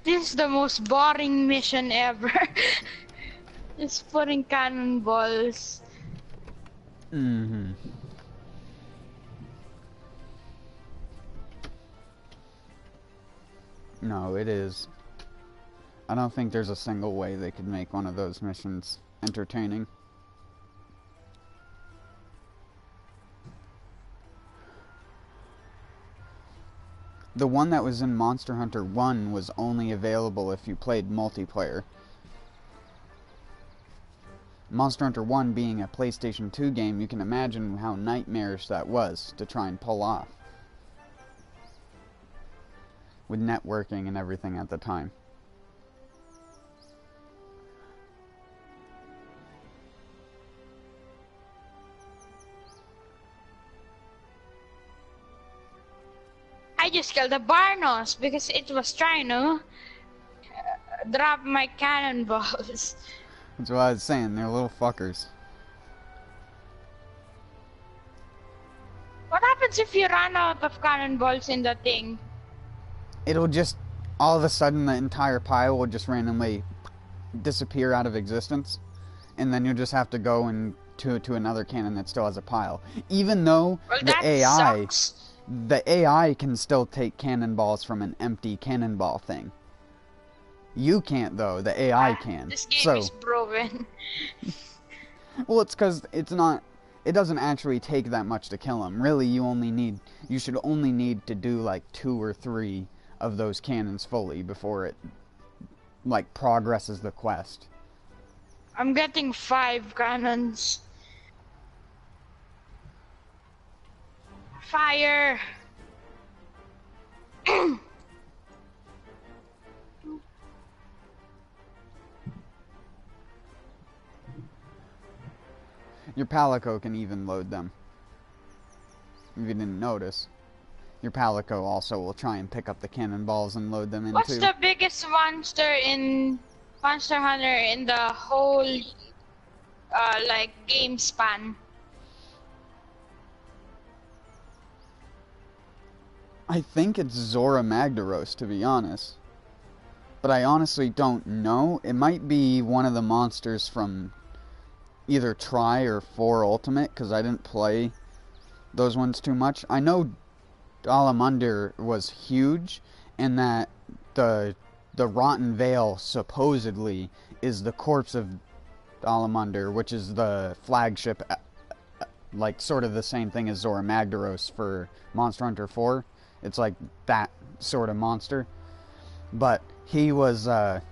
This is the most boring mission ever. Just putting cannonballs. Mm-hmm. No, it is. I don't think there's a single way they could make one of those missions entertaining. The one that was in Monster Hunter 1 was only available if you played multiplayer. Monster Hunter 1 being a PlayStation 2 game, you can imagine how nightmarish that was to try and pull off. With networking and everything at the time. I just killed a Barnos because it was trying to drop my cannonballs. That's what I was saying, they're little fuckers. What happens if you run out of cannonballs in the thing? It'll just, all of a sudden the entire pile will just randomly disappear out of existence. And then you'll just have to go and to another cannon that still has a pile. Even though the AI can still take cannonballs from an empty cannonball thing. You can't though, the AI can. This game is broken. Well, it's because it doesn't actually take that much to kill them. Really, you should only need to do like 2 or 3 of those cannons fully before it, like, progresses the quest. I'm getting 5 cannons. Fire! Your Palico can even load them. If you didn't notice. Your Palico also will try and pick up the cannonballs and load them into... What's the biggest monster in Monster Hunter in the whole, like, game span? I think it's Zora Magdaros, to be honest. But I honestly don't know. It might be one of the monsters from either Tri or 4 Ultimate, because I didn't play those ones too much. I know Dalamundir was huge, and that the Rotten Vale supposedly is the corpse of Dalamundir, which is the flagship, like, sort of the same thing as Zora Magdaros for Monster Hunter 4. It's like that sort of monster. But he was like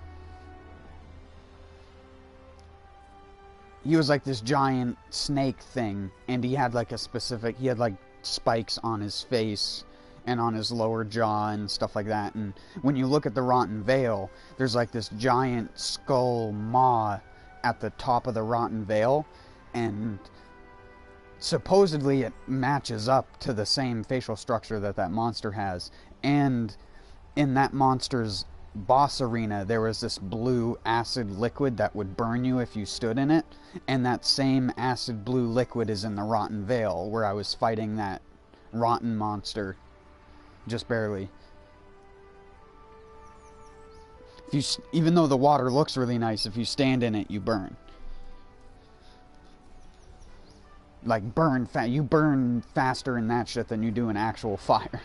this giant snake thing, and he had like he had like spikes on his face and on his lower jaw and stuff like that. And when you look at the Rotten Vale, there's like this giant skull maw at the top of the Rotten Vale, and supposedly it matches up to the same facial structure that monster has. And in that monster's boss arena, there was this blue acid liquid that would burn you if you stood in it, and that same acid blue liquid is in the Rotten Vale, where I was fighting that rotten monster, just barely. Even though the water looks really nice, if you stand in it, you burn. like you burn faster in that shit than you do in actual fire.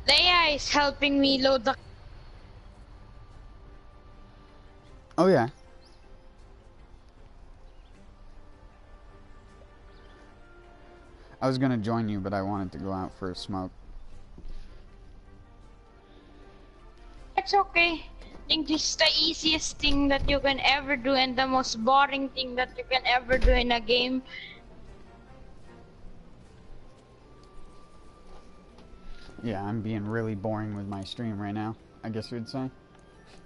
The AI is helping me load the. Oh yeah. I was gonna join you, but I wanted to go out for a smoke. It's okay. I think this is the easiest thing that you can ever do and the most boring thing that you can ever do in a game. Yeah, I'm being really boring with my stream right now, I guess you'd say.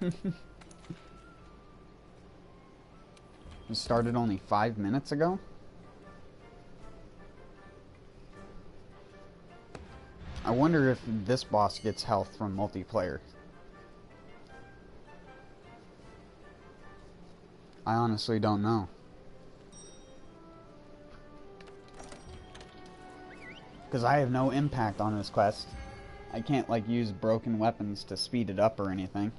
It started only 5 minutes ago? I wonder if this boss gets health from multiplayer. I honestly don't know. Because I have no impact on this quest. I can't, like, use broken weapons to speed it up or anything.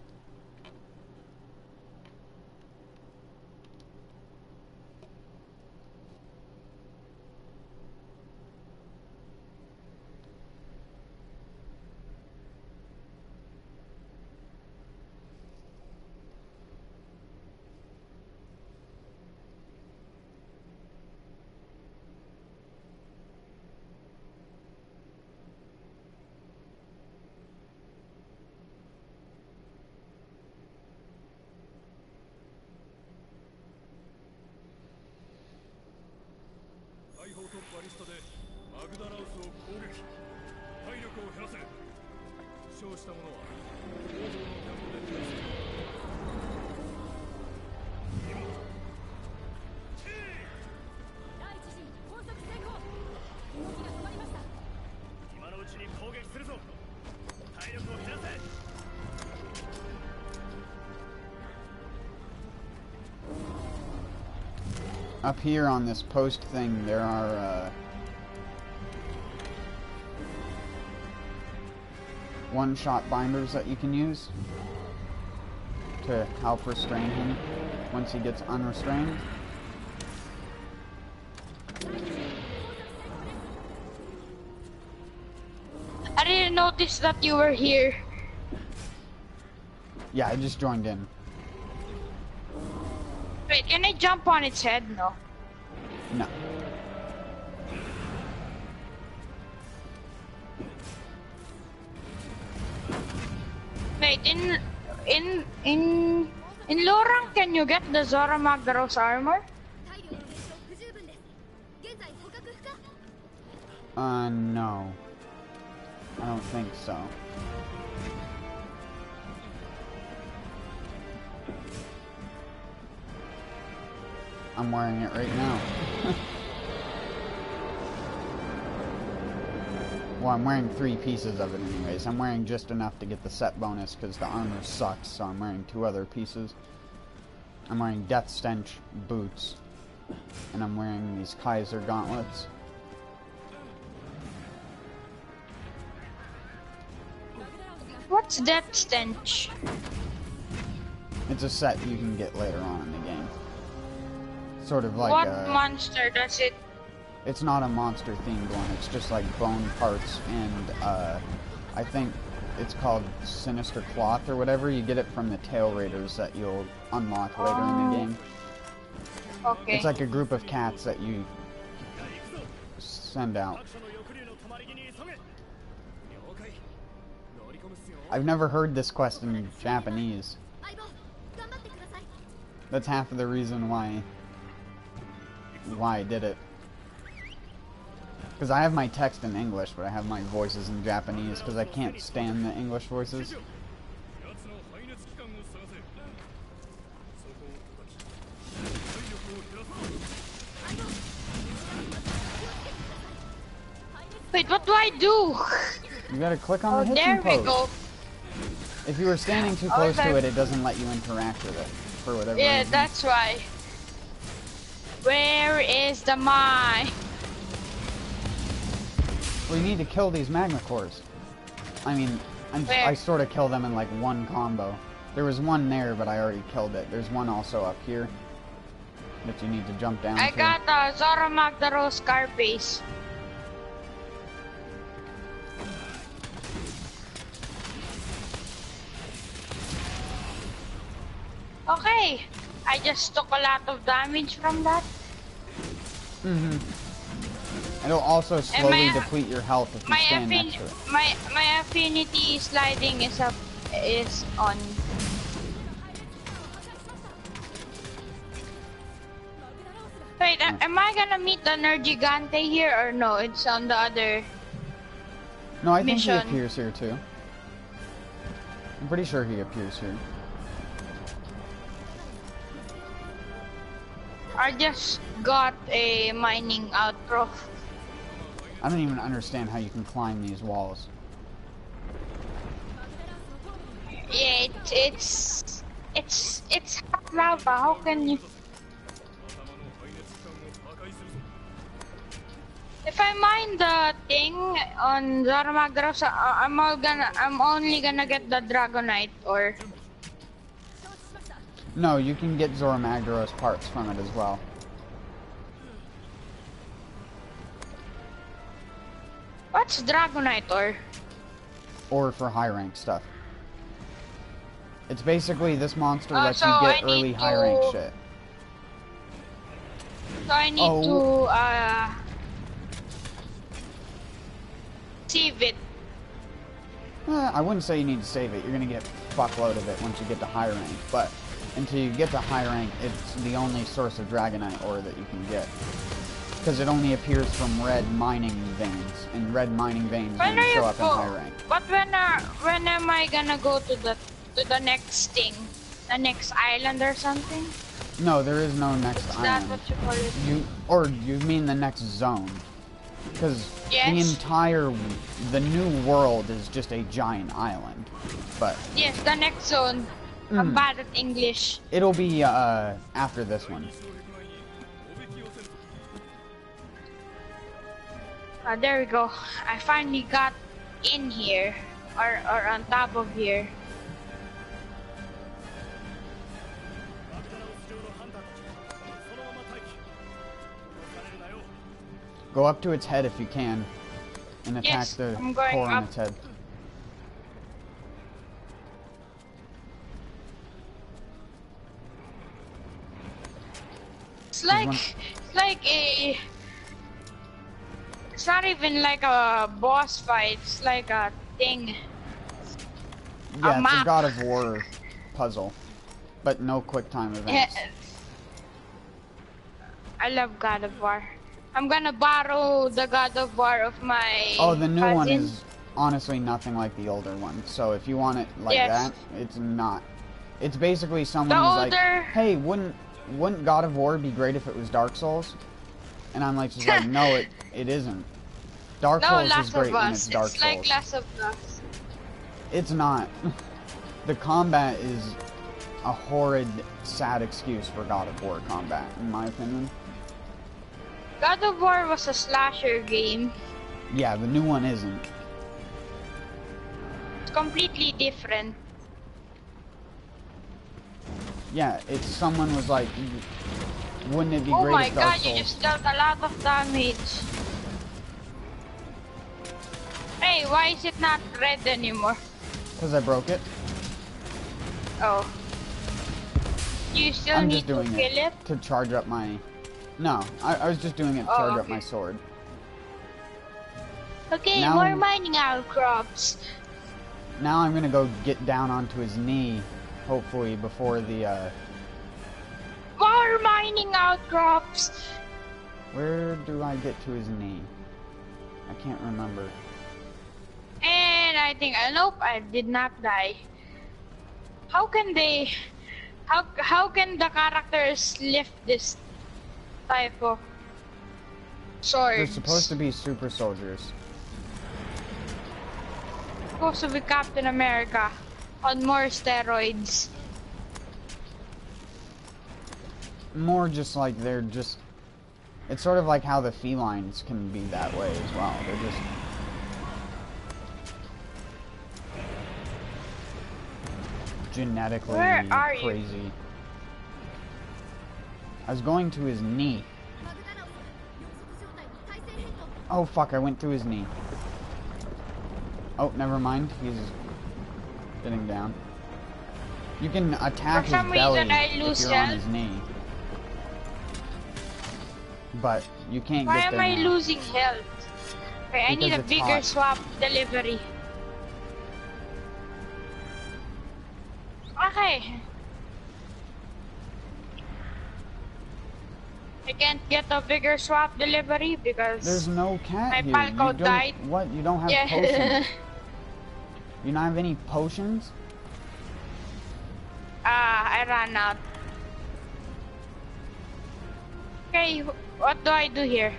Up here on this post thing, there are one-shot binders that you can use to help restrain him once he gets unrestrained. I didn't notice that you were here. Yeah, I just joined in. Wait, can I jump on its head? No. No. Wait, in Lorang, can you get the Zora Magdaros armor? No. I don't think so. I'm wearing it right now. Well, I'm wearing 3 pieces of it anyways. I'm wearing just enough to get the set bonus because the armor sucks, so I'm wearing 2 other pieces. I'm wearing Death Stench boots. And I'm wearing these Kaiser gauntlets. What's Death Stench? It's a set you can get later on in the game. Sort of like what monster does it? It's not a monster themed one, it's just like bone parts and I think it's called Sinister Cloth or whatever. You get it from the Tail Raiders that you'll unlock later in the game. Okay. It's like a group of cats that you send out. I've never heard this quest in Japanese. That's half of the reason why I did it. Because I have my text in English, but I have my voices in Japanese because I can't stand the English voices. Wait, what do I do? You gotta click on the hitching there we post. go. If you were standing too close to it, it doesn't let you interact with it. for whatever Yeah, reason. that's why. Where is the mine? We need to kill these magma cores. I mean, I sort of kill them in like one combo. There was one there, but I already killed it. There's one also up here that you need to jump down I to. got a Zora Magdaro Scarface. Okay, I just took a lot of damage from that. It'll also slowly deplete your health if you stand next to it. My affinity sliding is on. Wait, am I gonna meet the Nergigante here or no? It's on the other. No, I think mission. he appears here too. I'm pretty sure he appears here. I just got a mining outro. I don't even understand how you can climb these walls. Yeah, it's hot lava. How can you? If I mine the thing on Zora Magdaros, I'm only gonna get the Dragonite or. No, you can get Zora Magdaros parts from it as well. What's Dragonite or? Or for high rank stuff. It's basically this monster lets so you get early high rank shit. So I need to save it. I wouldn't say you need to save it. You're gonna get a fuckload of it once you get to high rank, but until you get to high rank, it's the only source of Dragonite ore that you can get. Because it only appears from red mining veins, and red mining veins When only show up in high rank. But when am I gonna go to the next thing? The next island or something? No, there is no next Is island. that what you call it? You mean the next zone. Because Yes. the new world is just a giant island. But Yes, the next zone. I'm bad at English. it'll be after this one. There we go. I finally got in here, or on top of here. Go up to its head if you can, and attack Yes, the I'm going core on up. its head. It's not even like a boss fight. It's like a thing. Yeah, it's map. a God of War puzzle, but no quick time events. Yeah. I love God of War. I'm gonna borrow the God of War of my Oh, the new one cousin. is honestly nothing like the older one. So if you want it like Yes. that, it's not. It's basically someone The who's like, older- "Hey, wouldn't God of War be great if it was Dark Souls?" And I'm like, just like, no, it isn't. Dark No, Souls is Last great of when Us. it's Dark It's Souls. like Last of Us. It's not. The combat is a horrid, sad excuse for God of War combat, in my opinion. God of War was a slasher game. Yeah, the new one isn't. It's completely different. Yeah, it's someone was like, wouldn't it be Oh great my if Dark god, Souls... you just dealt a lot of damage. Hey, why is it not red anymore? Because I broke it. Oh. You still I'm need just doing to kill it? to charge up my... No, I was just doing it to charge up okay. my sword. Okay, Now- more mining outcrops. Now I'm gonna go get down onto his knee, hopefully, before the, More mining outcrops. Where do I get to his knee? I can't remember. And I think, nope, I did not die. How can they... How can the characters lift this type of sword? They're supposed to be super soldiers. Supposed to be Captain America on more steroids. more just like they're just... It's sort of like how the felines can be that way as well. They're just... genetically crazy. I was going to his knee. Oh fuck, I went through his knee. Oh, never mind. He's sitting down. You can attack his belly if you're on his knee. But you can't get there. Why am I losing health? Okay, I need a bigger swap delivery. Okay. I can't get a bigger swap delivery because there's no cat here. My Palco died. What? You don't have potions? You don't have any potions? I ran out. Okay, what do I do here?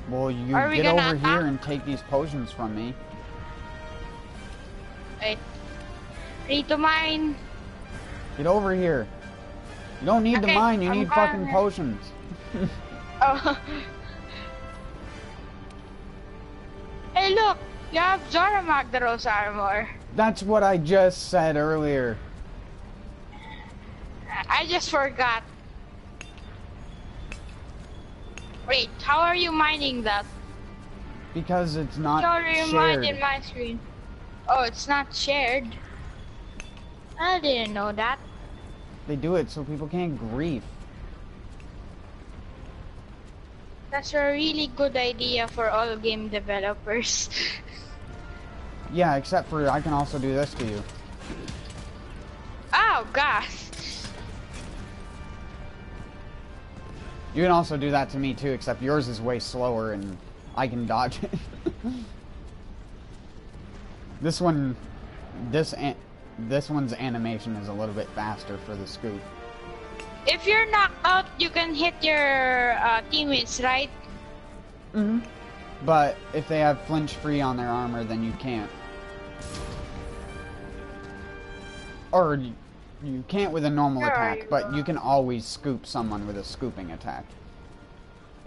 Well, you get over here and take these potions from me. Wait. Need to mine. Get over here. You don't need to mine, you need fucking potions. Oh. Hey look, you have Zora Magdaros armor. That's what I just said earlier. I just forgot. Wait, how are you mining that? Because it's not shared. You mined in my screen. Oh, it's not shared. I didn't know that. They do it so people can't grief. That's a really good idea for all game developers. Yeah, except for I can also do this to you. Oh gosh. You can also do that to me too, except yours is way slower and I can dodge it. This one's animation is a little bit faster for the scoop. If you're knocked out, you can hit your teammates, right? Mm-hmm. But if they have flinch free on their armor, then you can't. Or you can't with a normal attack, but you can always scoop someone with a scooping attack.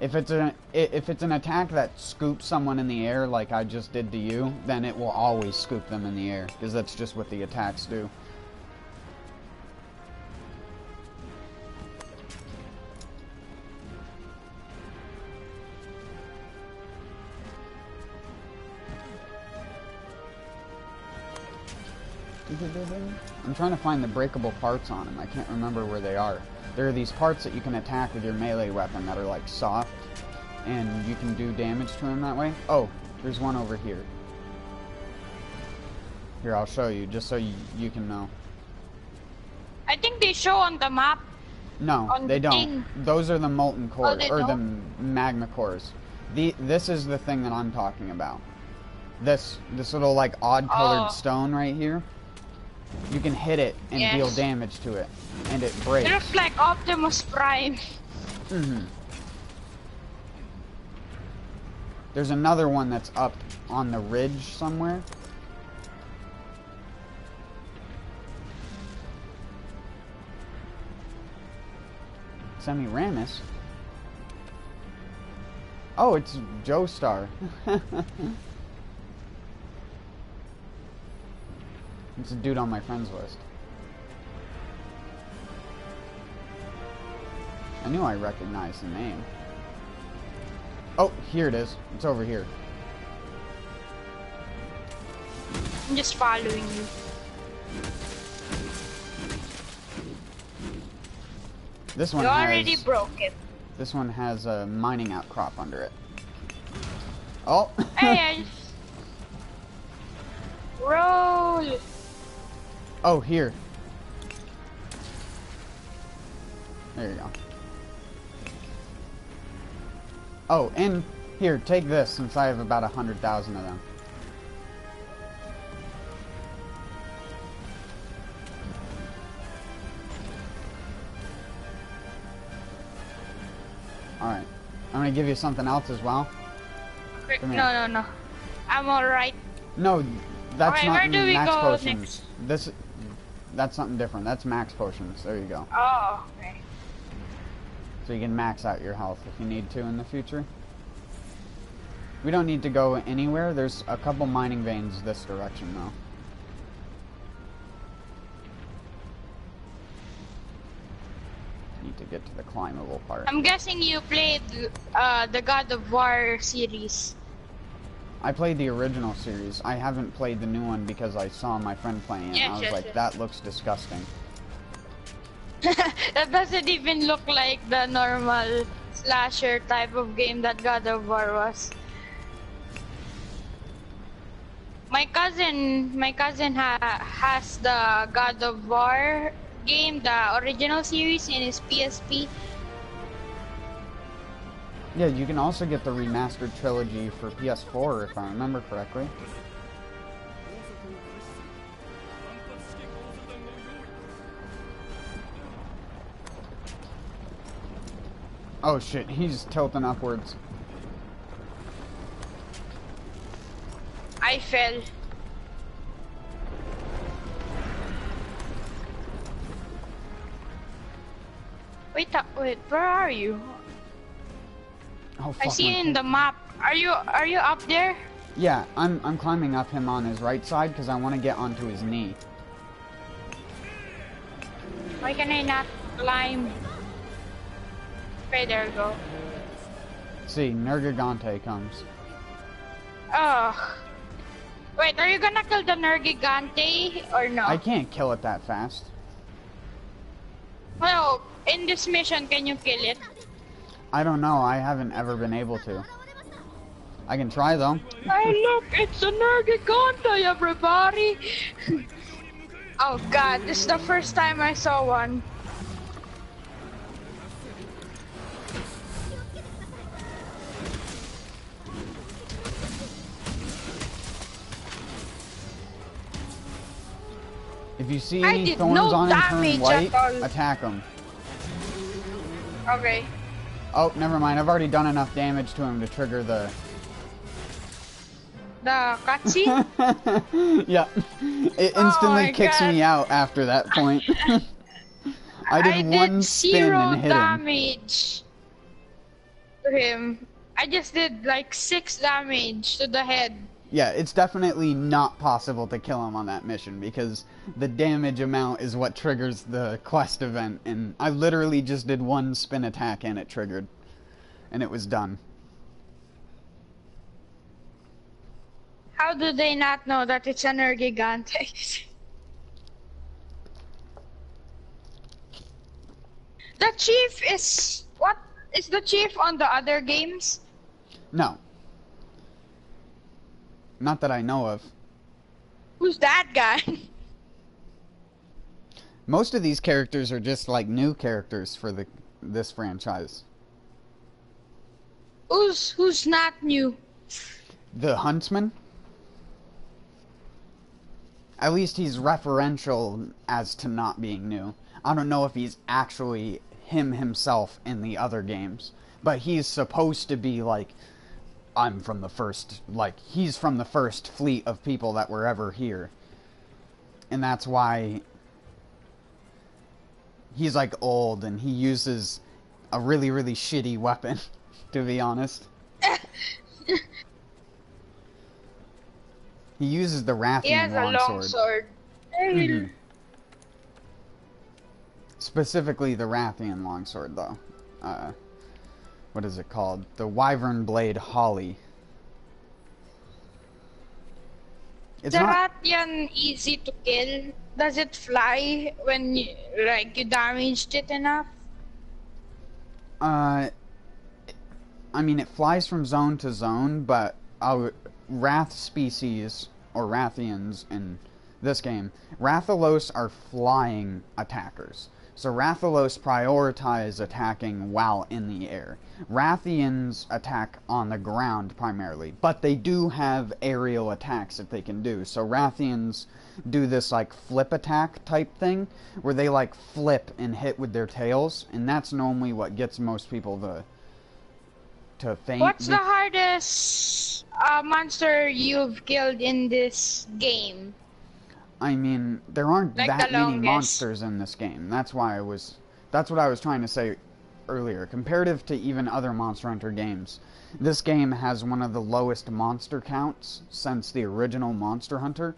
If it's an attack that scoops someone in the air, like I just did to you, then it will always scoop them in the air, because that's just what the attacks do. I'm trying to find the breakable parts on them. I can't remember where they are. There are these parts that you can attack with your melee weapon that are like soft, and you can do damage to them that way. Oh, there's one over here. Here, I'll show you, just so you can know. I think they show on the map. No, they don't. Those are the molten cores, or the magma cores. This is the thing that I'm talking about. This little like odd colored stone right here. You can hit it and deal damage to it, and it breaks. It looks like Optimus Prime. Mm-hmm. There's another one that's up on the ridge somewhere. Semiramis? Oh, it's Joestar. It's a dude on my friends list. I knew I recognized the name. Oh, here it is. It's over here. I'm just following you. This one you already broke it. This one has a mining outcrop under it. Oh! Hey, I just... Roll! Oh, here. There you go. Oh, and here, take this, since I have about 100,000 of them. Alright. I'm gonna give you something else as well. No. I'm alright. No, that's not max potions. Next? That's something different. That's max potions. There you go. Oh, okay. So you can max out your health if you need to in the future. We don't need to go anywhere. There's a couple mining veins this direction, though. Need to get to the climbable part. I'm guessing you played the God of War series. I played the original series. I haven't played the new one because I saw my friend playing it, and I was like, that looks disgusting. That doesn't even look like the normal slasher type of game that God of War was. My cousin has the God of War game, the original series, in his PSP. Yeah, you can also get the remastered trilogy for PS4, if I remember correctly. Oh shit, he's tilting upwards. I fell. Wait, where are you? Oh, fuck, I see you in the map. Are you up there? Yeah, I'm climbing up him on his right side because I want to get onto his knee. Why can I not climb? Okay, there we go. See, Nergigante comes. Oh. Wait, are you gonna kill the Nergigante or no? I can't kill it that fast. Well, in this mission, can you kill it? I don't know, I haven't ever been able to. I can try though. Hey look, it's a Nergigante, everybody! Oh god, this is the first time I saw one. If you see any thorns on him turn white, attack him. Okay. Oh, never mind. I've already done enough damage to him to trigger the cutscene? Yeah. It instantly kicks me out after that point. I did one spin and hit him. Damage to him. I just did like 6 damage to the head. Yeah, it's definitely not possible to kill him on that mission because the damage amount is what triggers the quest event, and I literally just did one spin attack and it triggered. And it was done. How do they not know that it's an Nergigante? The chief is... What? Is the chief on the other games? No. Not that I know of. Who's that guy? Most of these characters are just like new characters for this franchise. Who's not new? The Huntsman? At least he's referential as to not being new. I don't know if he's actually himself in the other games, but he's supposed to be like, I'm from the first, like, he's from the first fleet of people that were ever here. And that's why he's like old and he uses a really, really shitty weapon, to be honest. He uses the Rathian longsword. He has a longsword. Mm-hmm. Specifically the Rathian longsword, though. What is it called? The Wyvern Blade Holly. Is the Rathian easy to kill? Does it fly when you damaged it enough? I mean, it flies from zone to zone, but Wrath species, or Rathians in this game, Rathalos are flying attackers. So Rathalos prioritize attacking while in the air. Rathians attack on the ground primarily, but they do have aerial attacks that they can do. So Rathians do this like flip attack type thing, where they like flip and hit with their tails, and that's normally what gets most people to faint. What's the hardest monster you've killed in this game? I mean, there aren't like that many monsters in this game. That's what I was trying to say earlier, comparative to even other Monster Hunter games, this game has one of the lowest monster counts since the original Monster Hunter,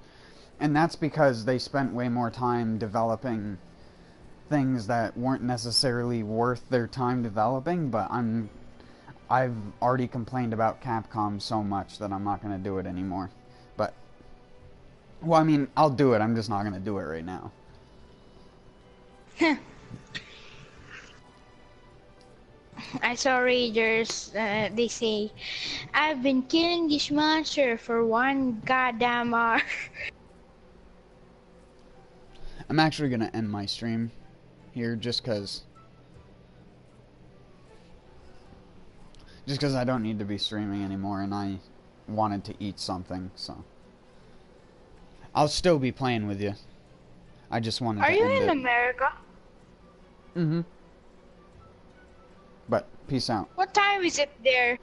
and that's because they spent way more time developing things that weren't necessarily worth their time developing, but I've already complained about Capcom so much that I'm not going to do it anymore. But, well, I mean, I'll do it, I'm just not going to do it right now. I saw Raiders, they say, I've been killing this monster for 1 goddamn hour. I'm actually going to end my stream here just because I don't need to be streaming anymore and I wanted to eat something, so. I'll still be playing with you. I just wanted to end it. Are you in America? Mm-hmm. But, peace out. What time is it there?